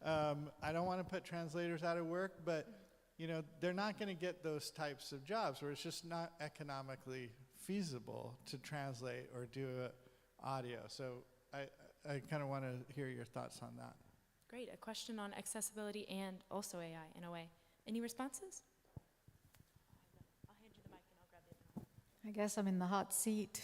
S14: I don't want to put translators out of work, but you know, they're not going to get those types of jobs where it's just not economically feasible to translate or do audio. So I kind of want to hear your thoughts on that.
S8: Great, a question on accessibility and also AI in a way. Any responses? I'll hand you the mic and I'll grab the other one.
S1: I guess I'm in the hot seat.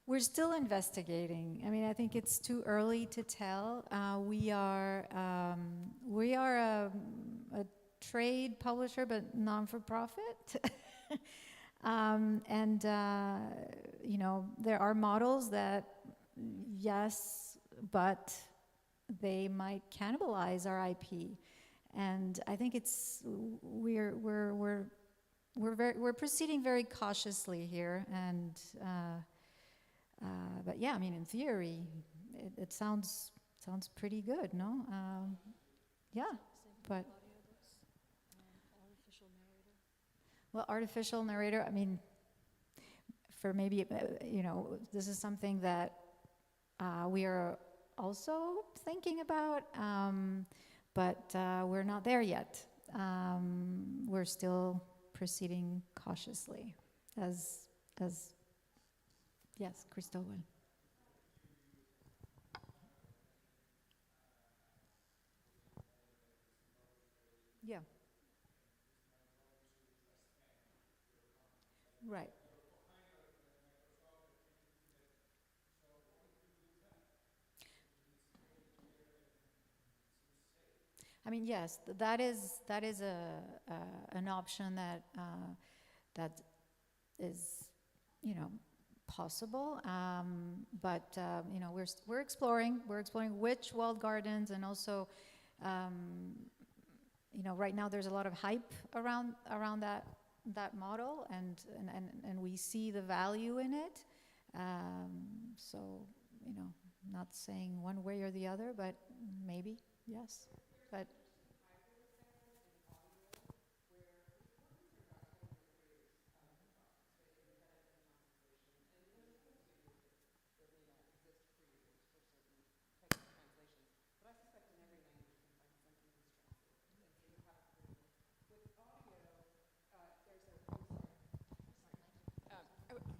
S1: We're still investigating. I mean, I think it's too early to tell. We are a trade publisher, but non-for-profit. You know, there are models that, yes, but they might cannibalize our IP. And I think we're proceeding very cautiously here, and but yeah, I mean, in theory, it sounds pretty good, no? Yeah, but well, artificial narrator. I mean, for maybe you know, this is something that we are also thinking about, but we're not there yet. We're still proceeding cautiously, as yes, Cristobal. Yeah. Right. I mean, yes, that is an option that is, possible. But we're exploring which walled gardens, and also, right now there's a lot of hype around that model, and we see the value in it. So, not saying one way or the other, but maybe, yes. But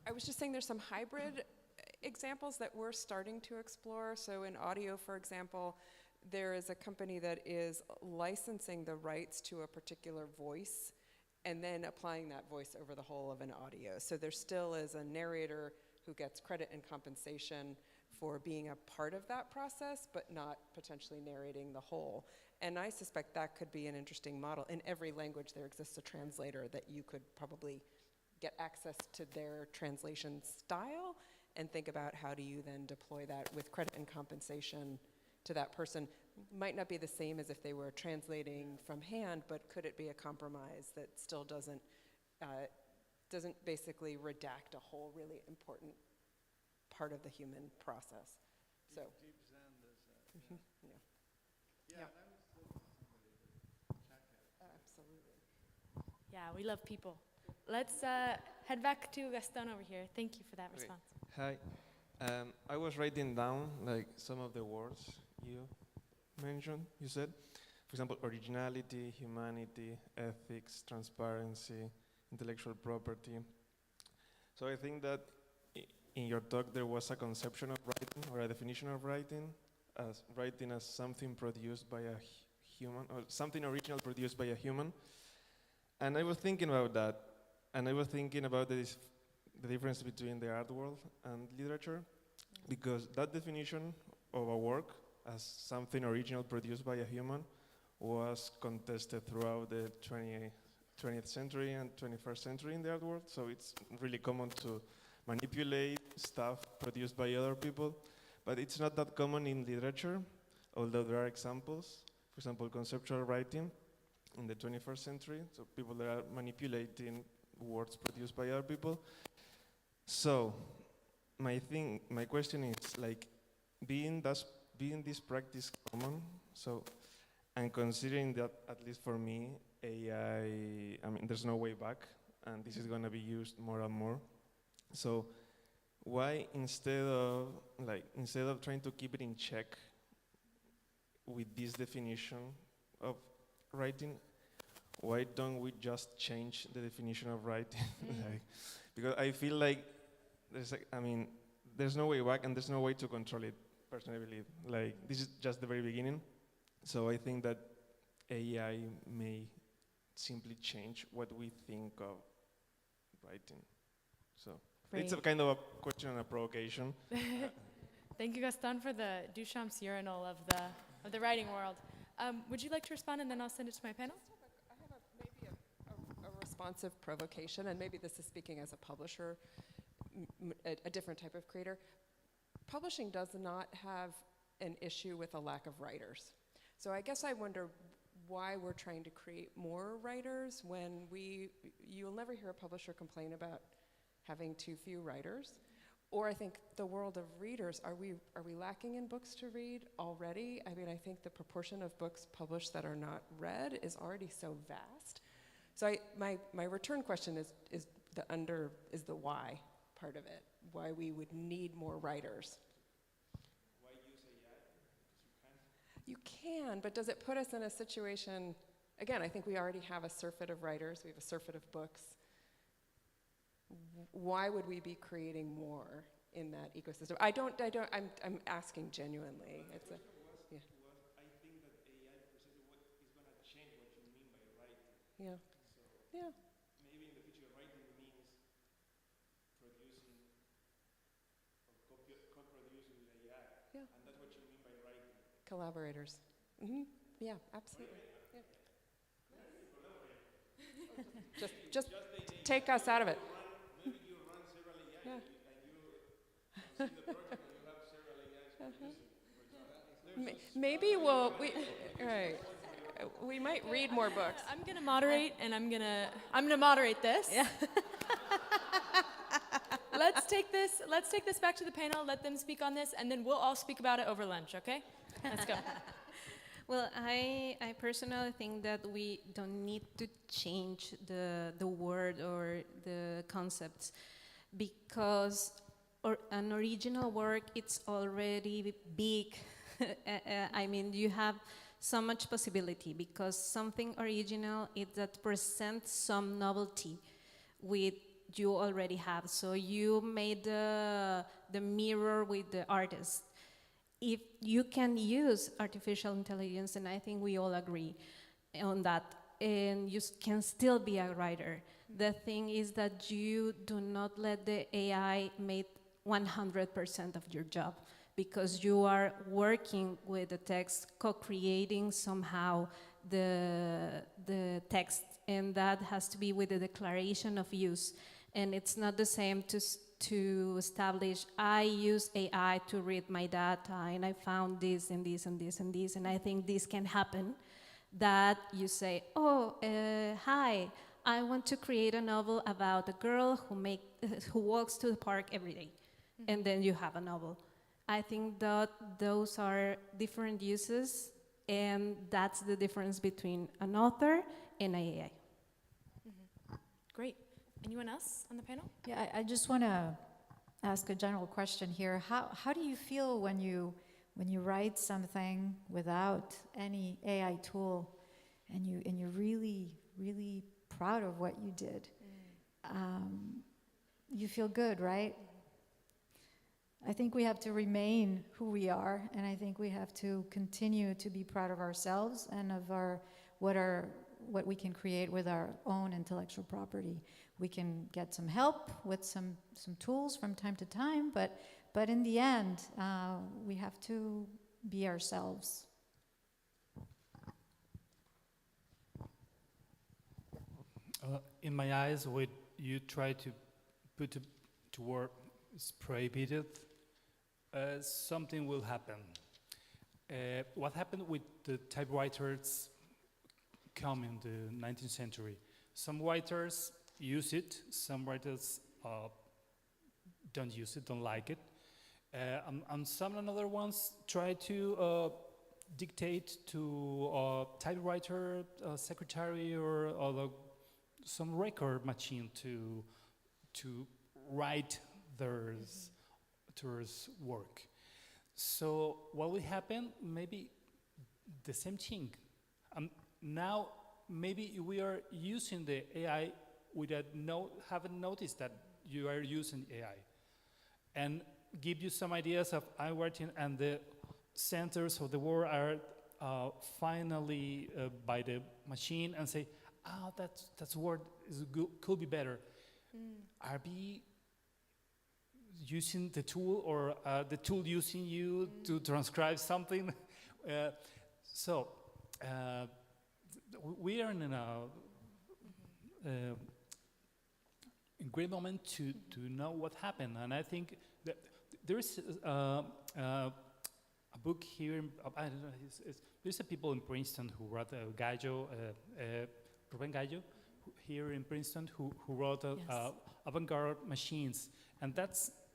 S3: I was just saying there's some hybrid examples that we're starting to explore. So in audio, for example, there is a company that is licensing the rights to a particular voice and then applying that voice over the whole of an audio. So there still is a narrator who gets credit and compensation for being a part of that process, but not potentially narrating the whole. And I suspect that could be an interesting model. In every language, there exists a translator that you could probably get access to their translation style and think about how do you then deploy that with credit and compensation to that person. Might not be the same as if they were translating from hand, but could it be a compromise that still doesn't basically redact a whole really important part of the human process? So.
S14: Deep Zen does that.
S3: Mm-hmm. Yeah.
S14: Yeah.
S3: Yeah.
S14: And I was looking for somebody to check it.
S3: Absolutely.
S8: Yeah, we love people. Let's head back to Gaston over here. Thank you for that response.
S15: Hi. I was writing down like some of the words you mentioned, you said. For example, originality, humanity, ethics, transparency, intellectual property. So I think that in your talk there was a conception of writing, or a definition of writing as something produced by a human, or something original produced by a human. And I was thinking about that. And I was thinking about the difference between the art world and literature, because that definition of a work as something original produced by a human was contested throughout the 20th century and 21st century in the art world. So it's really common to manipulate stuff produced by other people, but it's not that common in literature, although there are examples. For example, conceptual writing in the 21st century, so people that are manipulating words produced by other people. So my question is, like, being this practice common, so, and considering that, at least for me, AI, I mean, there's no way back, and this is gonna be used more and more. So why, instead of trying to keep it in check with this definition of writing, why don't we just change the definition of writing? Because I feel like there's no way back and there's no way to control it, personally believe. Like, this is just the very beginning. So I think that AI may simply change what we think of writing. So it's a kind of a question and a provocation.
S8: Thank you, Gaston, for the Duchamp's urinal of the writing world. Would you like to respond, and then I'll send it to my panel?
S3: Maybe a responsive provocation, and maybe this is speaking as a publisher, a different type of creator. Publishing does not have an issue with a lack of writers. So I guess I wonder why we're trying to create more writers when you'll never hear a publisher complain about having too few writers. Or I think the world of readers, are we lacking in books to read already? I mean, I think the proportion of books published that are not read is already so vast. So my return question is the why part of it, why we would need more writers.
S15: Why use AI? Because
S3: you can, but does it put us in a situation, again, I think we already have a surfeit of writers, we have a surfeit of books. Why would we be creating more in that ecosystem? I'm asking genuinely. It's a, yeah.
S15: I think that AI is going to change what you mean by writing.
S3: Yeah.
S15: So
S3: yeah.
S15: Maybe in the future writing means producing or co-producing with AI.
S3: Yeah.
S15: And that's what you mean by writing.
S3: Collaborators. Mm-hmm. Yeah, absolutely. Yeah. just take us out of it. Yeah. Maybe we might read more books.
S8: I'm gonna moderate, and I'm gonna moderate this.
S11: Yeah.
S8: Let's take this back to the panel. Let them speak on this, and then we'll all speak about it over lunch. Okay? Let's go.
S11: Well, I personally think that we don't need to change the word or the concepts, because an original work, it's already big. I mean, you have so much possibility, because something original is that presents some novelty with you already have. So you made the mirror with the artist. If you can use artificial intelligence, and I think we all agree on that, and you can still be a writer. The thing is that you do not let the AI make 100% of your job, because you are working with the text, co-creating somehow the text, and that has to be with the declaration of use. And it's not the same to establish, I use AI to read my data, and I found this and this and this and this, and I think this can happen, that you say, oh, hi, I want to create a novel about a girl who walks to the park every day, and then you have a novel. I think that those are different uses, and that's the difference between an author and an AI.
S8: Great. Anyone else on the panel?
S1: Yeah, I just want to ask a general question here. How do you feel when you write something without any AI tool, and you're really, really proud of what you did? You feel good, right? I think we have to remain who we are, and I think we have to continue to be proud of ourselves and of what we can create with our own intellectual property. We can get some help with some tools from time to time, but in the end, we have to be ourselves.
S9: In my eyes, what you try to put to work is prohibited, something will happen. What happened with the typewriters come in the 19th century? Some writers use it, some writers don't use it, don't like it. And some other ones try to dictate to a typewriter secretary or some record machine to write their work. So what will happen? Maybe the same thing. Now maybe we are using the AI without haven't noticed that you are using AI, and give you some ideas of writing, and the centers of the word are finally by the machine, and say, oh, that word is good, could be better. Are we using the tool, or the tool using you to transcribe something? We are in a great moment to know what happened, and I think that there is a book here. I don't know. There's a people in Princeton who wrote Rubén Gallo, here in Princeton, who wrote avant-garde machines, and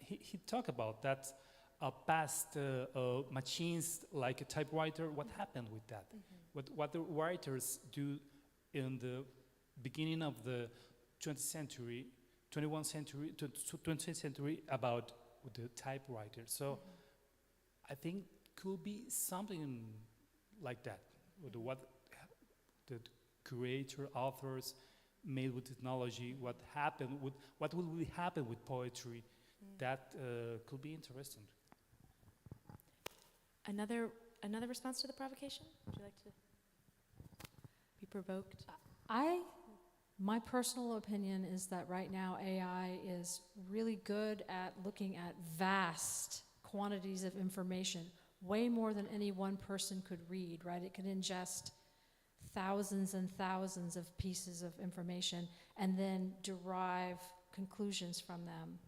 S9: he talked about that. Past machines like a typewriter, what happened with that? What the writers do in the beginning of the 20th century, 20th century about the typewriter. So I think could be something like that, with what the creator, authors made with technology, what will happen with poetry, that could be interesting.
S8: Another response to the provocation? Would you like to be provoked?
S10: My personal opinion is that right now AI is really good at looking at vast quantities of information way more than any one person could read, right? It can ingest thousands and thousands of pieces of information and then derive conclusions from them.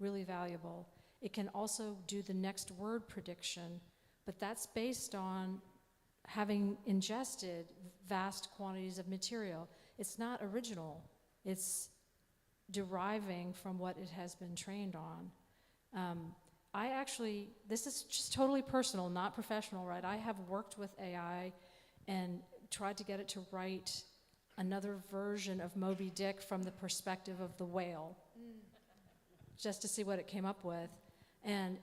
S10: Really valuable. It can also do the next word prediction, but that's based on having ingested vast quantities of material. It's not original. It's deriving from what it has been trained on. I actually, this is just totally personal, not professional, right? I have worked with AI and tried to get it to write another version of Moby Dick from the perspective of the whale, just to see what it came up with. And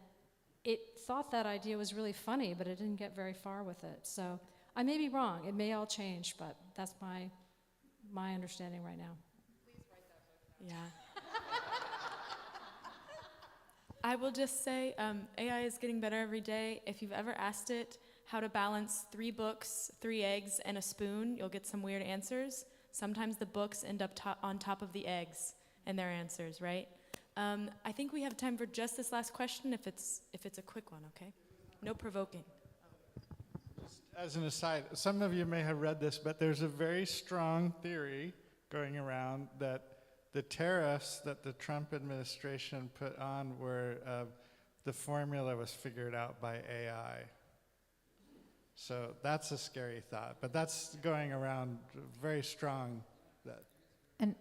S10: it thought that idea was really funny, but it didn't get very far with it. So I may be wrong. It may all change, but that's my understanding right now.
S8: Please write that book. Yeah. I will just say AI is getting better every day. If you've ever asked it how to balance 3 books, 3 eggs, and a spoon, you'll get some weird answers. Sometimes the books end up on top of the eggs and their answers, right? I think we have time for just this last question, if it's a quick one, okay? No provoking.
S14: Just as an aside, some of you may have read this, but there's a very strong theory going around that the tariffs that the Trump administration put on were, the formula was figured out by AI. So that's a scary thought, but that's going around very strong.
S1: And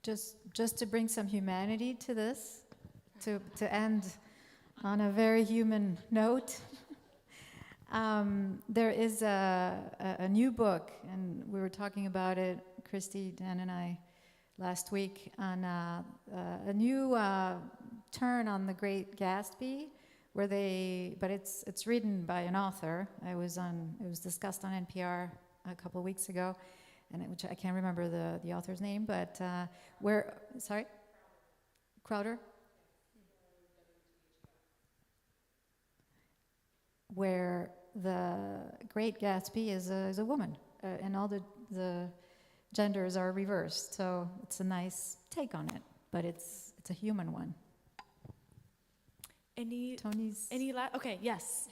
S1: just to bring some humanity to this, to end on a very human note, there is a new book, and we were talking about it, Christy, Dan, and I, last week, on a new turn on the Great Gatsby, but it's written by an author. It was discussed on NPR a couple of weeks ago, and which I can't remember the author's name, but sorry? Crowder? Where the Great Gatsby is a woman, and all the genders are reversed. So it's a nice take on it, but it's a human one.
S8: Okay, yes.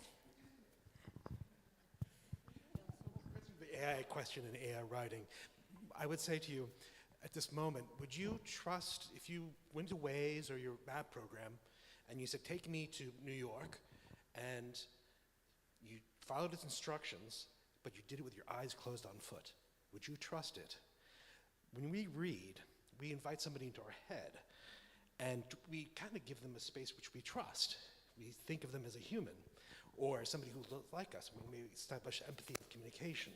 S16: The AI question and AI writing, I would say to you, at this moment, would you trust, if you went to Waze or your map program, and you said, take me to New York, and you followed its instructions, but you did it with your eyes closed on foot, would you trust it? When we read, we invite somebody into our head, and we kind of give them a space which we trust. We think of them as a human, or somebody who looks like us. We may establish empathy and communication.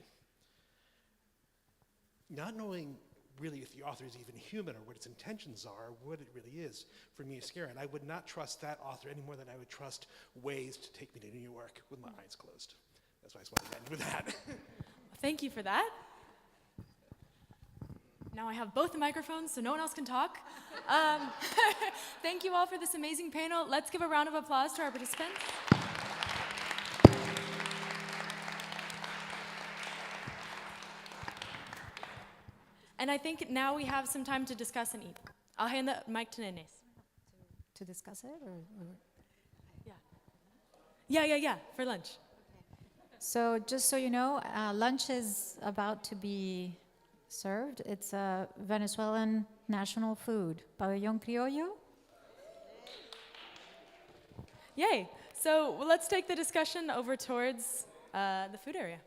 S16: Not knowing really if the author is even human or what its intentions are, what it really is, for me is scary. And I would not trust that author any more than I would trust Waze to take me to New York with my eyes closed. That's why I just wanted to end with that.
S8: Thank you for that. Now I have both the microphones, so no one else can talk. Thank you all for this amazing panel. Let's give a round of applause to our participants. And I think now we have some time to discuss and eat. I'll hand the mic to Nenes.
S1: To discuss it, or?
S8: Yeah, for lunch.
S1: So just so you know, lunch is about to be served. It's a Venezuelan national food, pabellón criollo.
S8: Yay. So let's take the discussion over towards the food area.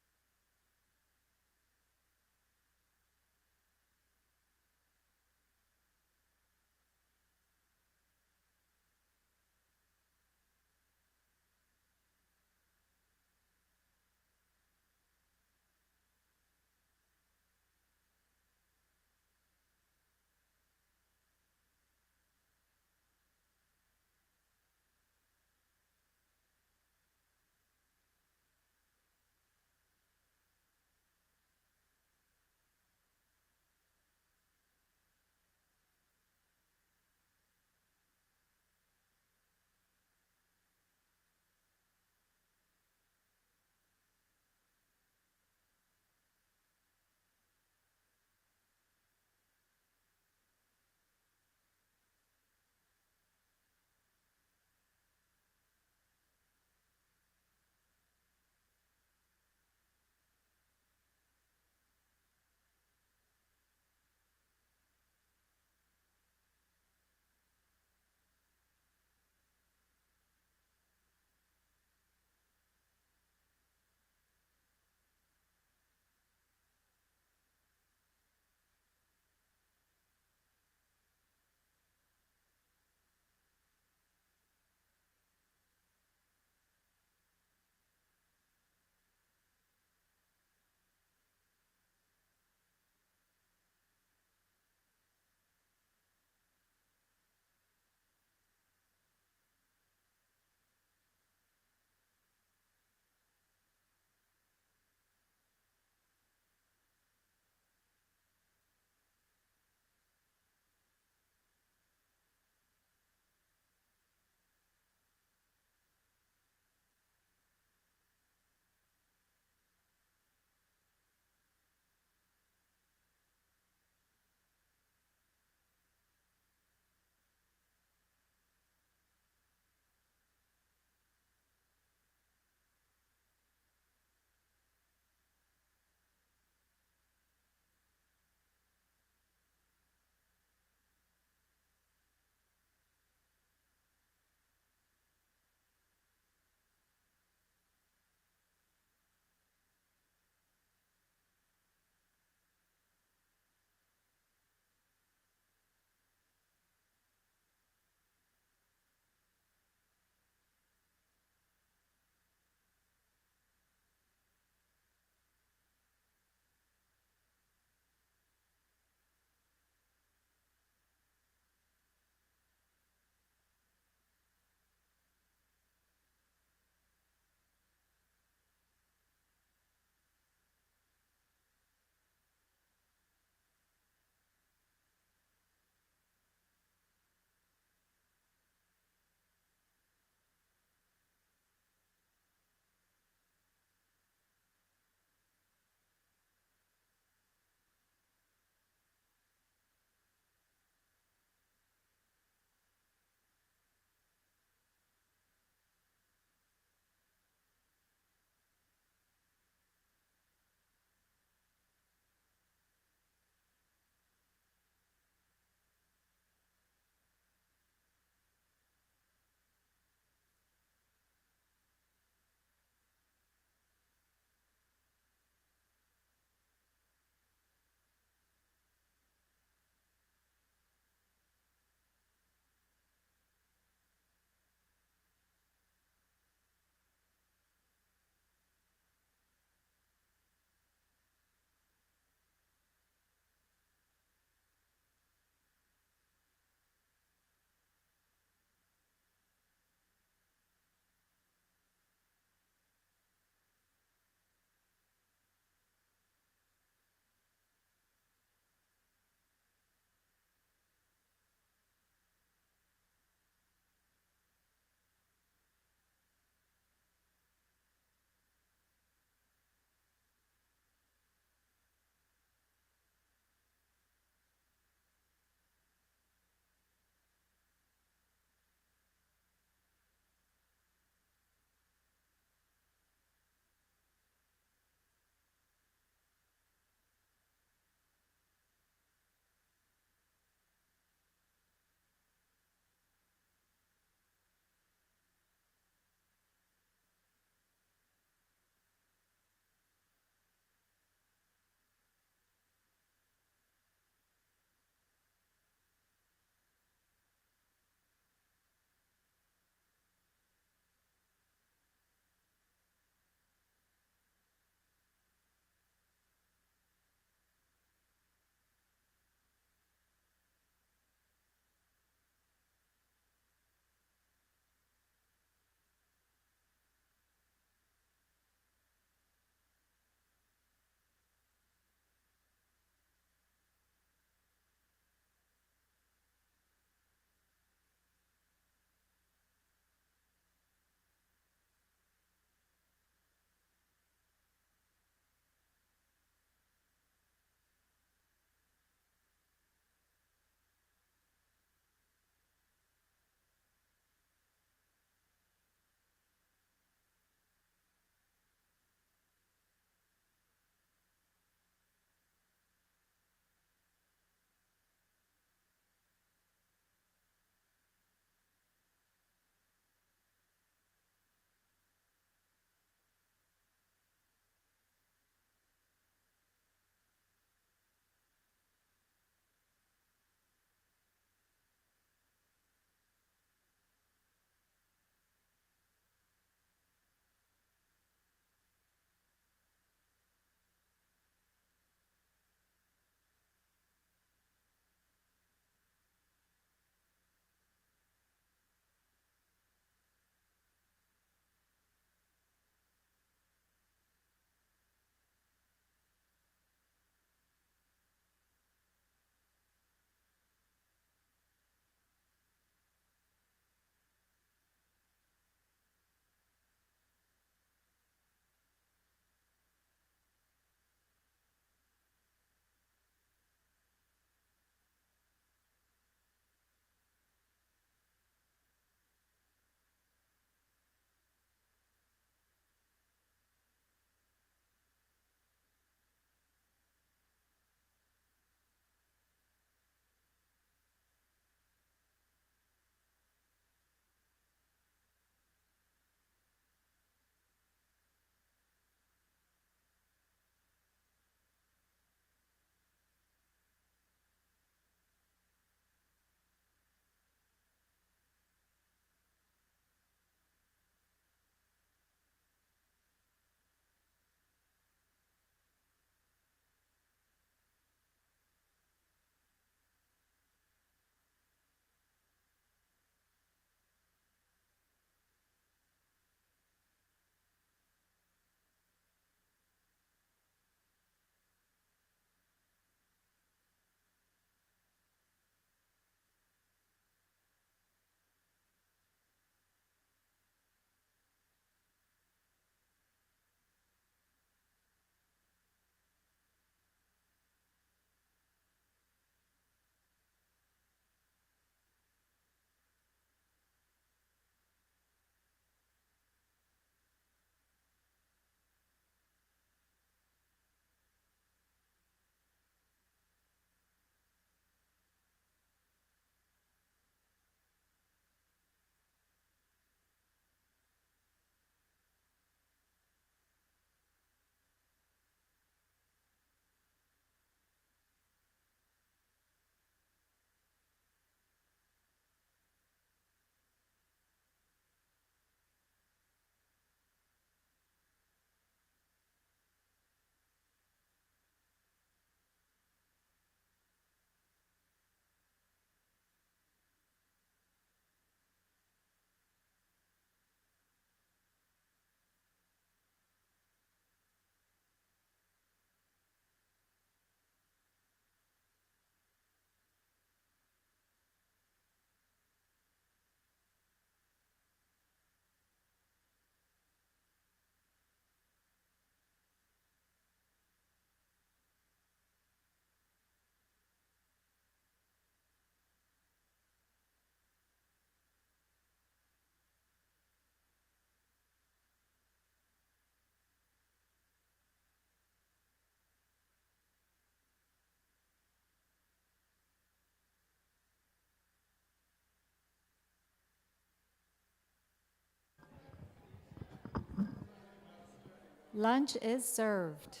S1: Lunch is served.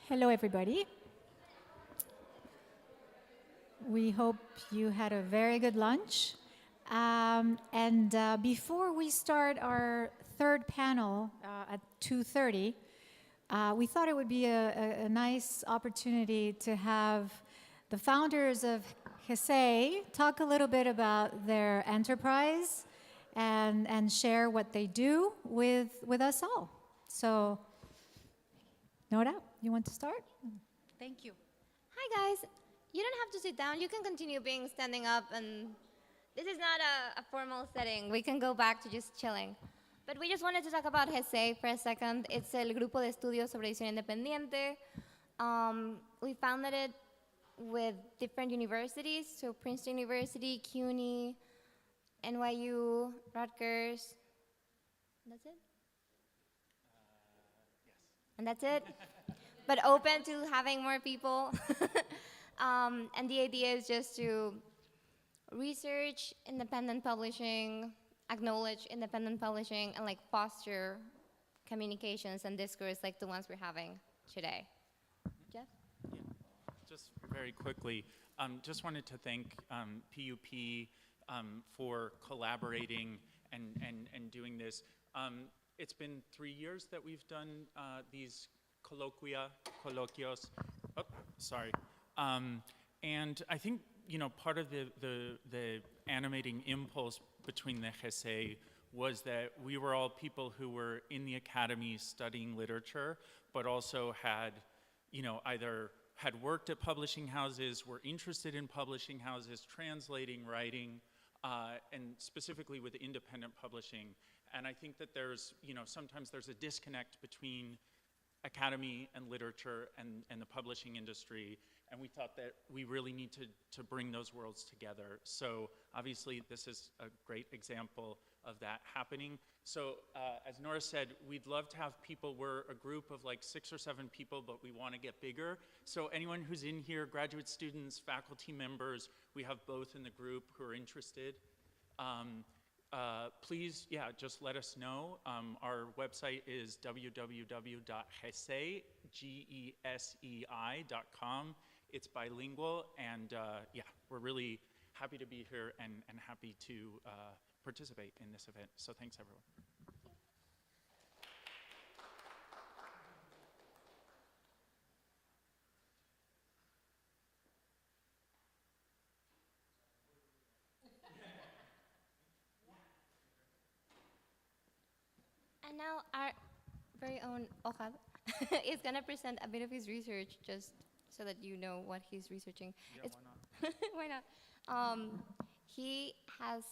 S1: Hello, everybody. We hope you had a very good lunch. Before we start our third panel at 2:30, we thought it would be a nice opportunity to have the founders of GESEI talk a little bit about their enterprise and share what they do with us all. So, Nora, you want to start?
S2: Thank you. Hi, guys. You don't have to sit down. You can continue being standing up, and this is not a formal setting. We can go back to just chilling. But we just wanted to talk about GESEI for a second. It's el Grupo de Estudios sobre Edición Independiente. We founded it with different universities, so Princeton University, CUNY, NYU, Rutgers. That's it? And that's it? But open to having more people. And the idea is just to research independent publishing, acknowledge independent publishing, and like foster communications and discourse like the ones we're having today. Jeff?
S7: Yeah. Just very quickly, just wanted to thank PUP for collaborating and doing this. It's been 3 years that we've done these colloquios. Oh, sorry. And I think, you know, part of the animating impulse between the GESEI was that we were all people who were in the academy studying literature, but also had, you know, either had worked at publishing houses, were interested in publishing houses, translating, writing, and specifically with independent publishing. And I think that there's, you know, sometimes there's a disconnect between academy and literature and the publishing industry. And we thought that we really need to bring those worlds together. So obviously this is a great example of that happening. So as Nora said, we'd love to have people. We're a group of like 6 or 7 people, but we want to get bigger. So anyone who's in here, graduate students, faculty members, we have both in the group who are interested. Please, yeah, just let us know. Our website is www.gesei.com. It's bilingual, and yeah, we're really happy to be here and happy to participate in this event. So thanks, everyone.
S2: And now our very own Ohad is going to present a bit of his research just so that you know what he's researching.
S7: Yeah,
S2: why not? He has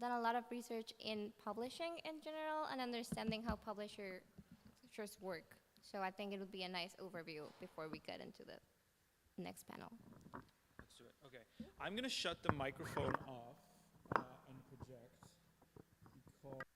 S2: done a lot of research in publishing in general and understanding how publishers work. So I think it would be a nice overview before we get into the next panel.
S13: Let's do it. Okay. I'm going to shut the microphone off and project because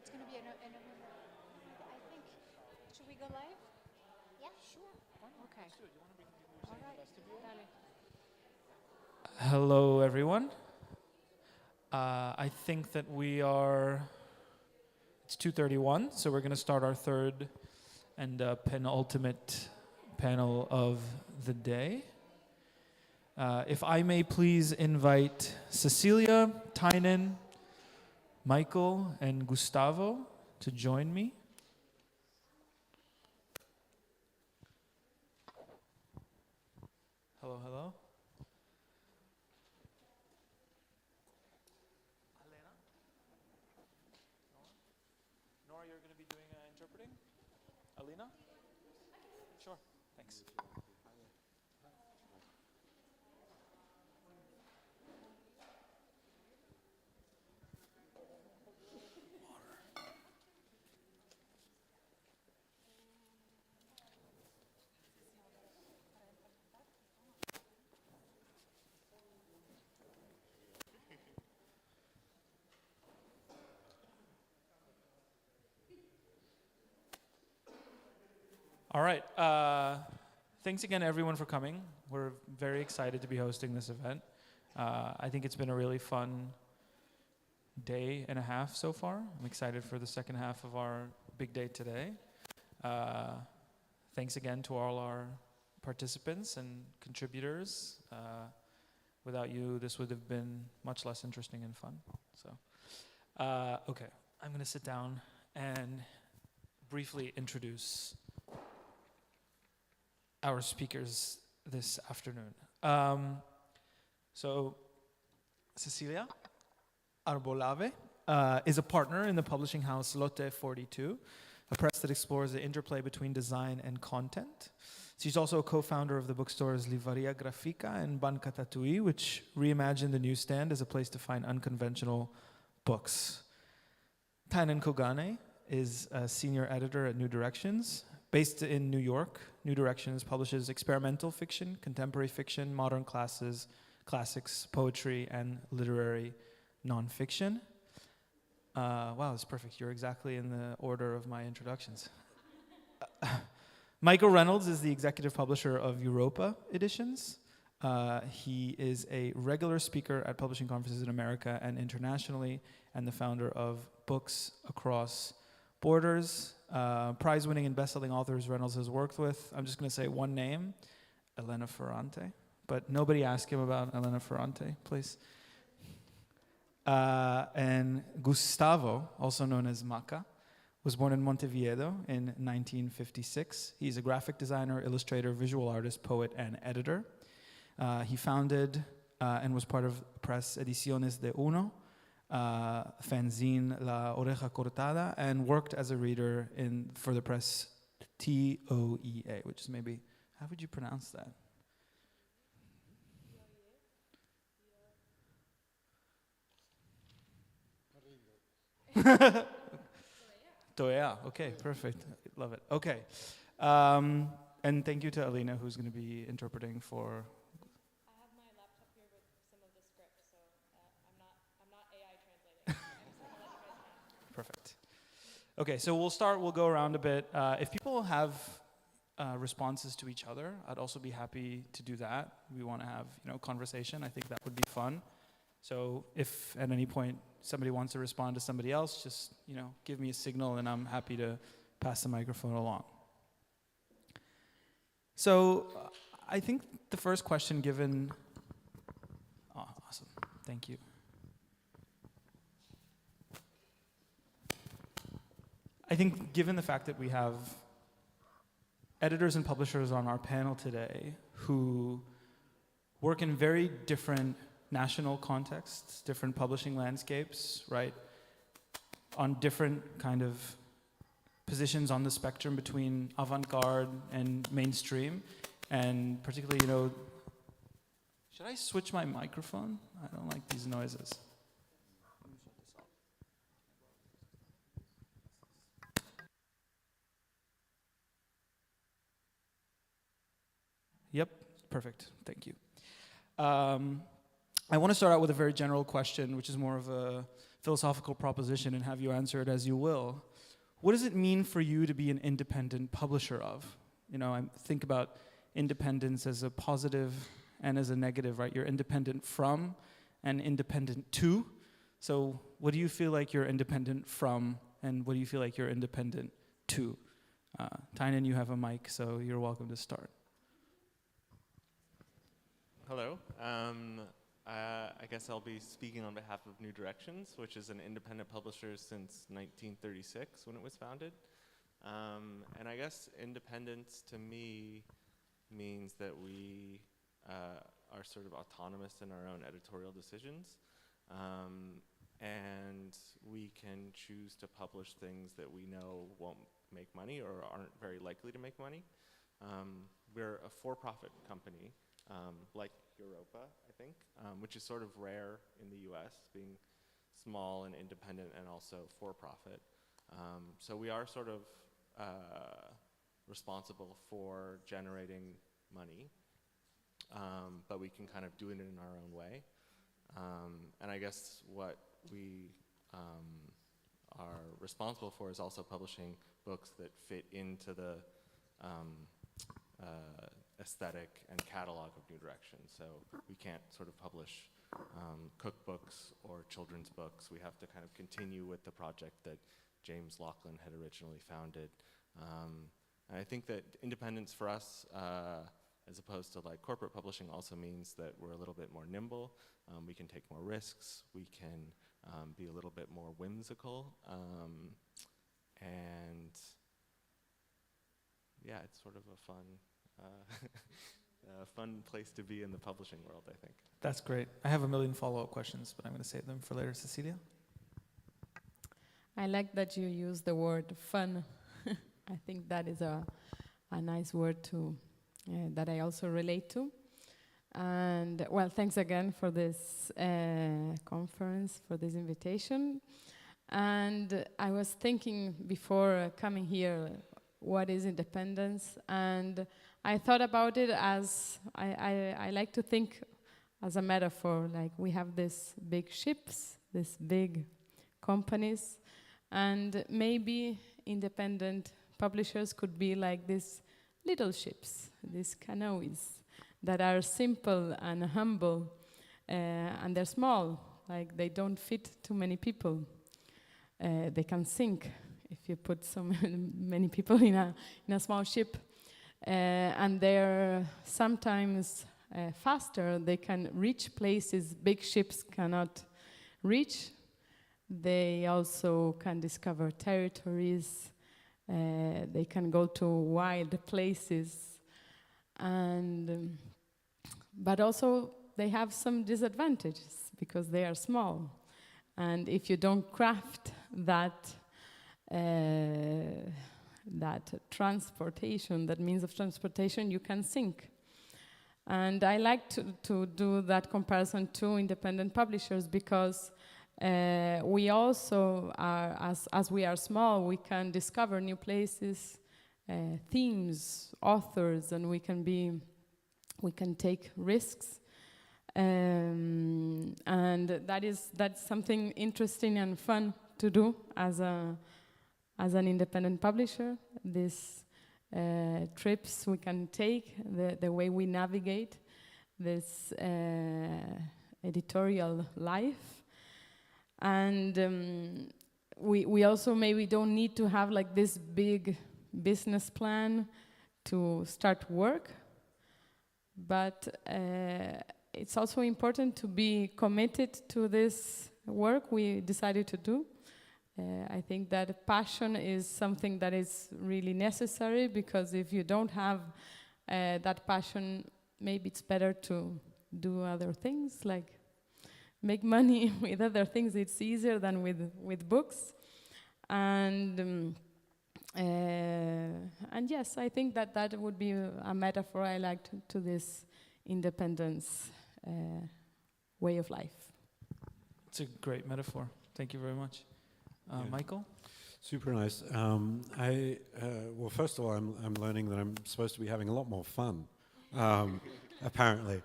S1: it's going to be in a minute. I think, should we go live?
S2: Yeah, sure.
S1: Okay. All right.
S13: Hello, everyone. I think that it's 2:31, so we're going to start our third and penultimate panel of the day. If I may please invite Cecilia, Tynan, Michael, and Gustavo to join me. Hello, hello. Nora, you're going to be doing interpreting? Alina? Sure, thanks. All right. Thanks again, everyone, for coming. We're very excited to be hosting this event. I think it's been a really fun day and a half so far. I'm excited for the second half of our big day today. Thanks again to all our participants and contributors. Without you, this would have been much less interesting and fun. So, okay, I'm going to sit down and briefly introduce our speakers this afternoon. So, Cecilia Arbolave is a partner in the publishing house Lotte 42, a press that explores the interplay between design and content. She's also a co-founder of the bookstores Livraria Grafica and Banca Tatuí, which reimagined the newsstand as a place to find unconventional books. Tynan Kogane is a senior editor at New Directions. Based in New York, New Directions publishes experimental fiction, contemporary fiction, modern classics, poetry, and literary nonfiction. Wow, that's perfect. You're exactly in the order of my introductions. Michael Reynolds is the executive publisher of Europa Editions. He is a regular speaker at publishing conferences in America and internationally, and the founder of Books Across Borders. Prize-winning and best-selling authors Reynolds has worked with. I'm just going to say one name, Elena Ferrante. But nobody ask him about Elena Ferrante, please. And Gustavo, also known as Maca, was born in Montevideo in 1956. He's a graphic designer, illustrator, visual artist, poet, and editor. He founded and was part of press Ediciones de Uno, fanzine La Oreja Cortada, and worked as a reader for the press TOEA, which is maybe, how would you pronounce that? TOEA, okay, perfect. Love it. Okay. And thank you to Alina, who's going to be interpreting for...
S8: I have my laptop here with some of the script, so I'm not AI translating.
S13: Perfect. Okay, so we'll go around a bit. If people have responses to each other, I'd also be happy to do that. We want to have, conversation. I think that would be fun. So if at any point somebody wants to respond to somebody else, just, give me a signal and I'm happy to pass the microphone along. So I think the first question given... Oh, awesome. Thank you. I think given the fact that we have editors and publishers on our panel today who work in very different national contexts, different publishing landscapes, right? On different kind of positions on the spectrum between avant-garde and mainstream, and particularly, should I switch my microphone? I don't like these noises. Yep, perfect, thank you. I want to start out with a very general question, which is more of a philosophical proposition and have you answer it as you will. What does it mean for you to be an independent publisher of? You know, I think about independence as a positive and as a negative, right? You're independent from and independent to. So what do you feel like you're independent from, and what do you feel like you're independent to? Tynan, you have a mic, so you're welcome to start.
S17: Hello. I guess I'll be speaking on behalf of New Directions, which is an independent publisher since 1936 when it was founded. And I guess independence to me means that we are sort of autonomous in our own editorial decisions. And we can choose to publish things that we know won't make money or aren't very likely to make money. We're a for-profit company, like Europa, I think, which is sort of rare in the US, being small and independent and also for-profit. So we are sort of responsible for generating money, but we can kind of do it in our own way. And I guess what we are responsible for is also publishing books that fit into the aesthetic and catalog of New Direction. So we can't sort of publish cookbooks or children's books. We have to kind of continue with the project that James Laughlin had originally founded. And I think that independence for us, as opposed to like corporate publishing, also means that we're a little bit more nimble. We can take more risks. We can be a little bit more whimsical. And yeah, it's sort of a fun place to be in the publishing world, I think.
S13: That's great. I have a million follow-up questions, but I'm going to save them for later. Cecilia?
S18: I like that you use the word fun. I think that is a nice word to that I also relate to. And well, thanks again for this conference, for this invitation. And I was thinking before coming here, what is independence? And I thought about it as, I like to think as a metaphor, like we have these big ships, these big companies, and maybe independent publishers could be like these little ships, these canoes that are simple and humble, and they're small, like they don't fit too many people. They can sink if you put so many people in a small ship. And they're sometimes faster. They can reach places big ships cannot reach. They also can discover territories. They can go to wild places. And but also they have some disadvantages because they are small. And if you don't craft that transportation, that means of transportation, you can sink. And I like to do that comparison to independent publishers because we also are, as we are small, we can discover new places, themes, authors, and we can take risks. And that's something interesting and fun to do as an independent publisher. These trips we can take, the way we navigate this editorial life. And we also maybe don't need to have like this big business plan to start work, but it's also important to be committed to this work we decided to do. I think that passion is something that is really necessary, because if you don't have that passion, maybe it's better to do other things, like make money with other things. It's easier than with books. And yes, I think that would be a metaphor I liked to this independence way of life.
S13: It's a great metaphor. Thank you very much. Michael?
S19: Super nice. Well, first of all, I'm learning that I'm supposed to be having a lot more fun, apparently.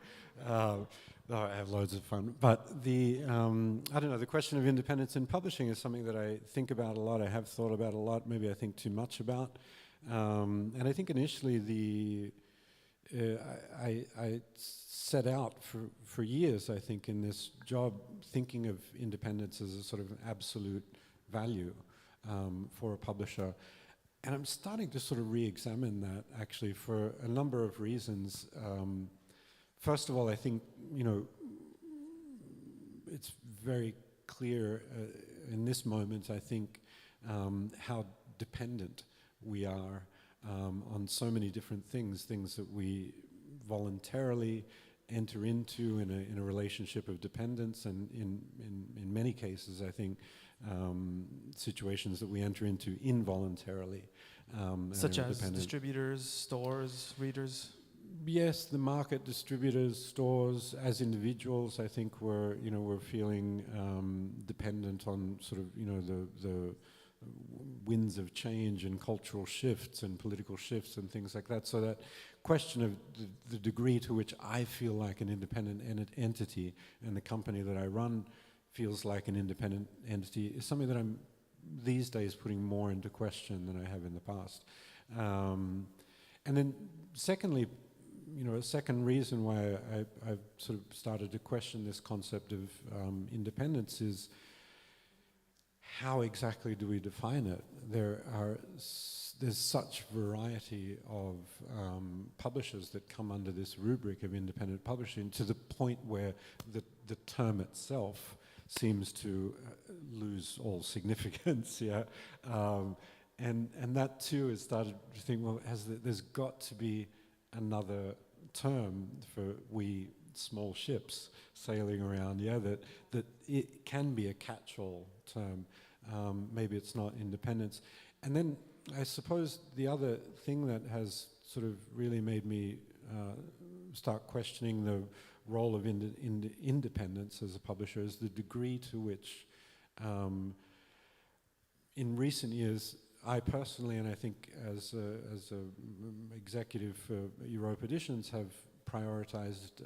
S19: Oh, I have loads of fun. But the, I don't know, the question of independence in publishing is something that I think about a lot. I have thought about a lot. Maybe I think too much about. And I think initially I set out for years, I think, in this job, thinking of independence as a sort of absolute value for a publisher. And I'm starting to sort of re-examine that, actually, for a number of reasons. First of all, I think, you know, it's very clear in this moment, I think, how dependent we are on so many different things that we voluntarily enter into in a relationship of dependence, and in many cases, I think, situations that we enter into involuntarily.
S13: Such as distributors, stores, readers?
S19: Yes, the market, distributors, stores, as individuals, I think we're feeling dependent on sort of, the winds of change and cultural shifts and political shifts and things like that. So that question of the degree to which I feel like an independent entity and the company that I run feels like an independent entity is something that I'm these days putting more into question than I have in the past. And then secondly, a second reason why I've sort of started to question this concept of independence is how exactly do we define it? There's such variety of publishers that come under this rubric of independent publishing, to the point where the term itself seems to lose all significance. Yeah, and that too has started to think, well, there's got to be another term for we small ships sailing around, yeah, that it can be a catch-all term. Maybe it's not independence. And then I suppose the other thing that has sort of really made me start questioning the role of independence as a publisher is the degree to which in recent years I personally, and I think as a executive for Europe Editions, have prioritized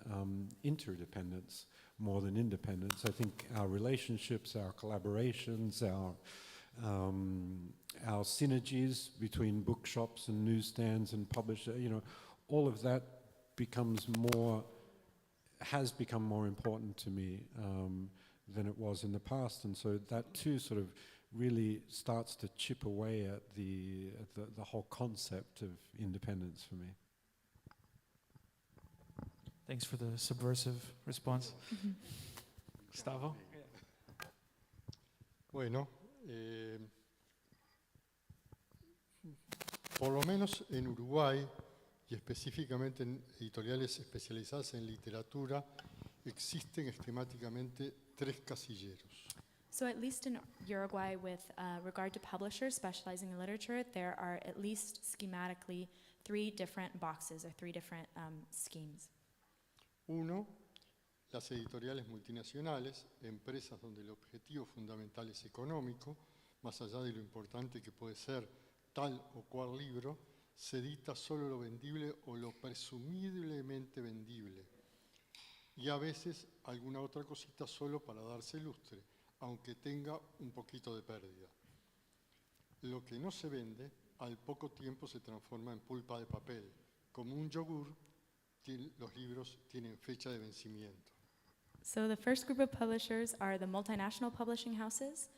S19: interdependence more than independence. I think our relationships, our collaborations, our synergies between bookshops and newsstands and publishers, all of that has become more important to me than it was in the past. And so that too sort of really starts to chip away at the whole concept of independence for me.
S13: Thanks for the subversive response. Gustavo?
S20: Bueno, por lo menos en Uruguay, y específicamente en editoriales especializadas en literatura, existen esquemáticamente 3 casilleros.
S8: So at least in Uruguay, with regard to publishers specializing in literature, there are at least schematically 3 different boxes or 3 different schemes.
S20: Uno, las editoriales multinacionales, empresas donde el objetivo fundamental es económico, más allá de lo importante que puede ser tal o cual libro, se edita solo lo vendible o lo presumiblemente vendible, y a veces alguna otra cosita solo para darse lustre, aunque tenga un poquito de pérdida. Lo que no se vende, al poco tiempo se transforma en pulpa de papel. Como un yogur, los libros tienen fecha de vencimiento.
S8: So the first group of publishers are the multinational publishing houses,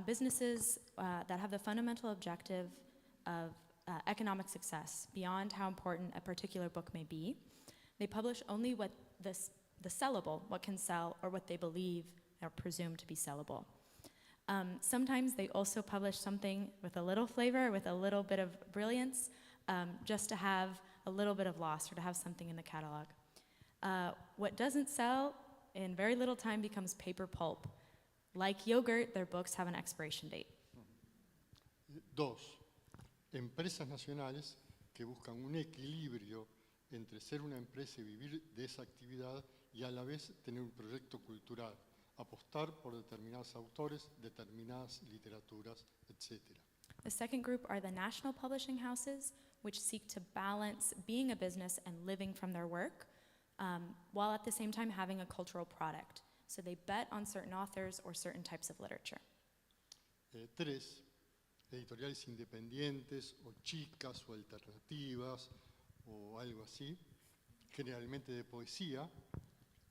S8: businesses that have the fundamental objective of economic success beyond how important a particular book may be. They publish only what the sellable, what can sell, or what they believe are presumed to be sellable. Sometimes they also publish something with a little flavor, with a little bit of brilliance, just to have a little bit of loss or to have something in the catalog. What doesn't sell in very little time becomes paper pulp. Like yogurt, their books have an expiration date.
S20: 2. Empresas nacionales que buscan un equilibrio entre ser una empresa y vivir de esa actividad y a la vez tener un proyecto cultural, apostar por determinados autores, determinadas literaturas, etc.
S8: The second group are the national publishing houses, which seek to balance being a business and living from their work. while at the same time having a cultural product. So they bet on certain authors or certain types of literature.
S20: 3, editoriales independientes o chicas o alternativas o algo así, generalmente de poesía,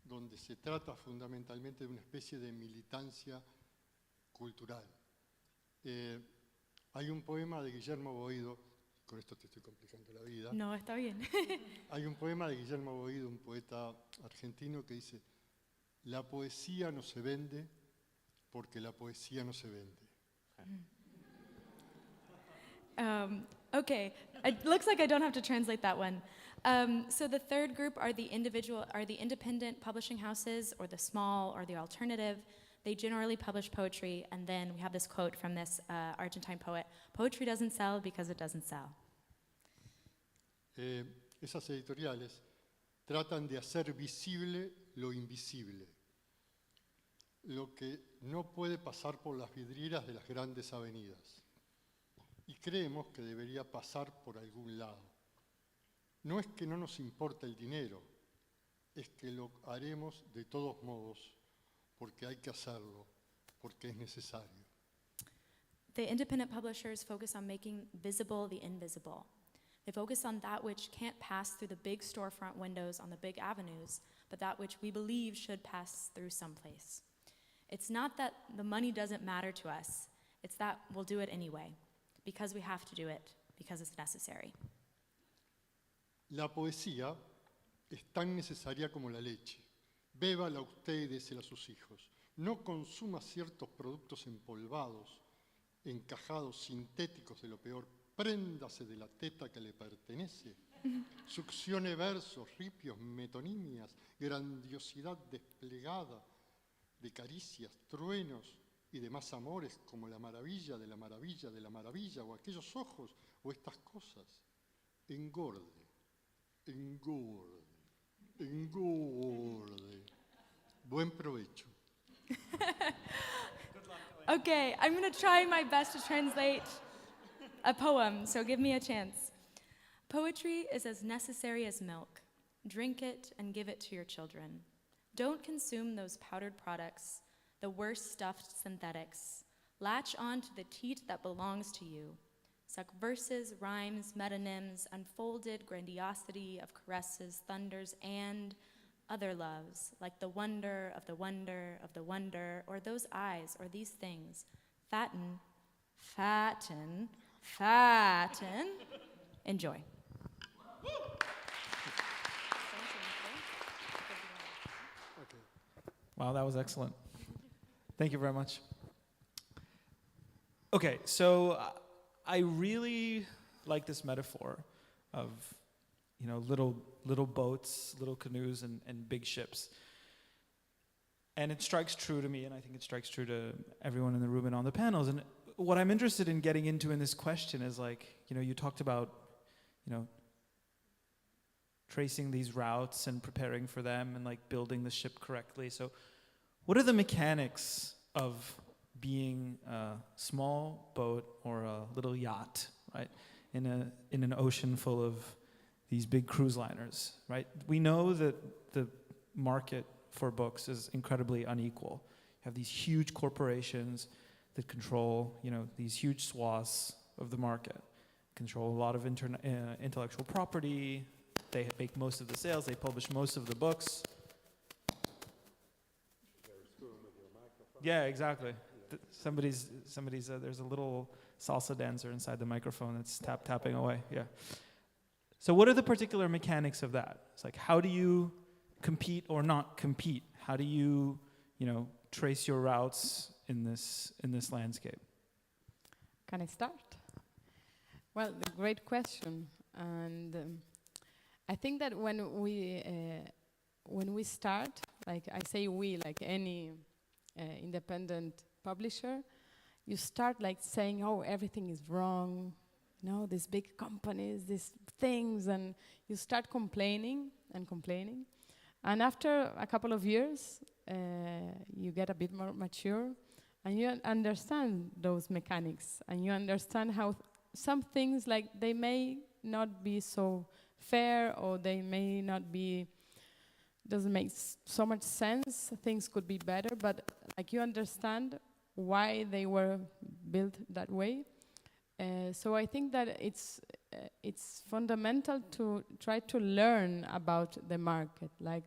S20: donde se trata fundamentalmente de una especie de militancia cultural. Hay un poema de Guillermo Boido, con esto te estoy complicando la vida.
S8: No, está bien.
S20: Hay un poema de Guillermo Boido, un poeta argentino, que dice: la poesía no se vende porque la poesía no se vende.
S8: Okay, it looks like I don't have to translate that one. So the third group are the independent publishing houses, or the small, or the alternative. They generally publish poetry, and then we have this quote from this Argentine poet: "Poetry doesn't sell because it doesn't sell."
S20: Esas editoriales tratan de hacer visible lo invisible, lo que no puede pasar por las vidrieras de las grandes avenidas. Y creemos que debería pasar por algún lado. No es que no nos importe el dinero, es que lo haremos de todos modos, porque hay que hacerlo, porque es necesario.
S8: The independent publishers focus on making visible the invisible. They focus on that which can't pass through the big storefront windows on the big avenues, but that which we believe should pass through someplace. It's not that the money doesn't matter to us, it's that we'll do it anyway, because we have to do it, because it's necessary.
S20: La poesía es tan necesaria como la leche. Bébala usted y désela a sus hijos. No consuma ciertos productos empolvados, encajados, sintéticos de lo peor. Préndase de la teta que le pertenece. Succione versos, ripios, metonimias, grandiosidad desplegada de caricias, truenos y demás amores, como la maravilla de la maravilla de la maravilla, o aquellos ojos, o estas cosas. Engorde, engorde, engorde. Buen provecho.
S8: Okay, I'm going to try my best to translate a poem, so give me a chance. Poetry is as necessary as milk. Drink it and give it to your children. Don't consume those powdered products, the worst stuffed synthetics. Latch on to the teat that belongs to you. Suck verses, rhymes, metonyms, unfolded grandiosity of caresses, thunders, and other loves, like the wonder of the wonder of the wonder, or those eyes, or these things. Fatten, fatten, fatten. Enjoy.
S13: Wow, that was excellent. Thank you very much. Okay, so I really like this metaphor of, you know, little boats, little canoes, and big ships. And it strikes true to me, and I think it strikes true to everyone in the room and on the panels. And what I'm interested in getting into in this question is, like, you know, you talked about, you know, tracing these routes and preparing for them and, like, building the ship correctly. So what are the mechanics of being a small boat or a little yacht, right, in an ocean full of these big cruise liners, right? We know that the market for books is incredibly unequal. You have these huge corporations that control, you know, these huge swaths of the market, control a lot of intellectual property. They make most of the sales. They publish most of the books. Yeah, exactly. Somebody's. There's a little salsa dancer inside the microphone that's tapping away. Yeah. So what are the particular mechanics of that? It's like, how do you compete or not compete? How do you, you know, trace your routes in this landscape?
S18: Can I start? Well, great question, and I think that when we start, like I say, we, like any independent publisher, you start like saying, oh, everything is wrong, you know, these big companies, these things, and you start complaining and complaining. And after a couple of years, you get a bit more mature, and you understand those mechanics, and you understand how some things, like, they may not be so fair, or they may not be doesn't make so much sense. Things could be better, but like you understand why they were built that way. So I think that it's fundamental to try to learn about the market. Like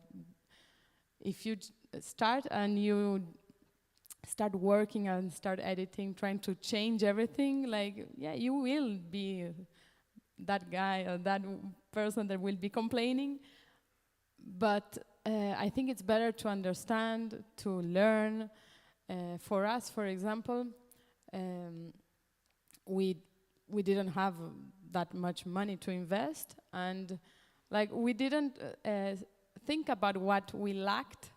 S18: if you start and you start working and start editing, trying to change everything, like, yeah, you will be that guy or that person that will be complaining. But I think it's better to understand, to learn. For us, for example, we didn't have that much money to invest, and like we didn't think about what we lacked.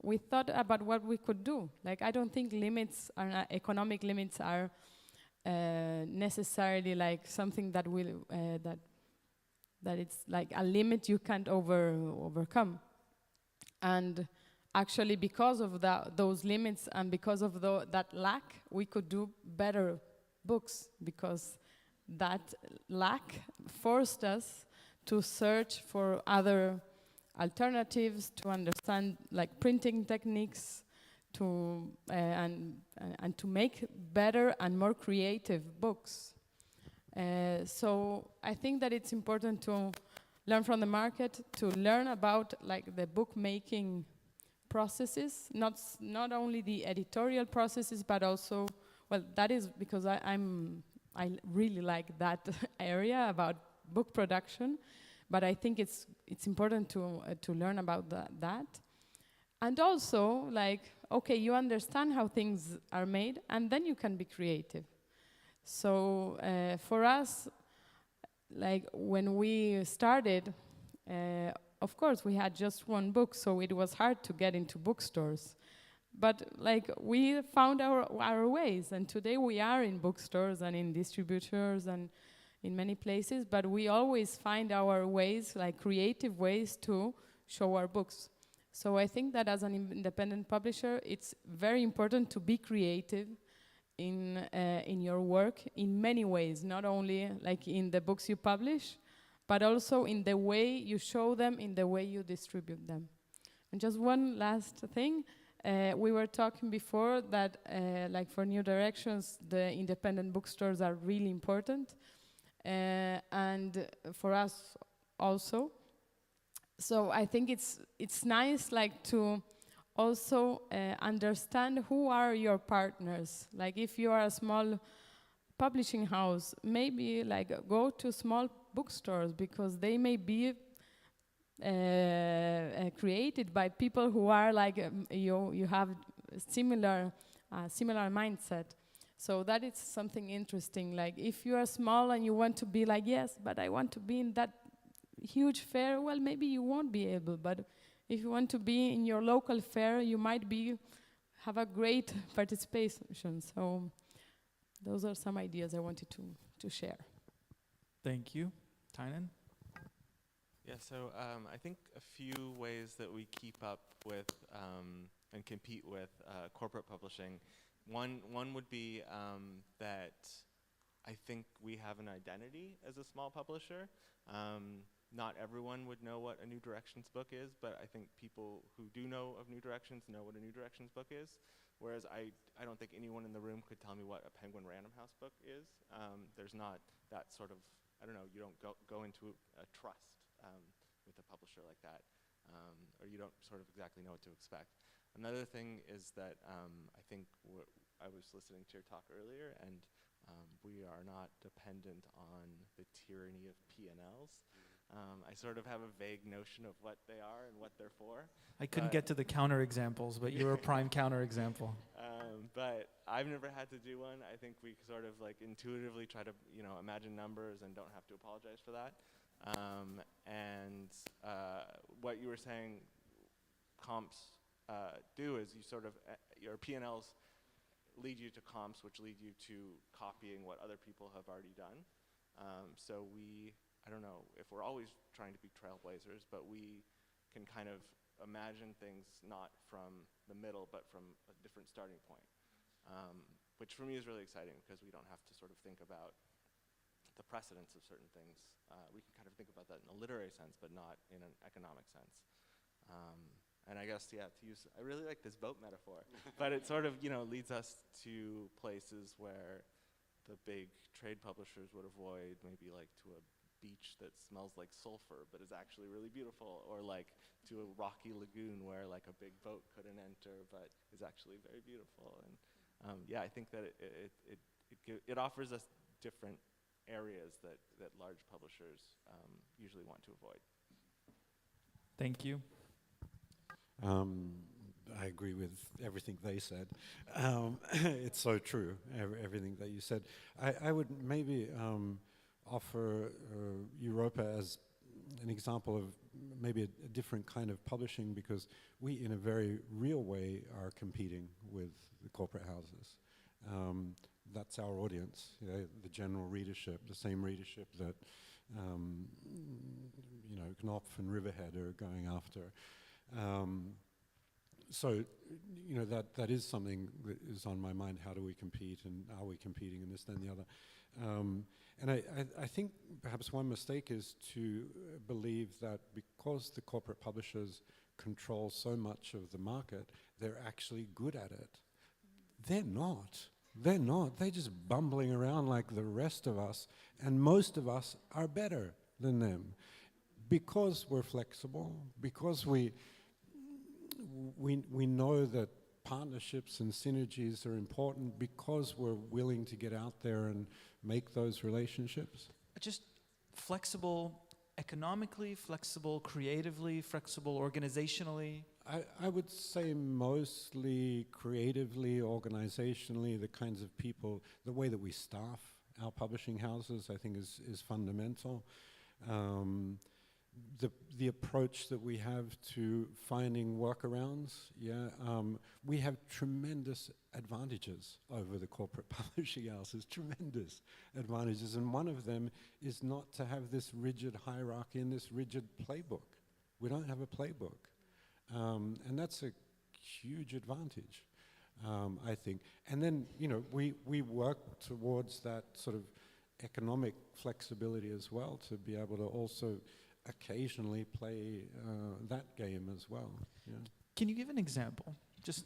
S18: We thought about what we could do. Like, I don't think limits, economic limits, are necessarily like something that will that it's like a limit you can't overcome. And actually, because of those limits and because of that lack, we could do better books, because that lack forced us to search for other alternatives, to understand like printing techniques, to and to make better and more creative books. So I think that it's important to learn from the market, to learn about like the bookmaking processes, not only the editorial processes, but also, well, that is because I really like that area about book production, but I think it's important to learn about that. And also, like, okay, you understand how things are made, and then you can be creative. So for us, like when we started, of course we had just one book, so it was hard to get into bookstores. But like we found our ways, and today we are in bookstores and in distributors and in many places, but we always find our ways, like creative ways to show our books. So I think that as an independent publisher, it's very important to be creative in your work in many ways, not only like in the books you publish, but also in the way you show them, in the way you distribute them. And just one last thing, we were talking before that like for New Directions, the independent bookstores are really important, and for us also. So I think it's nice like to also understand who are your partners. Like if you are a small publishing house, maybe like go to small bookstores, because they may be created by people who are like you have similar mindset. So that is something interesting. Like if you are small and you want to be like, yes, but I want to be in that huge fair, well, maybe you won't be able, but if you want to be in your local fair, you might have a great participation. So those are some ideas I wanted to share.
S13: Thank you. Tynan?
S17: Yeah, so I think a few ways that we keep up with and compete with corporate publishing. One would be that I think we have an identity as a small publisher. Not everyone would know what a New Directions book is, but I think people who do know of New Directions know what a New Directions book is. Whereas I don't think anyone in the room could tell me what a Penguin Random House book is. There's not that sort of, I don't know, you don't go into a trust with a publisher like that, or you don't sort of exactly know what to expect. Another thing is that I think I was listening to your talk earlier, and we are not dependent on the tyranny of P&Ls. I sort of have a vague notion of what they are and what they're for.
S13: I couldn't get to the counter examples, but you're a prime counter example.
S17: But I've never had to do one. I think we sort of like intuitively try to, imagine numbers and don't have to apologize for that. And what you were saying comps do is you sort of, your P&Ls lead you to comps, which lead you to copying what other people have already done. So I don't know if we're always trying to be trailblazers, but we can kind of imagine things not from the middle, but from a different starting point, which for me is really exciting because we don't have to sort of think about the precedence of certain things. We can kind of think about that in a literary sense, but not in an economic sense. And I guess, yeah, I really like this boat metaphor, but it sort of, leads us to places where the big trade publishers would avoid, maybe like to a beach that smells like sulfur but is actually really beautiful, or like to a rocky lagoon where like a big boat couldn't enter but is actually very beautiful. And yeah, I think that it offers us different areas that large publishers usually want to avoid.
S13: Thank you.
S19: I agree with everything they said. It's so true, everything that you said. I would maybe offer Europa as an example of maybe a different kind of publishing, because we, in a very real way, are competing with the corporate houses. That's our audience, the general readership, the same readership that Knopf and Riverhead are going after. So, that is something that is on my mind. How do we compete, and are we competing in this, then the other? And I think perhaps one mistake is to believe that because the corporate publishers control so much of the market, they're actually good at it. They're not. They're not. They're just bumbling around like the rest of us, and most of us are better than them. Because we're flexible, because we know that partnerships and synergies are important, because we're willing to get out there and make those relationships.
S13: Just flexible economically, flexible creatively, flexible organizationally.
S19: I would say mostly creatively, organizationally, the kinds of people, the way that we staff our publishing houses, I think is fundamental. The approach that we have to finding workarounds, we have tremendous advantages over the corporate publishing houses, tremendous advantages, and one of them is not to have this rigid hierarchy and this rigid playbook. We don't have a playbook, and that's a huge advantage, I think. And then, we work towards that sort of economic flexibility as well, to be able to also occasionally play that game as well. Yeah.
S13: Can you give an example, just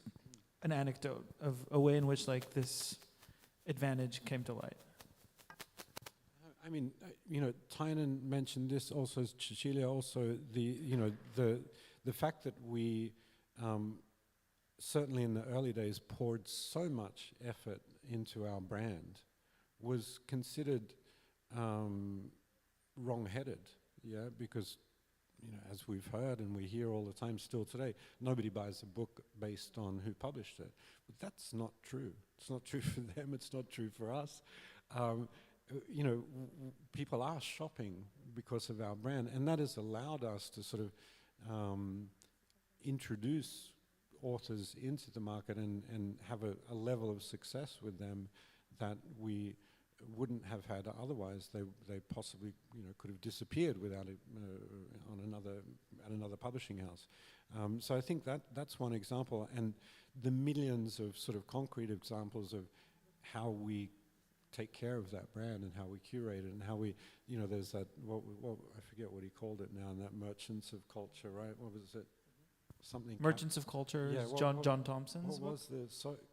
S13: an anecdote of a way in which like this advantage came to light?
S19: I mean, Tynan mentioned this also, Cecilia also, the fact that we certainly in the early days poured so much effort into our brand was considered wrong-headed. Yeah, because, as we've heard and we hear all the time still today, nobody buys a book based on who published it. But that's not true. It's not true for them. It's not true for us. People are shopping because of our brand, and that has allowed us to sort of introduce authors into the market and have a level of success with them that we wouldn't have had otherwise. They possibly could have disappeared without it at another publishing house. So I think that's one example, and the millions of sort of concrete examples of how we take care of that brand and how we curate it and how we, there's that, what I forget what he called it now, and that merchants of culture, right? What was it? Something.
S13: Merchants of Culture,
S19: yeah,
S13: John Thompson's.
S19: What was the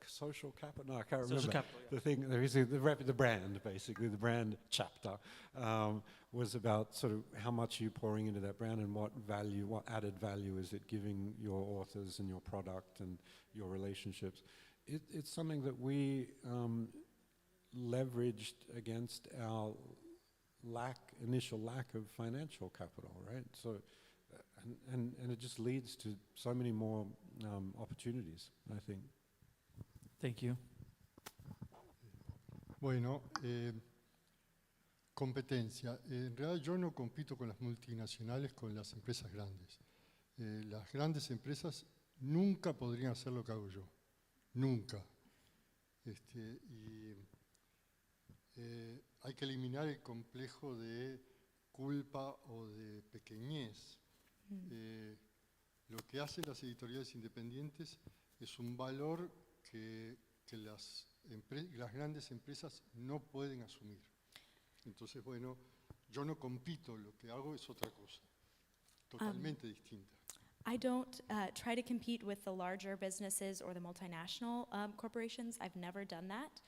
S19: social capital? No, I can't remember.
S13: Social capital, yeah.
S19: The thing, there is the brand, basically, the brand chapter was about sort of how much you're pouring into that brand and what added value is it giving your authors and your product and your relationships. It's something that we leveraged against our initial lack of financial capital, right? So. And it just leads to so many more opportunities, I think.
S13: Thank you.
S20: Bueno, competencia. En realidad yo no compito con las multinacionales, con las empresas grandes. Las grandes empresas nunca podrían hacer lo que hago yo. Nunca. Hay que eliminar el complejo de culpa o de pequeñez. Lo que hacen las editoriales independientes es un valor que las grandes empresas no pueden asumir. Entonces, bueno, yo no compito, lo que hago es otra cosa, totalmente distinta.
S8: I don't try to compete with the larger businesses or the multinational corporations. I've never done that.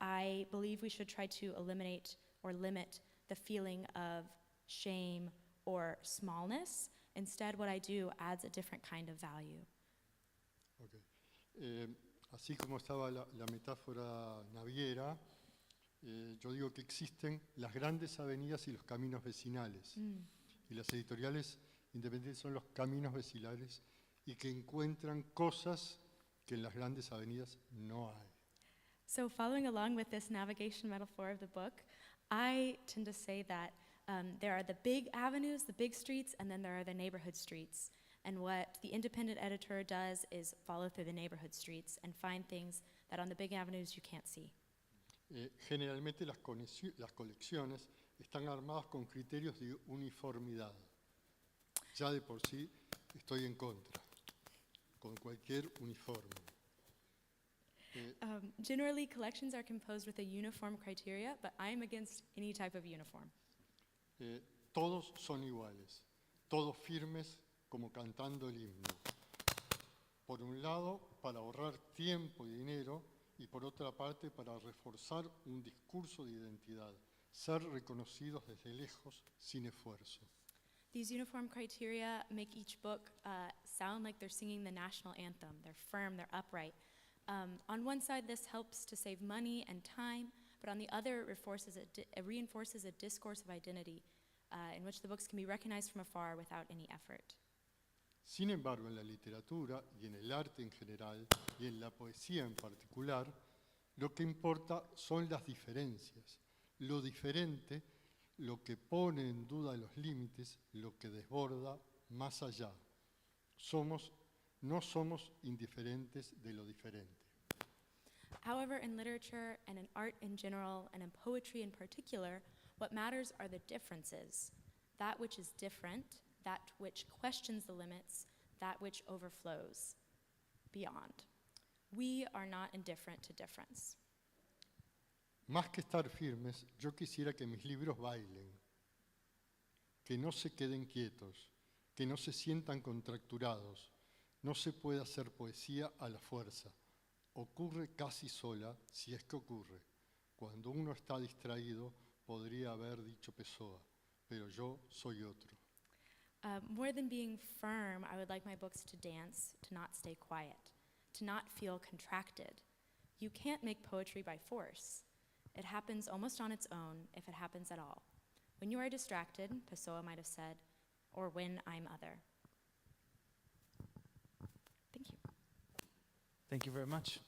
S8: I believe we should try to eliminate or limit the feeling of shame or smallness. Instead, what I do adds a different kind of value.
S20: Okay. Así como estaba la metáfora naviera, yo digo que existen las grandes avenidas y los caminos vecinales. Y las editoriales independientes son los caminos vecinales y que encuentran cosas que en las grandes avenidas no hay.
S8: So following along with this navigation metaphor of the book, I tend to say that there are the big avenues, the big streets, and then there are the neighborhood streets. And what the independent editor does is follow through the neighborhood streets and find things that on the big avenues you can't see.
S20: Generalmente las colecciones están armadas con criterios de uniformidad. Ya de por sí estoy en contra, con cualquier uniforme.
S8: Generally, collections are composed with a uniform criteria, but I am against any type of uniform.
S20: Todos son iguales, todos firmes como cantando el himno. Por un lado, para ahorrar tiempo y dinero, y por otra parte, para reforzar un discurso de identidad, ser reconocidos desde lejos sin esfuerzo.
S8: These uniform criteria make each book sound like they're singing the national anthem. They're firm, they're upright. On one side, this helps to save money and time, but on the other, it reinforces a discourse of identity in which the books can be recognized from afar without any effort.
S20: Sin embargo, en la literatura y en el arte en general y en la poesía en particular, lo que importa son las diferencias, lo diferente, lo que pone en duda los límites, lo que desborda más allá. No somos indiferentes de lo diferente.
S8: However, in literature and in art in general and in poetry in particular, what matters are the differences. That which is different, that which questions the limits, that which overflows beyond. We are not indifferent to difference.
S20: Más que estar firmes, yo quisiera que mis libros bailen, que no se queden quietos, que no se sientan contracturados. No se puede hacer poesía a la fuerza. Ocurre casi sola, si es que ocurre. Cuando uno está distraído, podría haber dicho Pessoa, pero yo soy otro.
S8: More than being firm, I would like my books to dance, to not stay quiet, to not feel contracted. You can't make poetry by force. It happens almost on its own, if it happens at all. When you are distracted, Pessoa might have said, or when I'm other. Thank you.
S13: Thank you very much.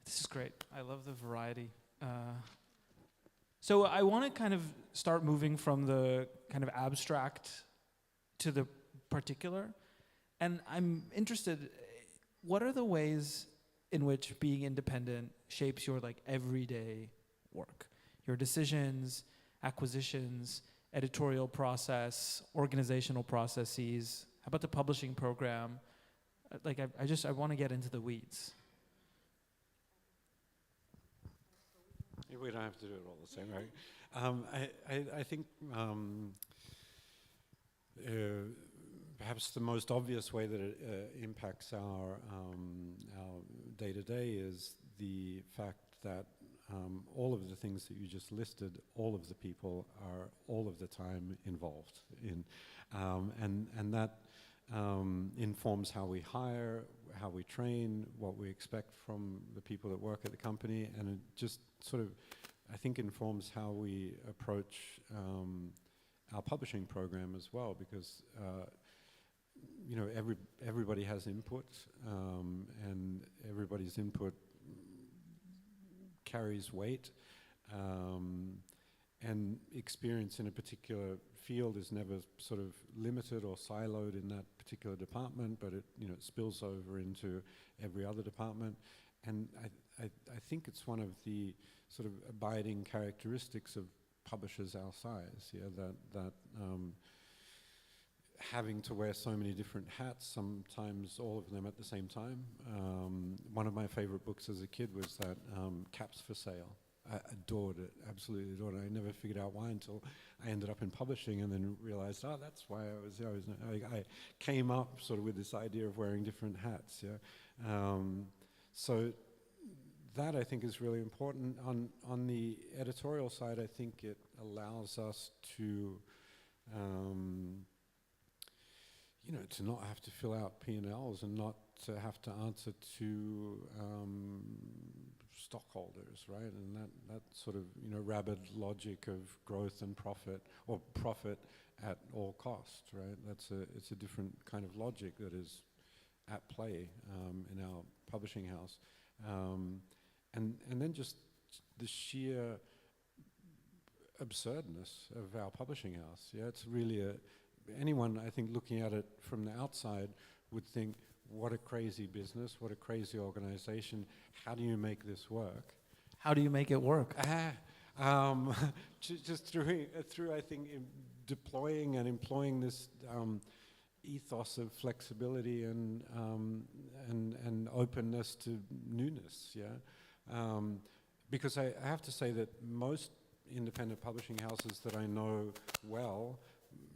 S13: This is great. I love the variety. So I want to kind of start moving from the kind of abstract to the particular. And I'm interested, what are the ways in which being independent shapes your like everyday work? Your decisions, acquisitions, editorial process, organizational processes. How about the publishing program? I want to get into the weeds.
S19: We don't have to do it all the same, right? I think perhaps the most obvious way that it impacts our day-to-day is the fact that all of the things that you just listed, all of the people are all of the time involved in, and that informs how we hire, how we train, what we expect from the people that work at the company, and it just sort of, I think, informs how we approach our publishing program as well, because you know, everybody has input, and everybody's input carries weight, and experience in a particular field is never sort of limited or siloed in that particular department, but it, you know, it spills over into every other department. And I think it's one of the sort of abiding characteristics of publishers our size, yeah, that having to wear so many different hats, sometimes all of them at the same time. One of my favorite books as a kid was that Caps for Sale. I adored it, absolutely adored it. I never figured out why until I ended up in publishing and then realized, oh, that's why I was there. I came up sort of with this idea of wearing different hats, yeah. So that I think is really important. On the editorial side, I think it allows us to, you know, to not have to fill out P&Ls and not to have to answer to stockholders, right? And that sort of, you know, rabid logic of growth and profit, or profit at all cost, right? It's a different kind of logic that is at play in our publishing house. And then just the sheer absurdness of our publishing house. Yeah, it's really anyone, I think, looking at it from the outside would think, what a crazy business, what a crazy organization. How do you make this work?
S13: How do you make it work?
S19: Just through I think, deploying and employing this ethos of flexibility and openness to newness, yeah? Because I have to say that most independent publishing houses that I know well,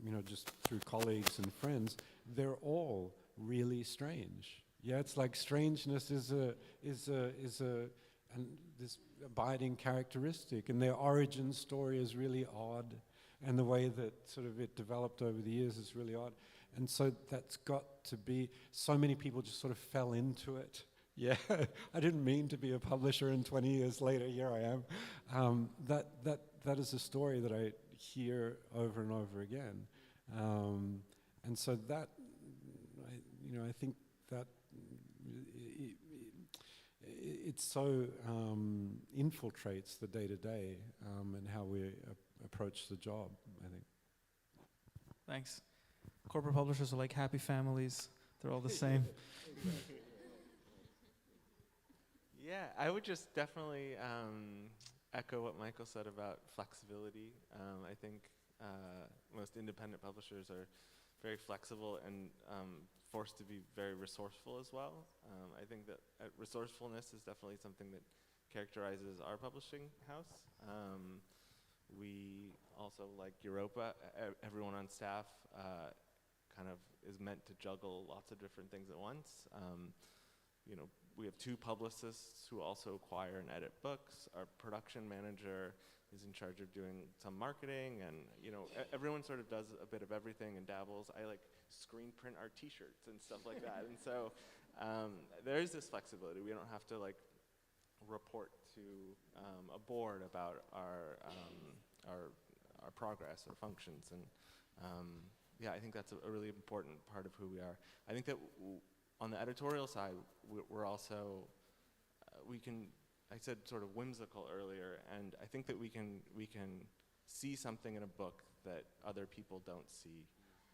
S19: you know, just through colleagues and friends, they're all really strange. Yeah, it's like strangeness is this abiding characteristic, and their origin story is really odd, and the way that sort of it developed over the years is really odd. And so that's got to be, so many people just sort of fell into it. Yeah, I didn't mean to be a publisher, and 20 years later, here I am. That is a story that I hear over and over again. And so that, I think that it so infiltrates the day-to-day and how we approach the job, I think.
S13: Thanks. Corporate publishers are like happy families. They're all the same.
S17: Yeah, I would just definitely echo what Michael said about flexibility. I think most independent publishers are very flexible and forced to be very resourceful as well. I think that resourcefulness is definitely something that characterizes our publishing house. We also, like Europa, everyone on staff kind of is meant to juggle lots of different things at once. We have 2 publicists who also acquire and edit books. Our production manager is in charge of doing some marketing, and everyone sort of does a bit of everything and dabbles. I like screen print our T-shirts and stuff like that, and so there is this flexibility. We don't have to like report to a board about our progress or functions, and yeah, I think that's a really important part of who we are. I think that on the editorial side, we're also I said sort of whimsical earlier, and I think that we can see something in a book that other people don't see,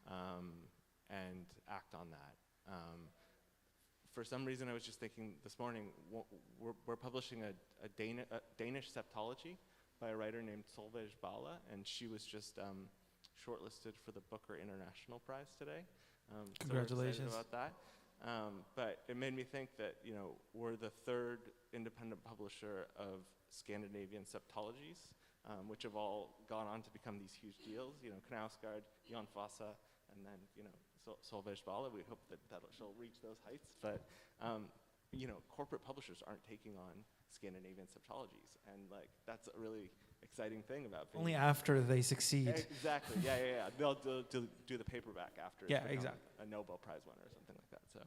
S17: and act on that. For some reason, I was just thinking this morning, we're publishing a Danish septology by a writer named Solveig Balla, and she was just shortlisted for the Booker International Prize today.
S13: Congratulations.
S17: So we're excited about that. But it made me think that we're the 3rd independent publisher of Scandinavian septologies, which have all gone on to become these huge deals. Knausgaard, Jan Fosse, and then Solveig Balla. We hope that she'll reach those heights. But corporate publishers aren't taking on Scandinavian septologies, and like that's a really exciting thing about being
S13: Only after they succeed.
S17: Exactly. Yeah. They'll do the paperback after.
S13: Yeah,
S17: it's become
S13: exactly.
S17: A Nobel Prize winner or something like that. So,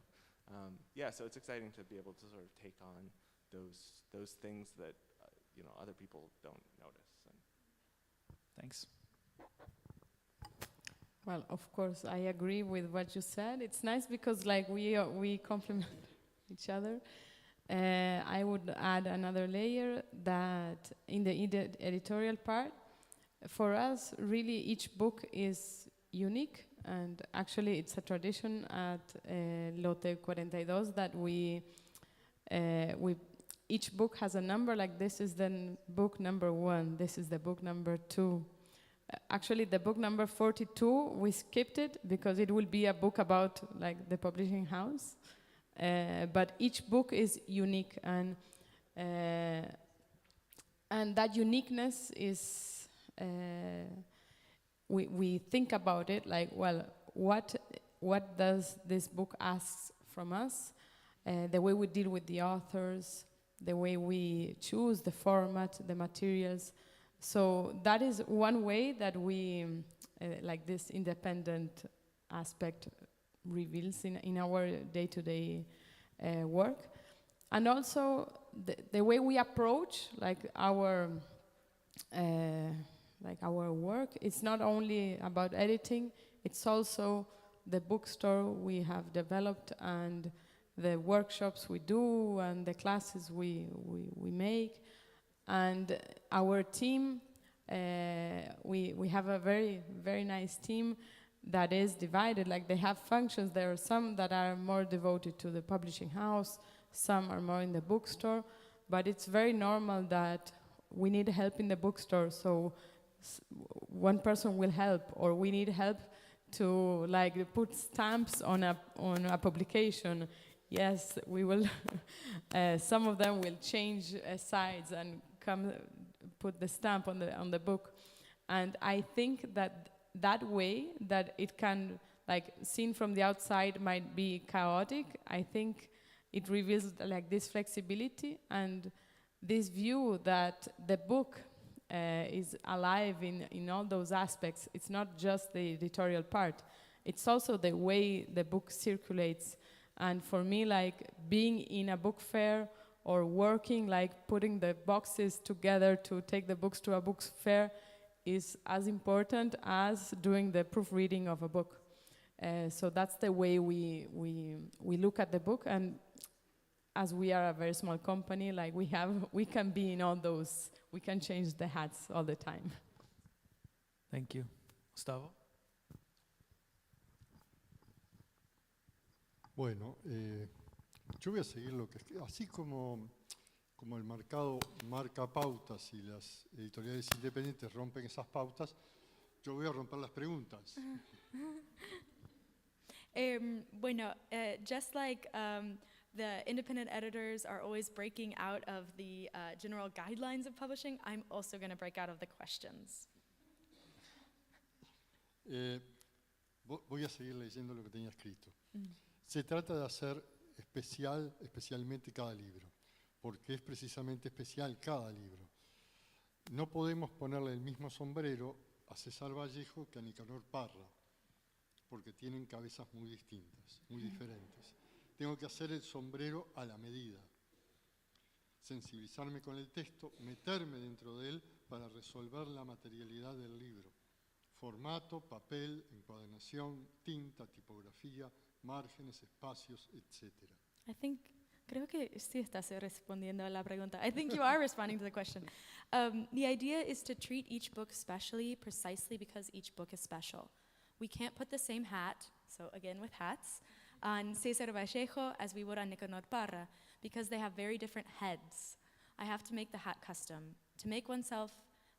S17: yeah. So it's exciting to be able to sort of take on those things that other people don't notice. And
S13: thanks.
S18: Well, of course, I agree with what you said. It's nice because like we complement each other. I would add another layer that in the editorial part, for us, really each book is unique, and actually it's a tradition at Lote 42 that we each book has a number, like this is the book number 1, this is the book number 2. Actually, the book number 42, we skipped it because it will be a book about like the publishing house. But each book is unique, and And that uniqueness is, we think about it like, well, what does this book ask from us? The way we deal with the authors, the way we choose the format, the materials. So that is one way that we, like this independent aspect reveals in our day-to-day work. And also the way we approach our work, it's not only about editing, it's also the bookstore we have developed and the workshops we do and the classes we make. And our team, we have a very, very nice team that is divided. Like they have functions. There are some that are more devoted to the publishing house, some are more in the bookstore, but it's very normal that we need help in the bookstore, so one person will help, or we need help to put stamps on a publication. Yes, we will. Some of them will change sides and come put the stamp on the book, and I think that way that it can, seen from the outside, might be chaotic. I think it reveals this flexibility and this view that the book is alive in all those aspects. It's not just the editorial part. It's also the way the book circulates. And for me, being in a book fair or working, putting the boxes together to take the books to a book fair is as important as doing the proofreading of a book. So that's the way we look at the book. And as we are a very small company, we can be in all those, we can change the hats all the time.
S13: Thank you. Gustavo?
S20: Bueno, yo voy a seguir lo que así como el mercado marca pautas y las editoriales independientes rompen esas pautas, yo voy a romper las preguntas.
S8: Just like the independent editors are always breaking out of the general guidelines of publishing, I'm also going to break out of the questions.
S20: Voy a seguir leyendo lo que tenía escrito. Se trata de hacer especialmente cada libro, porque es precisamente especial cada libro. No podemos ponerle el mismo sombrero a César Vallejo que a Nicanor Parra, porque tienen cabezas muy distintas, muy diferentes. Tengo que hacer el sombrero a la medida, sensibilizarme con el texto, meterme dentro de él para resolver la materialidad del libro. Formato, papel, encuadernación, tinta, tipografía, márgenes, espacios, etc.
S8: Creo que sí estás respondiendo a la pregunta. I think you are responding to the question. The idea is to treat each book specially, precisely because each book is special. We can't put the same hat, so again with hats, on César Vallejo as we would on Nicanor Parra, because they have very different heads. I have to make the hat custom. To make oneself,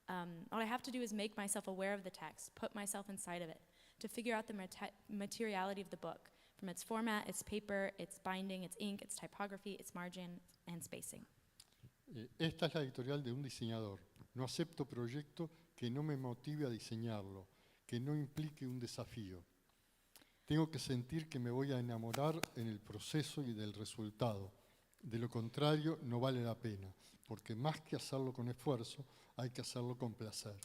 S8: all I have to do is make myself aware of the text, put myself inside of it, to figure out the materiality of the book, from its format, its paper, its binding, its ink, its typography, its margin, and spacing.
S20: Esta es la editorial de un diseñador. No acepto proyecto que no me motive a diseñarlo, que no implique un desafío. Tengo que sentir que me voy a enamorar en el proceso y del resultado. De lo contrario, no vale la pena, porque más que hacerlo con esfuerzo, hay que hacerlo con placer.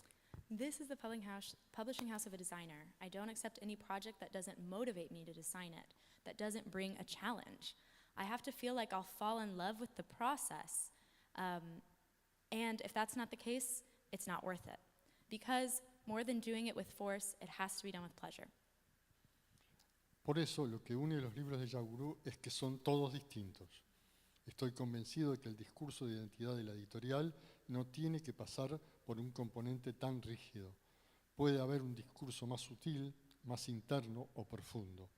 S8: This is the publishing house of a designer. I don't accept any project that doesn't motivate me to design it, that doesn't bring a challenge. I have to feel like I'll fall in love with the process. And if that's not the case, it's not worth it. Because more than doing it with force, it has to be done with pleasure.
S20: Por eso, lo que une los libros de Yagurú es que son todos distintos. Estoy convencido de que el discurso de identidad de la editorial no tiene que pasar por un componente tan rígido. Puede haber un discurso más sutil, más interno o profundo.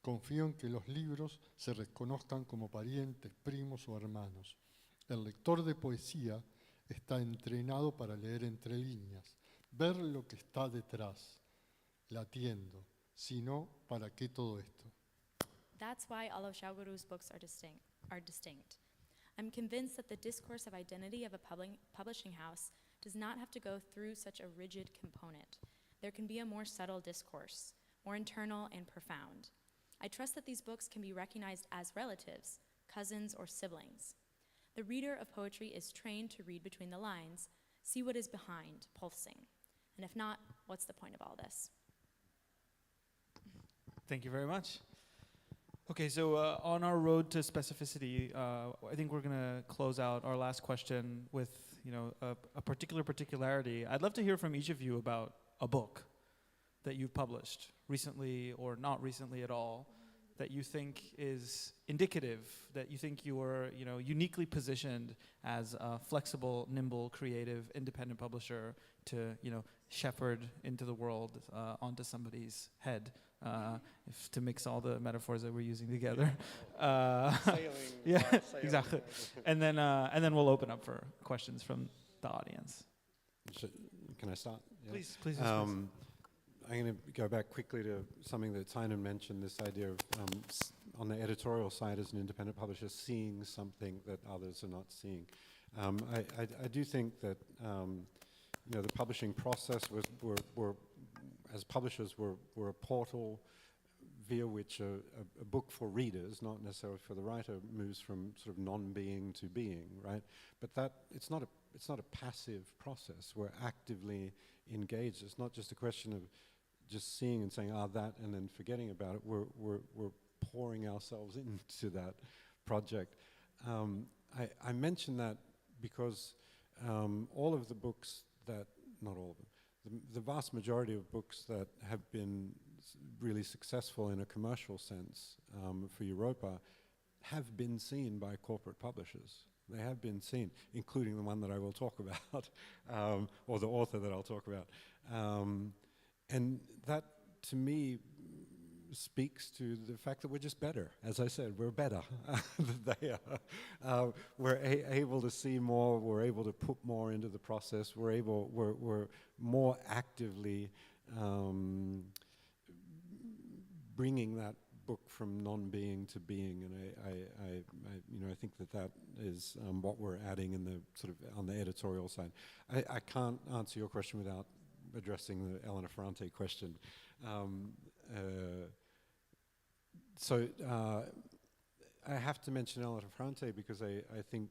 S20: Confío en que los libros se reconozcan como parientes, primos o hermanos. El lector de poesía está entrenado para leer entre líneas, ver lo que está detrás, latiendo. Si no, ¿para qué todo esto?
S8: That's why all of Xiaoguru's books are distinct. I'm convinced that the discourse of identity of a publishing house does not have to go through such a rigid component. There can be a more subtle discourse, more internal and profound. I trust that these books can be recognized as relatives, cousins, or siblings. The reader of poetry is trained to read between the lines, see what is behind, pulsing. And if not, what's the point of all this?
S13: Thank you very much. Okay, so on our road to specificity, I think we're gonna close out our last question with, a particularity. I'd love to hear from each of you about a book that you've published recently or not recently at all, that you think is indicative, that you think you are, uniquely positioned as a flexible, nimble, creative, independent publisher to, shepherd into the world onto somebody's head, to mix all the metaphors that we're using together.
S5: Sailing.
S13: Yeah,
S5: Sailing.
S13: exactly. And then we'll open up for questions from the audience.
S19: Can I start? Yeah.
S13: Please, please.
S19: I'm going to go back quickly to something that Tynan mentioned, this idea of, on the editorial side as an independent publisher, seeing something that others are not seeing. I do think that, the publishing process were as publishers, were a portal via which a book for readers, not necessarily for the writer, moves from sort of non-being to being, right? But that, it's not a passive process. We're actively engaged. It's not just a question of just seeing and saying, that, and then forgetting about it. We're pouring ourselves into that project. I mention that because all of the books that, not all of them, the vast majority of books that have been really successful in a commercial sense for Europa have been seen by corporate publishers. They have been seen, including the one that I will talk about, or the author that I'll talk about. And that, to me, speaks to the fact that we're just better. As I said, we're better than they are. We're able to see more. We're able to put more into the process. We're more actively bringing that book from non-being to being, and I think that is what we're adding in the sort of on the editorial side. I can't answer your question without addressing the Elena Ferrante question. So I have to mention Elena Ferrante because I think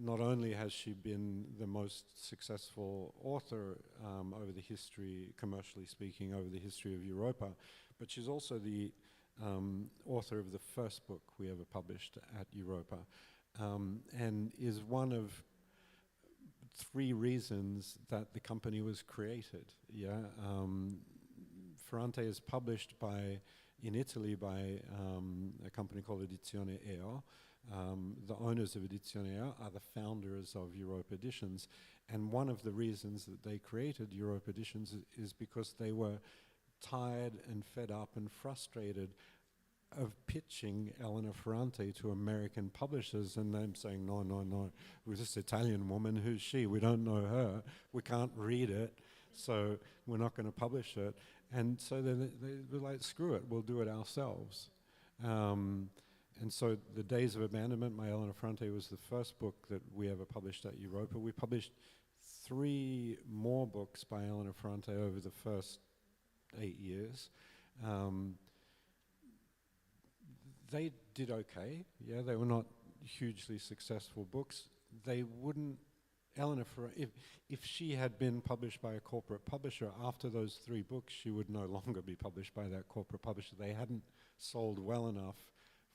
S19: not only has she been the most successful author over the history, commercially speaking, over the history of Europa, but she's also the author of the first book we ever published at Europa, and is one of 3 reasons that the company was created. Ferrante is published in Italy by a company called Edizione EO. The owners of Edizione EO are the founders of Europa Editions, and one of the reasons that they created Europa Editions is because they were tired and fed up and frustrated of pitching Elena Ferrante to American publishers and them saying, no, we're this Italian woman, who's she? We don't know her, we can't read it, so we're not going to publish it. And so they were like, screw it, we'll do it ourselves. And so The Days of Abandonment by Elena Ferrante was the first book that we ever published at Europa. We published 3 more books by Elena Ferrante over the first 8 years. They did okay, they were not hugely successful books. They wouldn't, if she had been published by a corporate publisher, after those 3 books, she would no longer be published by that corporate publisher. They hadn't sold well enough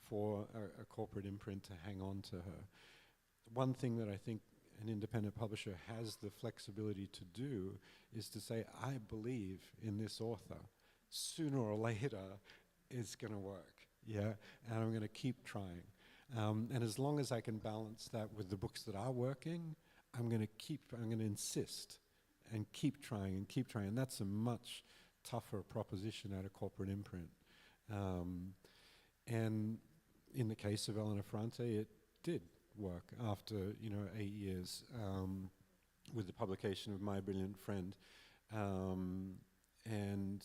S19: for a corporate imprint to hang on to her. One thing that I think an independent publisher has the flexibility to do is to say, I believe in this author. Sooner or later, it's going to work. And I'm going to keep trying. And as long as I can balance that with the books that are working, I'm going to insist and keep trying. And that's a much tougher proposition at a corporate imprint. And in the case of Elena Ferrante, it did work after 8 years with the publication of My Brilliant Friend. And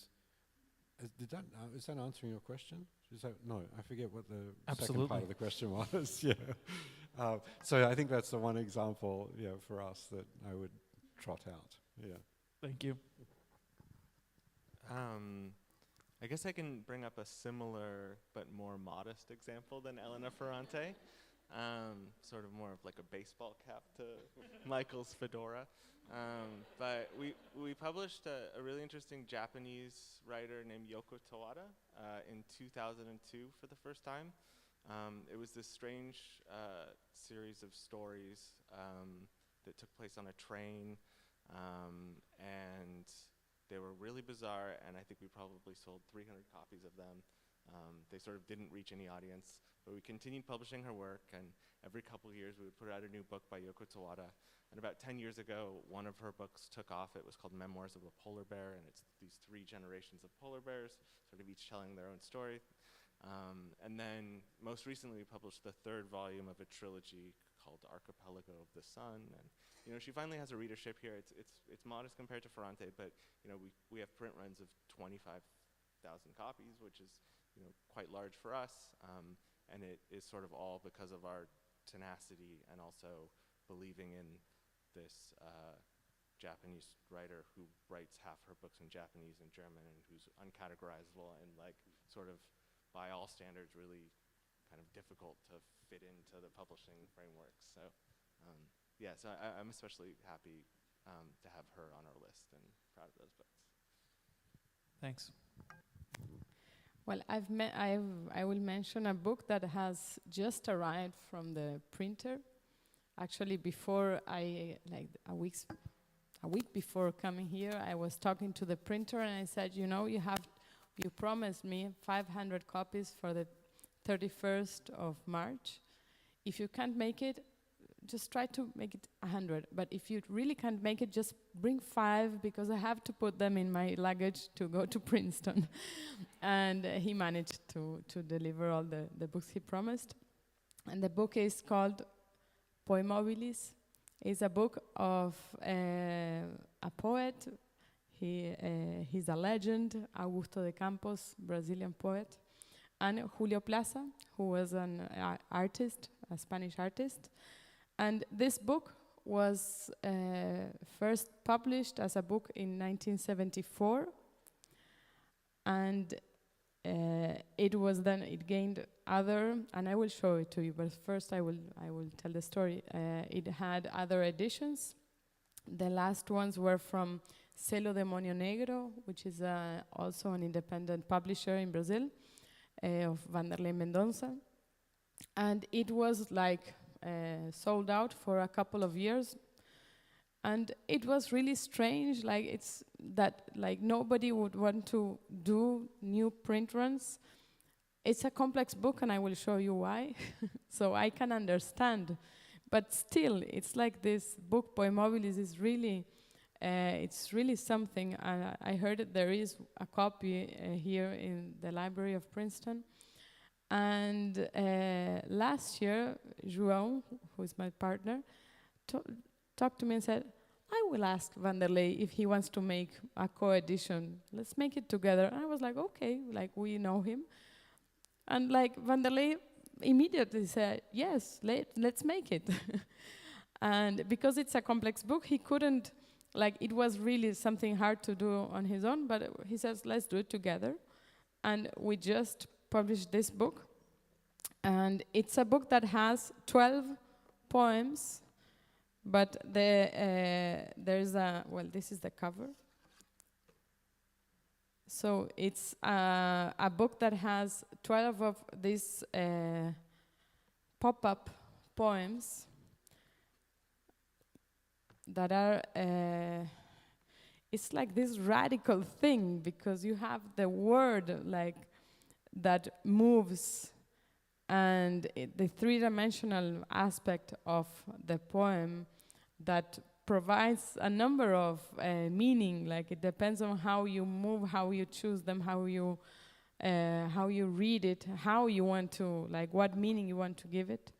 S19: Is that answering your question? No, I forget what the second
S13: Absolutely.
S19: part of the question was. Yeah. So I think that's the one example, for us that I would trot out. Yeah.
S13: Thank you.
S17: I guess I can bring up a similar but more modest example than Elena Ferrante. Sort of more of like a baseball cap to Michael's fedora. But we published a really interesting Japanese writer named Yoko Tawada in 2002 for the first time. It was this strange series of stories that took place on a train, and they were really bizarre, and I think we probably sold 300 copies of them. They sort of didn't reach any audience, but we continued publishing her work, and every couple of years we would put out a new book by Yoko Tawada. And about 10 years ago, one of her books took off. It was called Memoirs of a Polar Bear, and it's these 3 generations of polar bears, sort of each telling their own story. And then most recently we published the 3rd volume of a trilogy called Archipelago of the Sun. And she finally has a readership here. It's modest compared to Ferrante, but we have print runs of 25,000 copies, which is quite large for us. And it is sort of all because of our tenacity and also believing in this Japanese writer who writes half her books in Japanese and German, and who's uncategorizable and sort of by all standards really kind of difficult to fit into the publishing frameworks. So so I'm especially happy to have her on our list and proud of those books.
S13: Thanks.
S18: Well, I will mention a book that has just arrived from the printer. Actually, before a week before coming here, I was talking to the printer and I said, you promised me 500 copies for the 31st of March. If you can't make it, just try to make it 100. But if you really can't make it, just bring 5, because I have to put them in my luggage to go to Princeton. And he managed to deliver all the books he promised. And the book is called Poemobilis. It's a book of a poet. He's a legend, Augusto de Campos, Brazilian poet, and Julio Plaza, who was an artist, a Spanish artist. And this book was first published as a book in 1974, and it gained other, and I will show it to you, but first I will tell the story. It had other editions. The last ones were from Selo Demonio Negro, which is also an independent publisher in Brazil, of Vanderlei Mendonça. And it was sold out for a couple of years. And it was really strange, nobody would want to do new print runs. It's a complex book, and I will show you why. So I can understand. But still, it's like this book, Poemobilis, is really, it's really something. I heard that there is a copy here in the Library of Princeton. And last year, João, who is my partner, talked to me and said, I will ask Vanderlei if he wants to make a co-edition. Let's make it together. And I was like, okay, we know him. And Vanderlei immediately said, yes, let's make it. And because it's a complex book, he couldn't, it was really something hard to do on his own, but he says, let's do it together. And we just published this book. And it's a book that has 12 poems, but there's this is the cover. So it's a book that has 12 of these pop-up poems that are, it's like this radical thing, because you have the word that moves, and the 3-dimensional aspect of the poem that provides a number of meaning. It depends on how you move, how you choose them, how you read it, how you want to, what meaning you want to give it,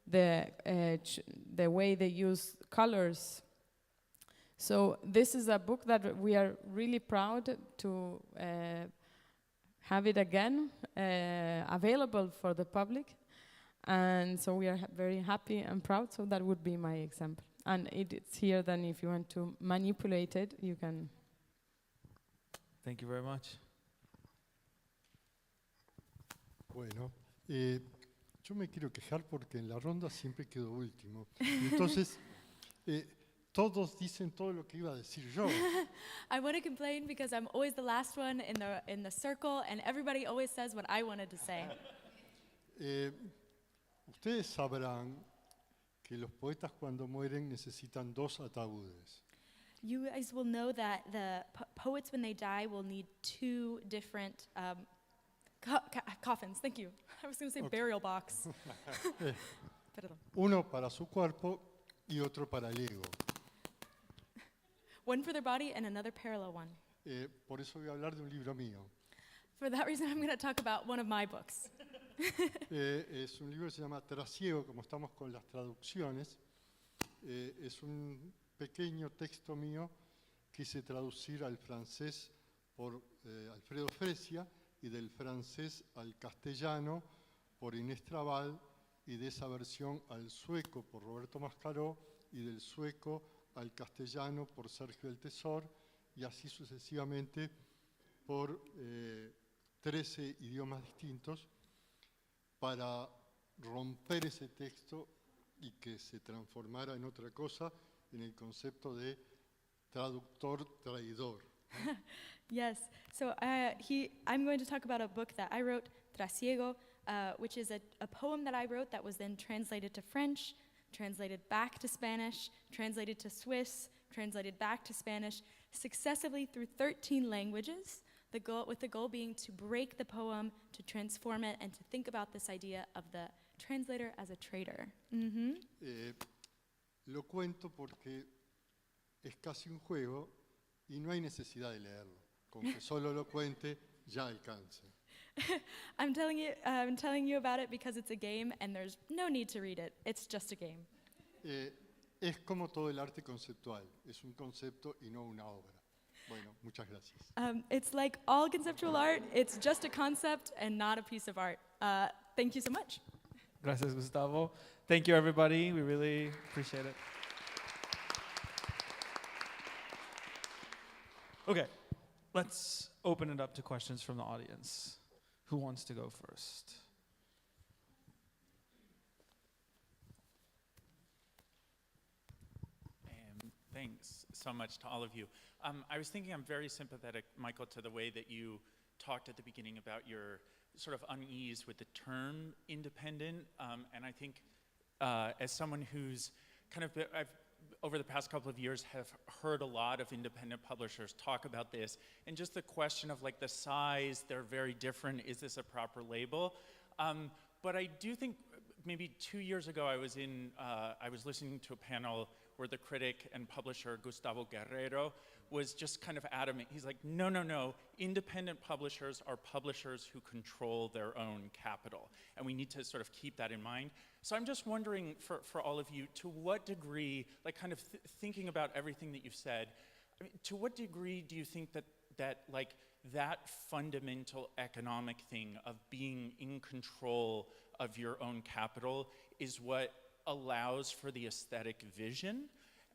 S18: the way they use colors. So this is a book that we are really proud to have it again available for the public. And so we are very happy and proud, so that would be my example. And it's here, then if you want to manipulate it, you can.
S13: Thank you very much.
S20: Bueno, yo me quiero quejar porque en la ronda siempre quedo último. Entonces, todos dicen todo lo que iba a decir yo.
S8: I want to complain because I'm always the last one in the circle, and everybody always says what I wanted to say.
S20: Ustedes sabrán que los poetas cuando mueren necesitan 2 ataúdes.
S8: You guys will know that the poets, when they die, will need 2 different coffins. Thank you. I was going to say burial box. Perdón.
S20: Uno para su cuerpo y otro para el ego.
S8: One for their body and another parallel one.
S20: Por eso voy a hablar de un libro mío.
S8: For that reason, I'm going to talk about one of my books.
S20: Es un libro que se llama Trasiego, como estamos con las traducciones. Es un pequeño texto mío que hice traducir al francés por Alfredo Fresia y del francés al castellano por Inés Trabal y de esa versión al sueco por Roberto Mascaró y del sueco al castellano por Sergio El Tesor y así sucesivamente por 13 idiomas distintos para romper ese texto y que se transformara en otra cosa, en el concepto de traductor traidor.
S8: Yes, so I'm going to talk about a book that I wrote, Trasiego, which is a poem that I wrote that was then translated to French, translated back to Spanish, translated to Swiss, translated back to Spanish, successively through 13 languages, with the goal being to break the poem, to transform it, and to think about this idea of the translator as a traitor.
S20: Lo cuento porque es casi un juego y no hay necesidad de leerlo. Con que solo lo cuente ya alcanza.
S8: I'm telling you about it because it's a game and there's no need to read it. It's just a game.
S20: Es como todo el arte conceptual. Es un concepto y no una obra. Bueno, muchas gracias.
S8: It's like all conceptual art. It's just a concept and not a piece of art. Thank you so much.
S13: Gracias, Gustavo. Thank you, everybody. We really appreciate it. Okay, let's open it up to questions from the audience. Who wants to go first?
S7: Thanks so much to all of you. I was thinking I'm very sympathetic, Michael, to the way that you talked at the beginning about your sort of unease with the term independent. And I think as someone who's kind of, over the past couple of years have heard a lot of independent publishers talk about this, and just the question of like the size, they're very different, is this a proper label? But I do think maybe 2 years ago I was listening to a panel where the critic and publisher Gustavo Guerrero was just kind of adamant. He's like, no, independent publishers are publishers who control their own capital. And we need to sort of keep that in mind. So I'm just wondering for all of you, to what degree, like kind of thinking about everything that you've said, I mean, to what degree do you think that fundamental economic thing of being in control of your own capital is what allows for the aesthetic vision?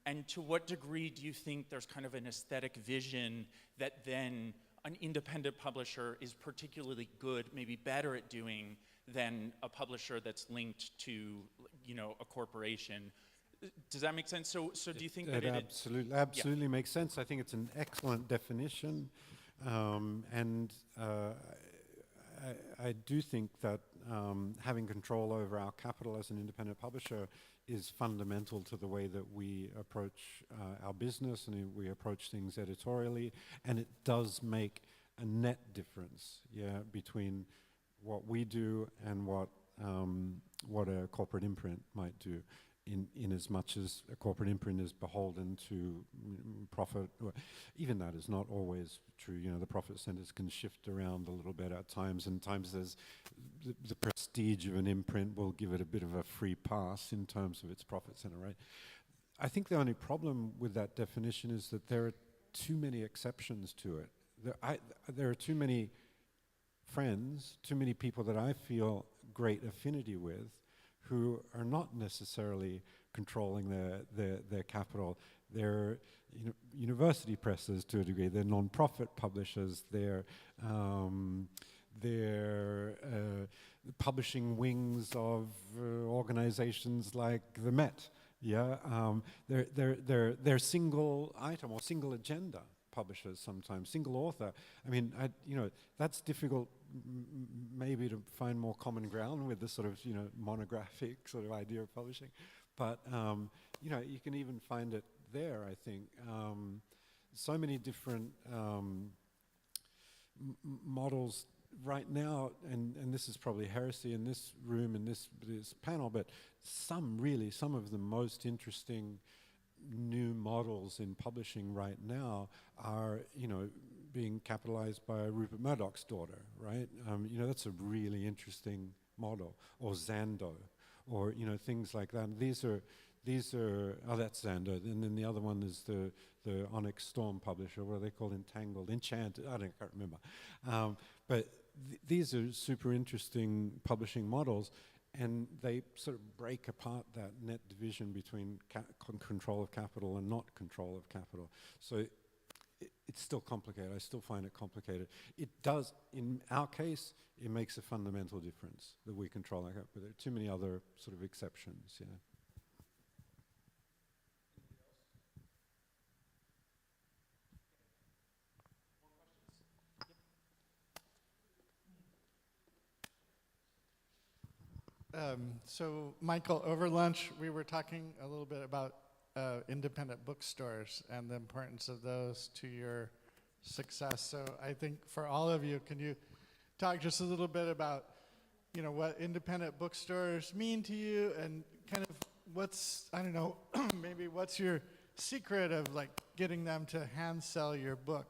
S7: And to what degree do you think there's kind of an aesthetic vision that then an independent publisher is particularly good, maybe better at doing than a publisher that's linked to, a corporation? Does that make sense? So do you think that it
S19: absolutely makes sense. I think it's an excellent definition, and I do think that having control over our capital as an independent publisher is fundamental to the way that we approach our business and we approach things editorially, and it does make a net difference, between what we do and what a corporate imprint might do. In as much as a corporate imprint is beholden to profit, even that is not always true. The profit centers can shift around a little bit at times, and times there's the prestige of an imprint will give it a bit of a free pass in terms of its profit center, right? I think the only problem with that definition is that there are too many exceptions to it. There are too many friends, too many people that I feel great affinity with, who are not necessarily controlling their capital. They're university presses to a degree. They're non-profit publishers. They're publishing wings of organizations like the Met. Yeah, they're single item or single agenda publishers sometimes, single author. I mean, that's difficult maybe to find more common ground with the sort of, monographic sort of idea of publishing. But, you can even find it there, I think. So many different models right now, and this is probably heresy in this room, in this panel, but some of the most interesting new models in publishing right now are, being capitalized by Rupert Murdoch's daughter, right? That's a really interesting model, or Zando, or, things like that. These are, that's Zando, and then the other one is the Onyx Storm publisher, what are they called, Entangled, Enchanted, I can't remember. But these are super interesting publishing models, and they sort of break apart that net division between control of capital and not control of capital. So it's still complicated. I still find it complicated. It does, in our case, it makes a fundamental difference that we control our capital, but there are too many other sort of exceptions, yeah.
S14: So, Michael, over lunch, we were talking a little bit about independent bookstores and the importance of those to your success. So I think for all of you, can you talk just a little bit about, what independent bookstores mean to you, and kind of what's, I don't know, maybe what's your secret of like getting them to hand sell your book?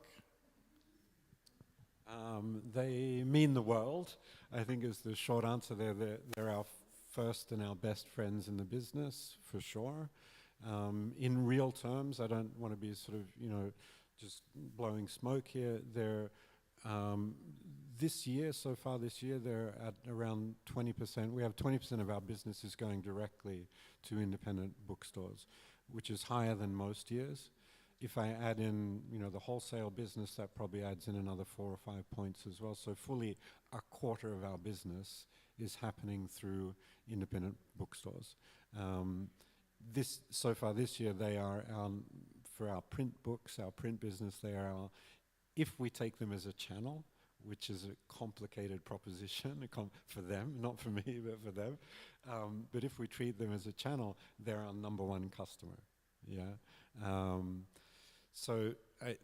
S19: They mean the world, I think, is the short answer there. They're our first and our best friends in the business, for sure. In real terms, I don't want to be sort of, just blowing smoke here. They're, this year, so far this year, they're at around 20%. We have 20% of our business is going directly to independent bookstores, which is higher than most years. If I add in, the wholesale business, that probably adds in another 4 or 5 points as well. So fully a quarter of our business is happening through independent bookstores. So far this year, they are for our print books, our print business, they are if we take them as a channel, which is a complicated proposition for them, not for me, but for them. But if we treat them as a channel, they're our number one customer. Yeah. So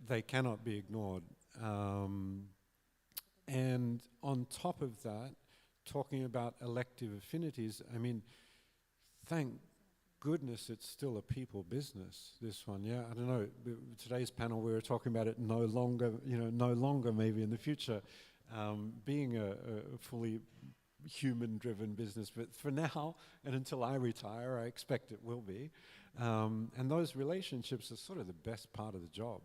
S19: they cannot be ignored. And on top of that, talking about elective affinities, I mean, thank goodness it's still a people business, this one, yeah. I don't know, today's panel we were talking about it no longer maybe in the future, being a fully human-driven business, but for now, and until I retire, I expect it will be. And those relationships are sort of the best part of the job,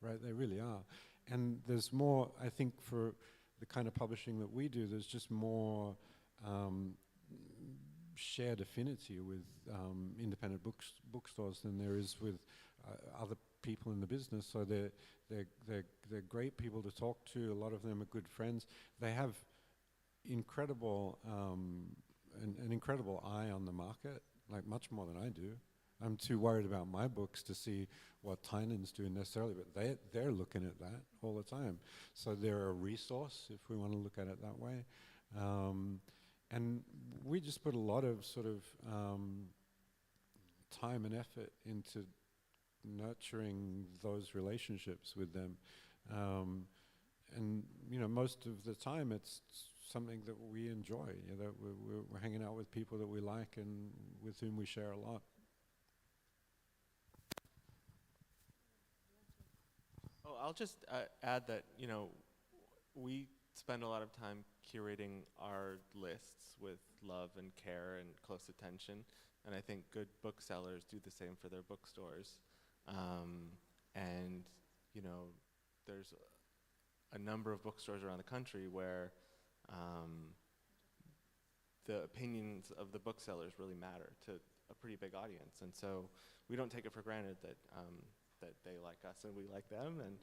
S19: right? They really are. And there's more, I think, for the kind of publishing that we do, there's just more shared affinity with independent bookstores than there is with other people in the business. So they're great people to talk to. A lot of them are good friends. They have incredible an incredible eye on the market, like much more than I do. I'm too worried about my books to see what Tynan's doing necessarily, but they're looking at that all the time. So they're a resource, if we want to look at it that way. And we just put a lot of sort of time and effort into nurturing those relationships with them. And, most of the time it's something that we enjoy, that we're hanging out with people that we like and with whom we share a lot.
S17: Oh, I'll just add that, we spend a lot of time curating our lists with love and care and close attention, and I think good booksellers do the same for their bookstores. And, there's a number of bookstores around the country where the opinions of the booksellers really matter to a pretty big audience. And so we don't take it for granted that, that they like us and we like them. And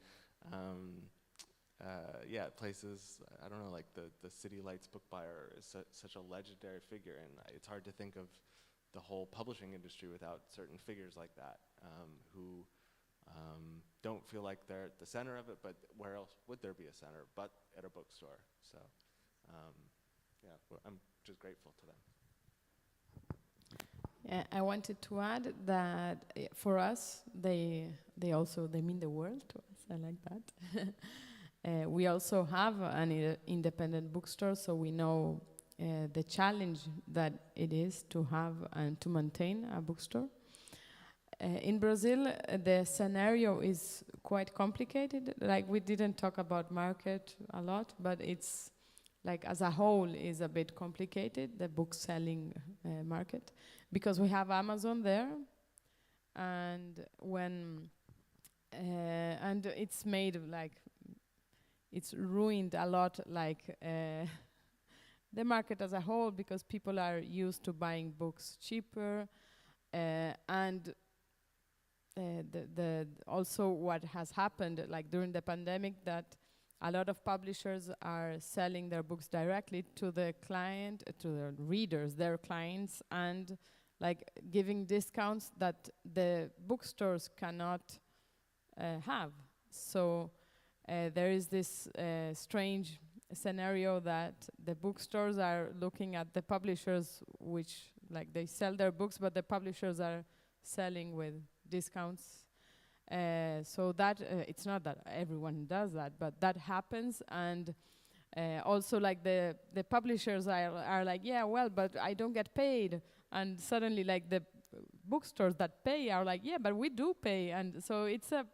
S17: yeah, places, I don't know, like the City Lights book buyer is such a legendary figure, and it's hard to think of the whole publishing industry without certain figures like that, who don't feel like they're at the center of it, but where else would there be a center but at a bookstore? So yeah, well, I'm just grateful to them.
S18: Yeah, I wanted to add that for us, they mean the world to us. I like that. We also have an independent bookstore, so we know the challenge that it is to have and to maintain a bookstore. In Brazil, the scenario is quite complicated. Like, we didn't talk about market a lot, but it's like as a whole is a bit complicated, the book selling market, because we have Amazon there, and and it's made like, it's ruined a lot, like the market as a whole, because people are used to buying books cheaper, and also what has happened, like during the pandemic, that a lot of publishers are selling their books directly to the client, to the readers, their clients, and like giving discounts that the bookstores cannot have. So there is this strange scenario that the bookstores are looking at the publishers, which like they sell their books, but the publishers are selling with discounts. So that it's not that everyone does that, but that happens. And also like the publishers are like, yeah, well, but I don't get paid. And suddenly like the bookstores that pay are like, yeah, but we do pay. And so it's a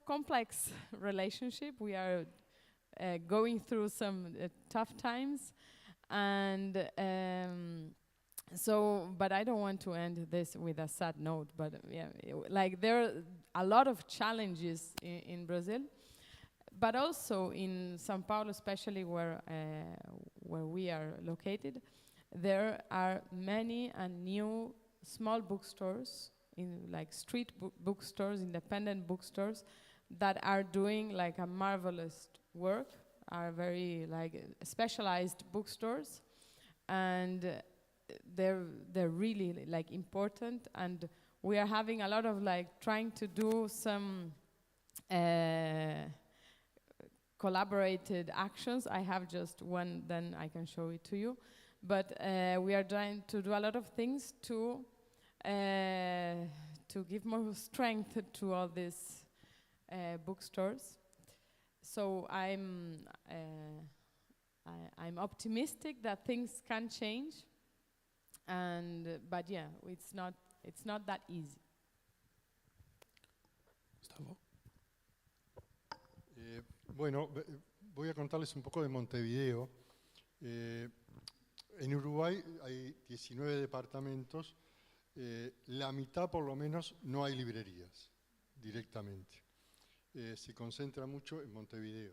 S18: complex relationship. We are going through some tough times. And so, but I don't want to end this with a sad note, but yeah, like there are a lot of challenges in Brazil, but also in São Paulo, especially where we are located, there are many and new small bookstores, in like street bookstores, independent bookstores, that are doing like a marvelous work, are very like specialized bookstores, and they're really like important. And we are having a lot of like trying to do some collaborated actions. I have just one, then I can show it to you. But we are trying to do a lot of things to give more strength to all these bookstores. So I'm optimistic that things can change. But yeah, it's not that easy.
S20: Gustavo. Bueno, voy a contarles un poco de Montevideo. En Uruguay hay 19 departamentos, la mitad por lo menos no hay librerías directamente. Se concentra mucho en Montevideo.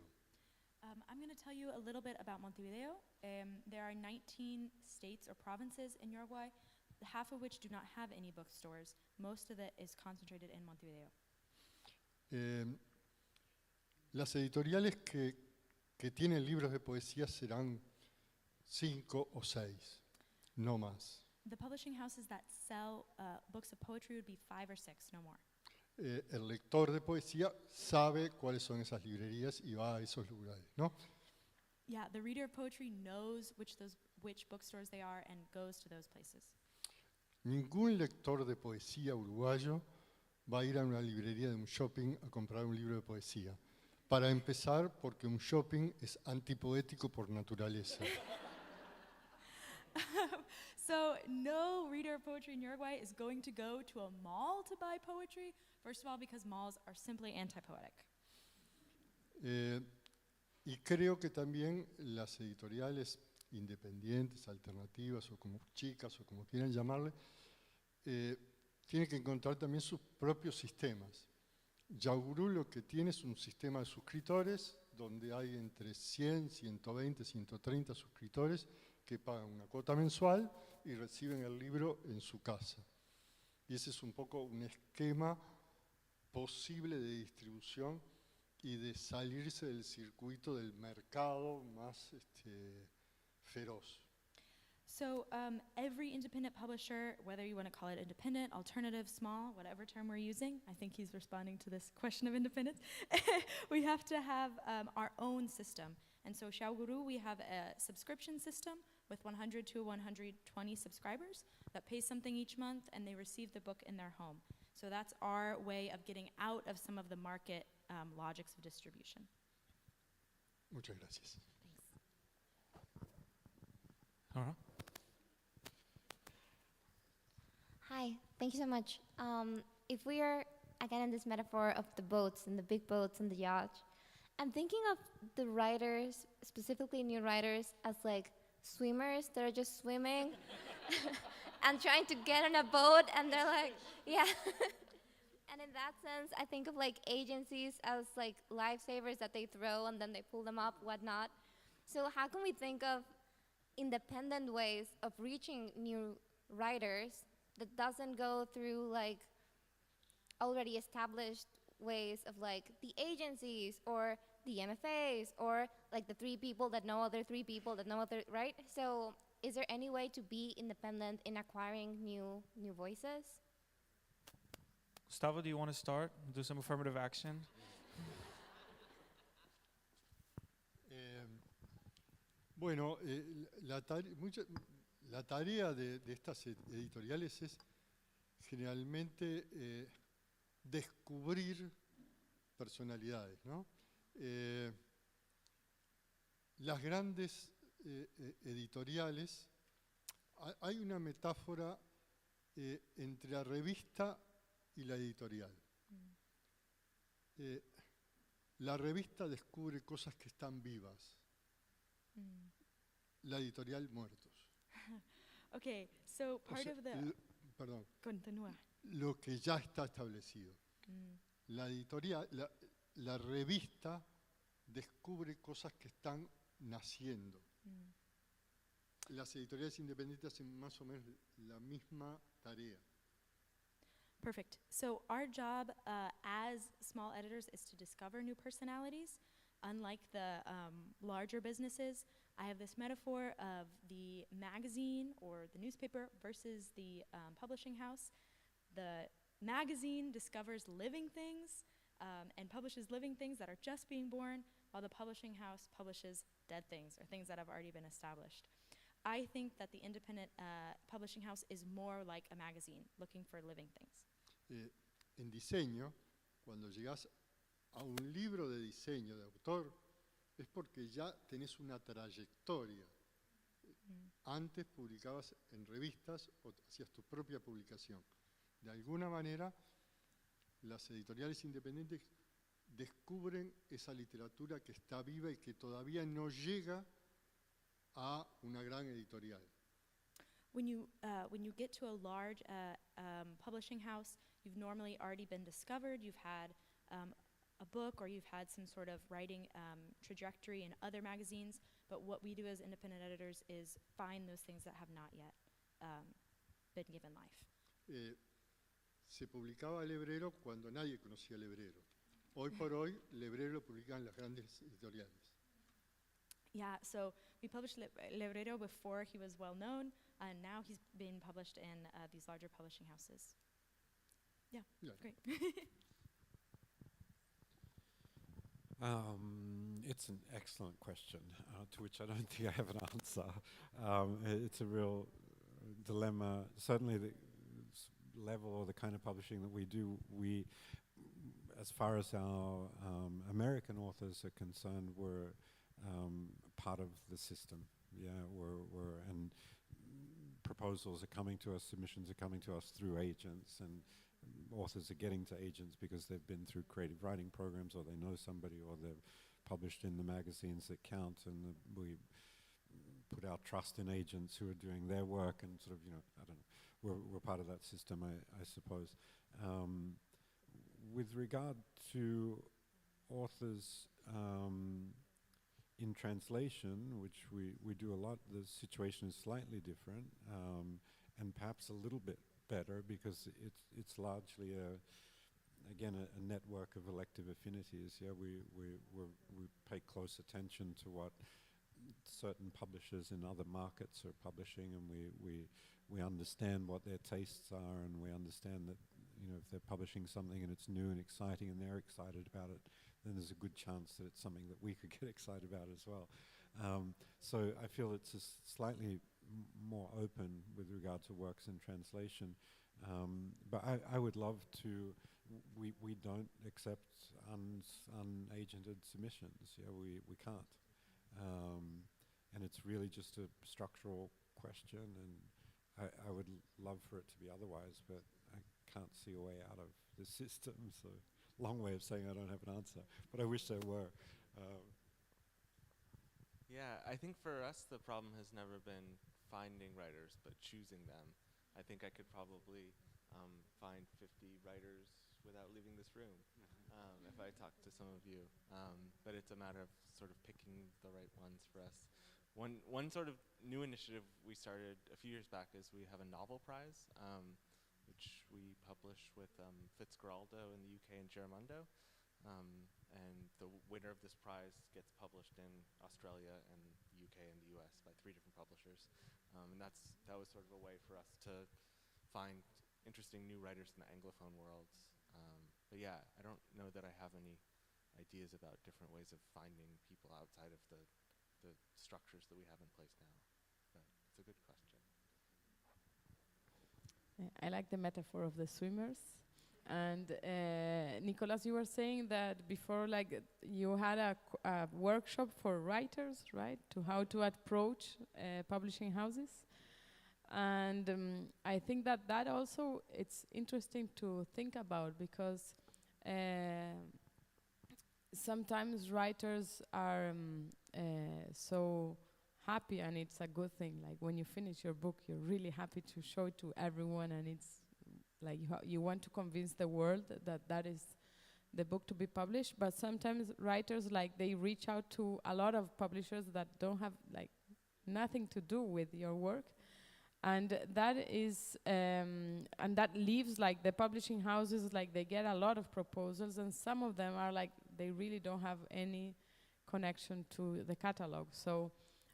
S8: I'm going to tell you a little bit about Montevideo. There are 19 states or provinces in Uruguay, half of which do not have any bookstores. Most of it is concentrated in Montevideo.
S20: Las editoriales que tienen libros de poesía serán 5 o 6, no más.
S8: The publishing houses that sell books of poetry would be 5 or 6, no more.
S20: El lector de poesía sabe cuáles son esas librerías y va a esos lugares, ¿no?
S8: Yeah, the reader of poetry knows which bookstores they are and goes to those places.
S20: Ningún lector de poesía uruguayo va a ir a una librería de un shopping a comprar un libro de poesía. Para empezar, porque un shopping es antipoético por naturaleza.
S8: So no reader of poetry in Uruguay is going to go to a mall to buy poetry. First of all, because malls are simply anti-poetic.
S20: Y creo que también las editoriales independientes, alternativas o como chicas o como quieran llamarle, tienen que encontrar también sus propios sistemas. Yaugurú lo que tiene es un sistema de suscriptores donde hay entre 100, 120, 130 suscriptores que pagan una cuota mensual y reciben el libro en su casa. Y ese es un poco un esquema posible de distribución y de salirse del circuito del mercado más feroz.
S8: So every independent publisher, whether you want to call it independent, alternative, small, whatever term we're using, I think he's responding to this question of independence, we have to have our own system. And so Xiaoguru, we have a subscription system with 100 to 120 subscribers that pay something each month and they receive the book in their home. So that's our way of getting out of some of the market logics of distribution.
S20: Muchas gracias.
S9: Nora?
S2: Hi, thank you so much. If we are, again, in this metaphor of the boats and the big boats and the yacht, I'm thinking of the writers, specifically new writers, as like swimmers that are just swimming and trying to get on a boat, and they're like, yeah. And in that sense, I think of like agencies as like lifesavers that they throw and then they pull them up, whatnot. So how can we think of independent ways of reaching new writers that doesn't go through like already established ways of like the agencies or the MFAs or like the three people that know other three people that know other, right? So is there any way to be independent in acquiring new voices?
S13: Gustavo, do you want to start? Do some affirmative action?
S20: Bueno, la tarea de estas editoriales es generalmente descubrir personalidades, ¿no? Las grandes editoriales, hay una metáfora entre la revista y la editorial. La revista descubre cosas que están vivas. La editorial muertos.
S8: Okay, so part of the...
S20: Perdón.
S8: Continúa.
S20: Lo que ya está establecido. La editorial, la revista descubre cosas que están naciendo. Las editoriales independientes hacen más o menos la misma tarea.
S8: Perfect. So our job as small editors is to discover new personalities. Unlike the larger businesses, I have this metaphor of the magazine or the newspaper versus the publishing house. The magazine discovers living things and publishes living things that are just being born, while the publishing house publishes dead things or things that have already been established. I think that the independent publishing house is more like a magazine, looking for living things.
S20: En diseño, cuando llegas a un libro de diseño de autor, es porque ya tenés una trayectoria. Antes publicabas en revistas o hacías tu propia publicación. De alguna manera, las editoriales independientes descubren esa literatura que está viva y que todavía no llega a una gran editorial.
S8: When you get to a large publishing house, you've normally already been discovered, you've had a book or you've had some sort of writing trajectory in other magazines, but what we do as independent editors is find those things that have not yet been given life.
S20: Se publicaba Lebrero cuando nadie conocía Lebrero. Hoy por hoy, Lebrero lo publican las grandes editoriales.
S8: Yeah, so we published Lebrero before he was well known, and now he's been published in these larger publishing houses. Yeah, great.
S19: It's an excellent question to which I don't think I have an answer. It's a real dilemma. Certainly the level or the kind of publishing that we do, as far as our American authors are concerned, we're part of the system. Yeah, and proposals are coming to us, submissions are coming to us through agents, and authors are getting to agents because they've been through creative writing programs, or they know somebody, or they're published in the magazines that count, and we put our trust in agents who are doing their work, and sort of, I don't know, we're part of that system, I suppose. With regard to authors, in translation, which we do a lot, the situation is slightly different, and perhaps a little bit better because it's largely again a network of elective affinities. Yeah, we pay close attention to what certain publishers in other markets are publishing, and we understand what their tastes are, and we understand that, you know, if they're publishing something and it's new and exciting and they're excited about it, then there's a good chance that it's something that we could get excited about as well. So I feel it's slightly more open with regard to works in translation. But I would love to, we don't accept unagented submissions. Yeah, we can't. And it's really just a structural question, and I would love for it to be otherwise, but I can't see a way out of the system. So, long way of saying I don't have an answer, but I wish there were.
S17: Yeah, I think for us the problem has never been finding writers, but choosing them. I think I could probably find 50 writers without leaving this room if I talked to some of you. But it's a matter of sort of picking the right ones for us. One sort of new initiative we started a few years back is we have a novel prize, which we publish with Fitzgeraldo in the UK and Giramondo. And the winner of this prize gets published in Australia and the UK and the US by 3 different publishers. And that was sort of a way for us to find interesting new writers in the Anglophone worlds. But yeah, I don't know that I have any ideas about different ways of finding people outside of the structures that we have in place now. But it's a good question.
S18: I like the metaphor of the swimmers. And Nicolas, you were saying that before, like, you had a workshop for writers, right? To how to approach publishing houses. And I think that also it's interesting to think about, because sometimes writers are so happy, and it's a good thing. Like when you finish your book, you're really happy to show it to everyone, and it's like you want to convince the world that is the book to be published. But sometimes writers, like, they reach out to a lot of publishers that don't have like nothing to do with your work, and that is and that leaves like the publishing houses, like they get a lot of proposals, and some of them are like they really don't have any connection to the catalog. So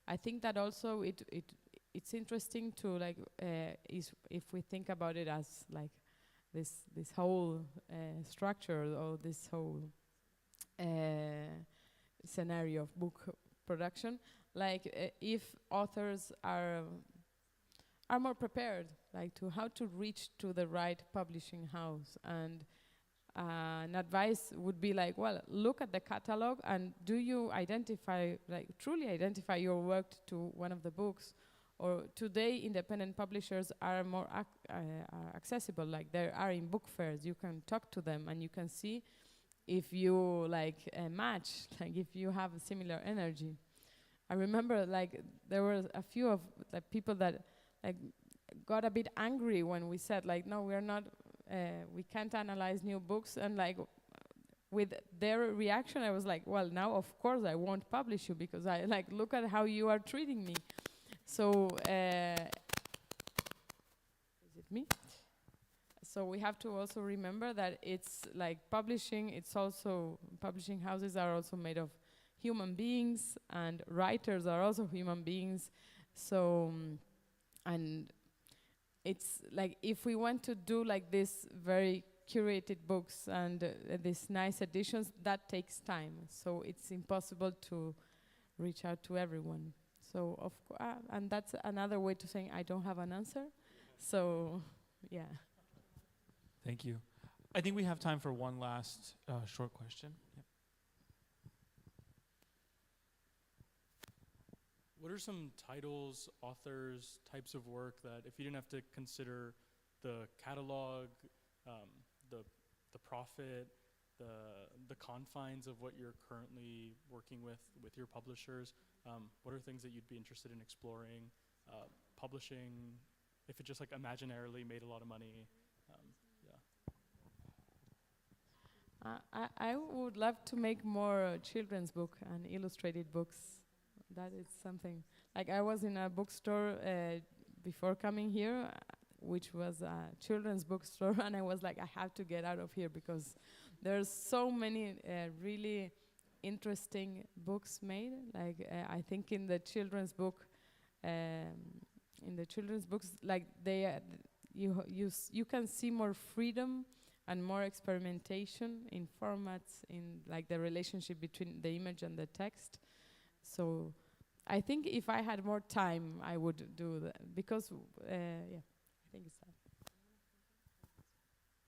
S18: I think that also it's interesting to like if we think about it as like this whole structure, or this whole scenario of book production, like if authors are more prepared, like to how to reach to the right publishing house. And an advice would be like, well, look at the catalog, and do you identify, like truly identify your work to one of the books? Or today independent publishers are more accessible, like they are in book fairs, you can talk to them and you can see if you like match, like if you have a similar energy. I remember like there were a few of like people that like got a bit angry when we said like, no, we're not, we can't analyze new books, and like with their reaction I was like, well, now of course I won't publish you, because I like look at how you are treating me. So is it me? So we have to also remember that it's like publishing, it's also, publishing houses are also made of human beings, and writers are also human beings. So and it's like if we want to do like this very curated books and these nice editions, that takes time. So it's impossible to reach out to everyone. So of course, and that's another way to saying I don't have an answer. So yeah.
S19: Thank you. I think we have time for one last short question. Yep. What are some titles, authors, types of work that if you didn't have to consider the catalog, the profit, the confines of what you're currently working with your publishers, what are things that you'd be interested in exploring, publishing, if it just like imaginarily made a lot of money?
S18: I would love to make more children's book and illustrated books. That is something. Like I was in a bookstore before coming here, which was a children's bookstore, and I was like, I have to get out of here because there's so many really interesting books made. Like I think in the children's books, like you can see more freedom and more experimentation in formats, in like the relationship between the image and the text. So I think if I had more time, I would do that because, yeah, I think it's that.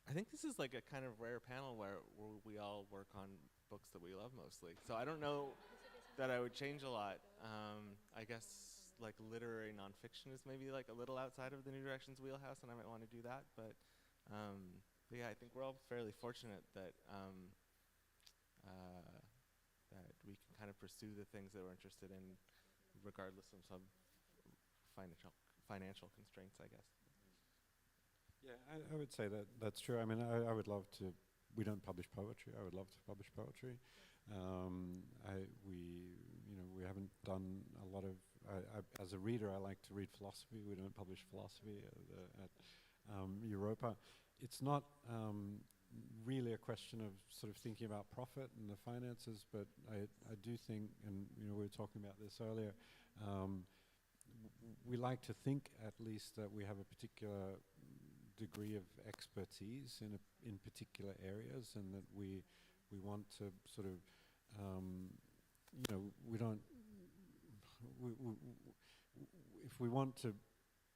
S17: I think this is like a kind of rare panel where we all work on books that we love mostly. So I don't know that I would change a lot. I guess like literary nonfiction is maybe like a little outside of the New Directions wheelhouse, and I might want to do that. But yeah, I think we're all fairly fortunate that that we can kind of pursue the things that we're interested in, regardless of some financial constraints, I guess.
S19: Yeah, I would say that that's true. I mean, I would love to. We don't publish poetry. I would love to publish poetry. We haven't done a lot of. As a reader, I like to read philosophy. We don't publish philosophy at Europa. It's not really a question of sort of thinking about profit and the finances, but I do think, and we were talking about this earlier. We like to think, at least, that we have a particular degree of expertise in particular areas, and that we want to sort of we don't if we want to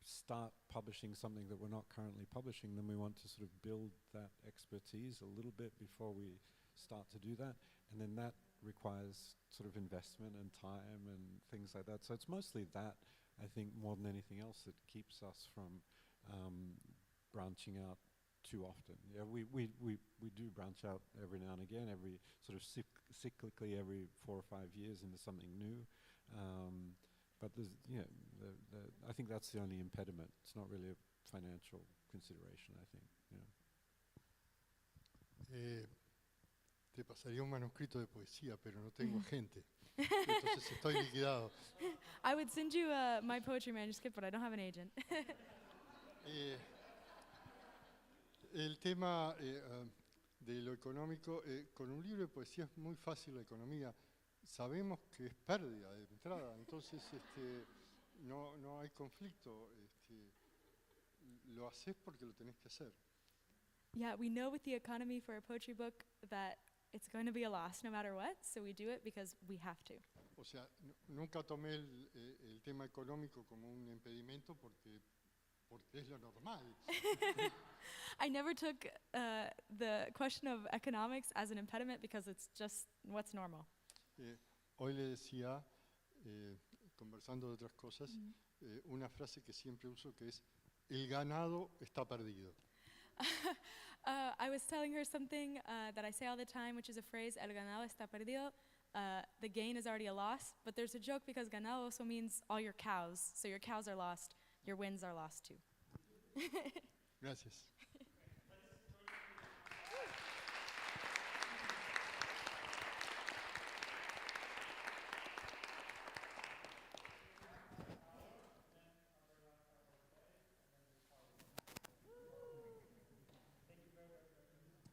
S19: start publishing something that we're not currently publishing, then we want to sort of build that expertise a little bit before we start to do that, and then that requires sort of investment and time and things like that. So it's mostly that, I think, more than anything else, that keeps us from branching out too often. Yeah, we do branch out every now and again, every sort of cyclically every 4 or 5 years into something new. But there's, I think that's the only impediment. It's not really a financial consideration, I think.
S20: Te pasaría un manuscrito de poesía, pero no tengo gente. Entonces estoy liquidado.
S8: I would send you my poetry manuscript, but I don't have an agent.
S20: El tema de lo económico, con un libro de poesía es muy fácil la economía. Sabemos que es pérdida de entrada, entonces no hay conflicto. Lo haces porque lo tenés que hacer.
S8: Yeah, we know with the economy for a poetry book that it's going to be a loss no matter what, so we do it because we have to.
S20: O sea, nunca tomé el tema económico como un impedimento porque es lo normal.
S8: I never took the question of economics as an impediment because it's just what's normal.
S20: Hoy le decía, conversando de otras cosas, una frase que siempre uso que es, el ganado está perdido.
S8: I was telling her something that I say all the time, which is a phrase, el ganado está perdido. The gain is already a loss, but there's a joke because ganado also means all your cows. So your cows are lost, your wins are lost too.
S20: Gracias.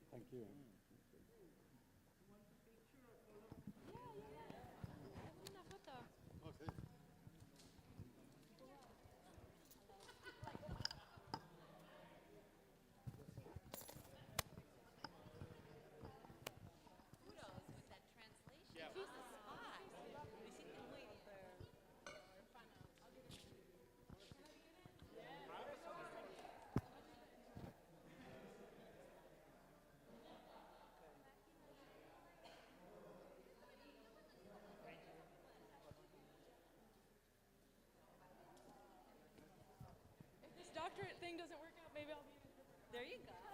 S19: Thank you.
S20: Okay.
S8: If this doctorate thing doesn't work out, maybe I'll be an interpreter.
S21: There you go.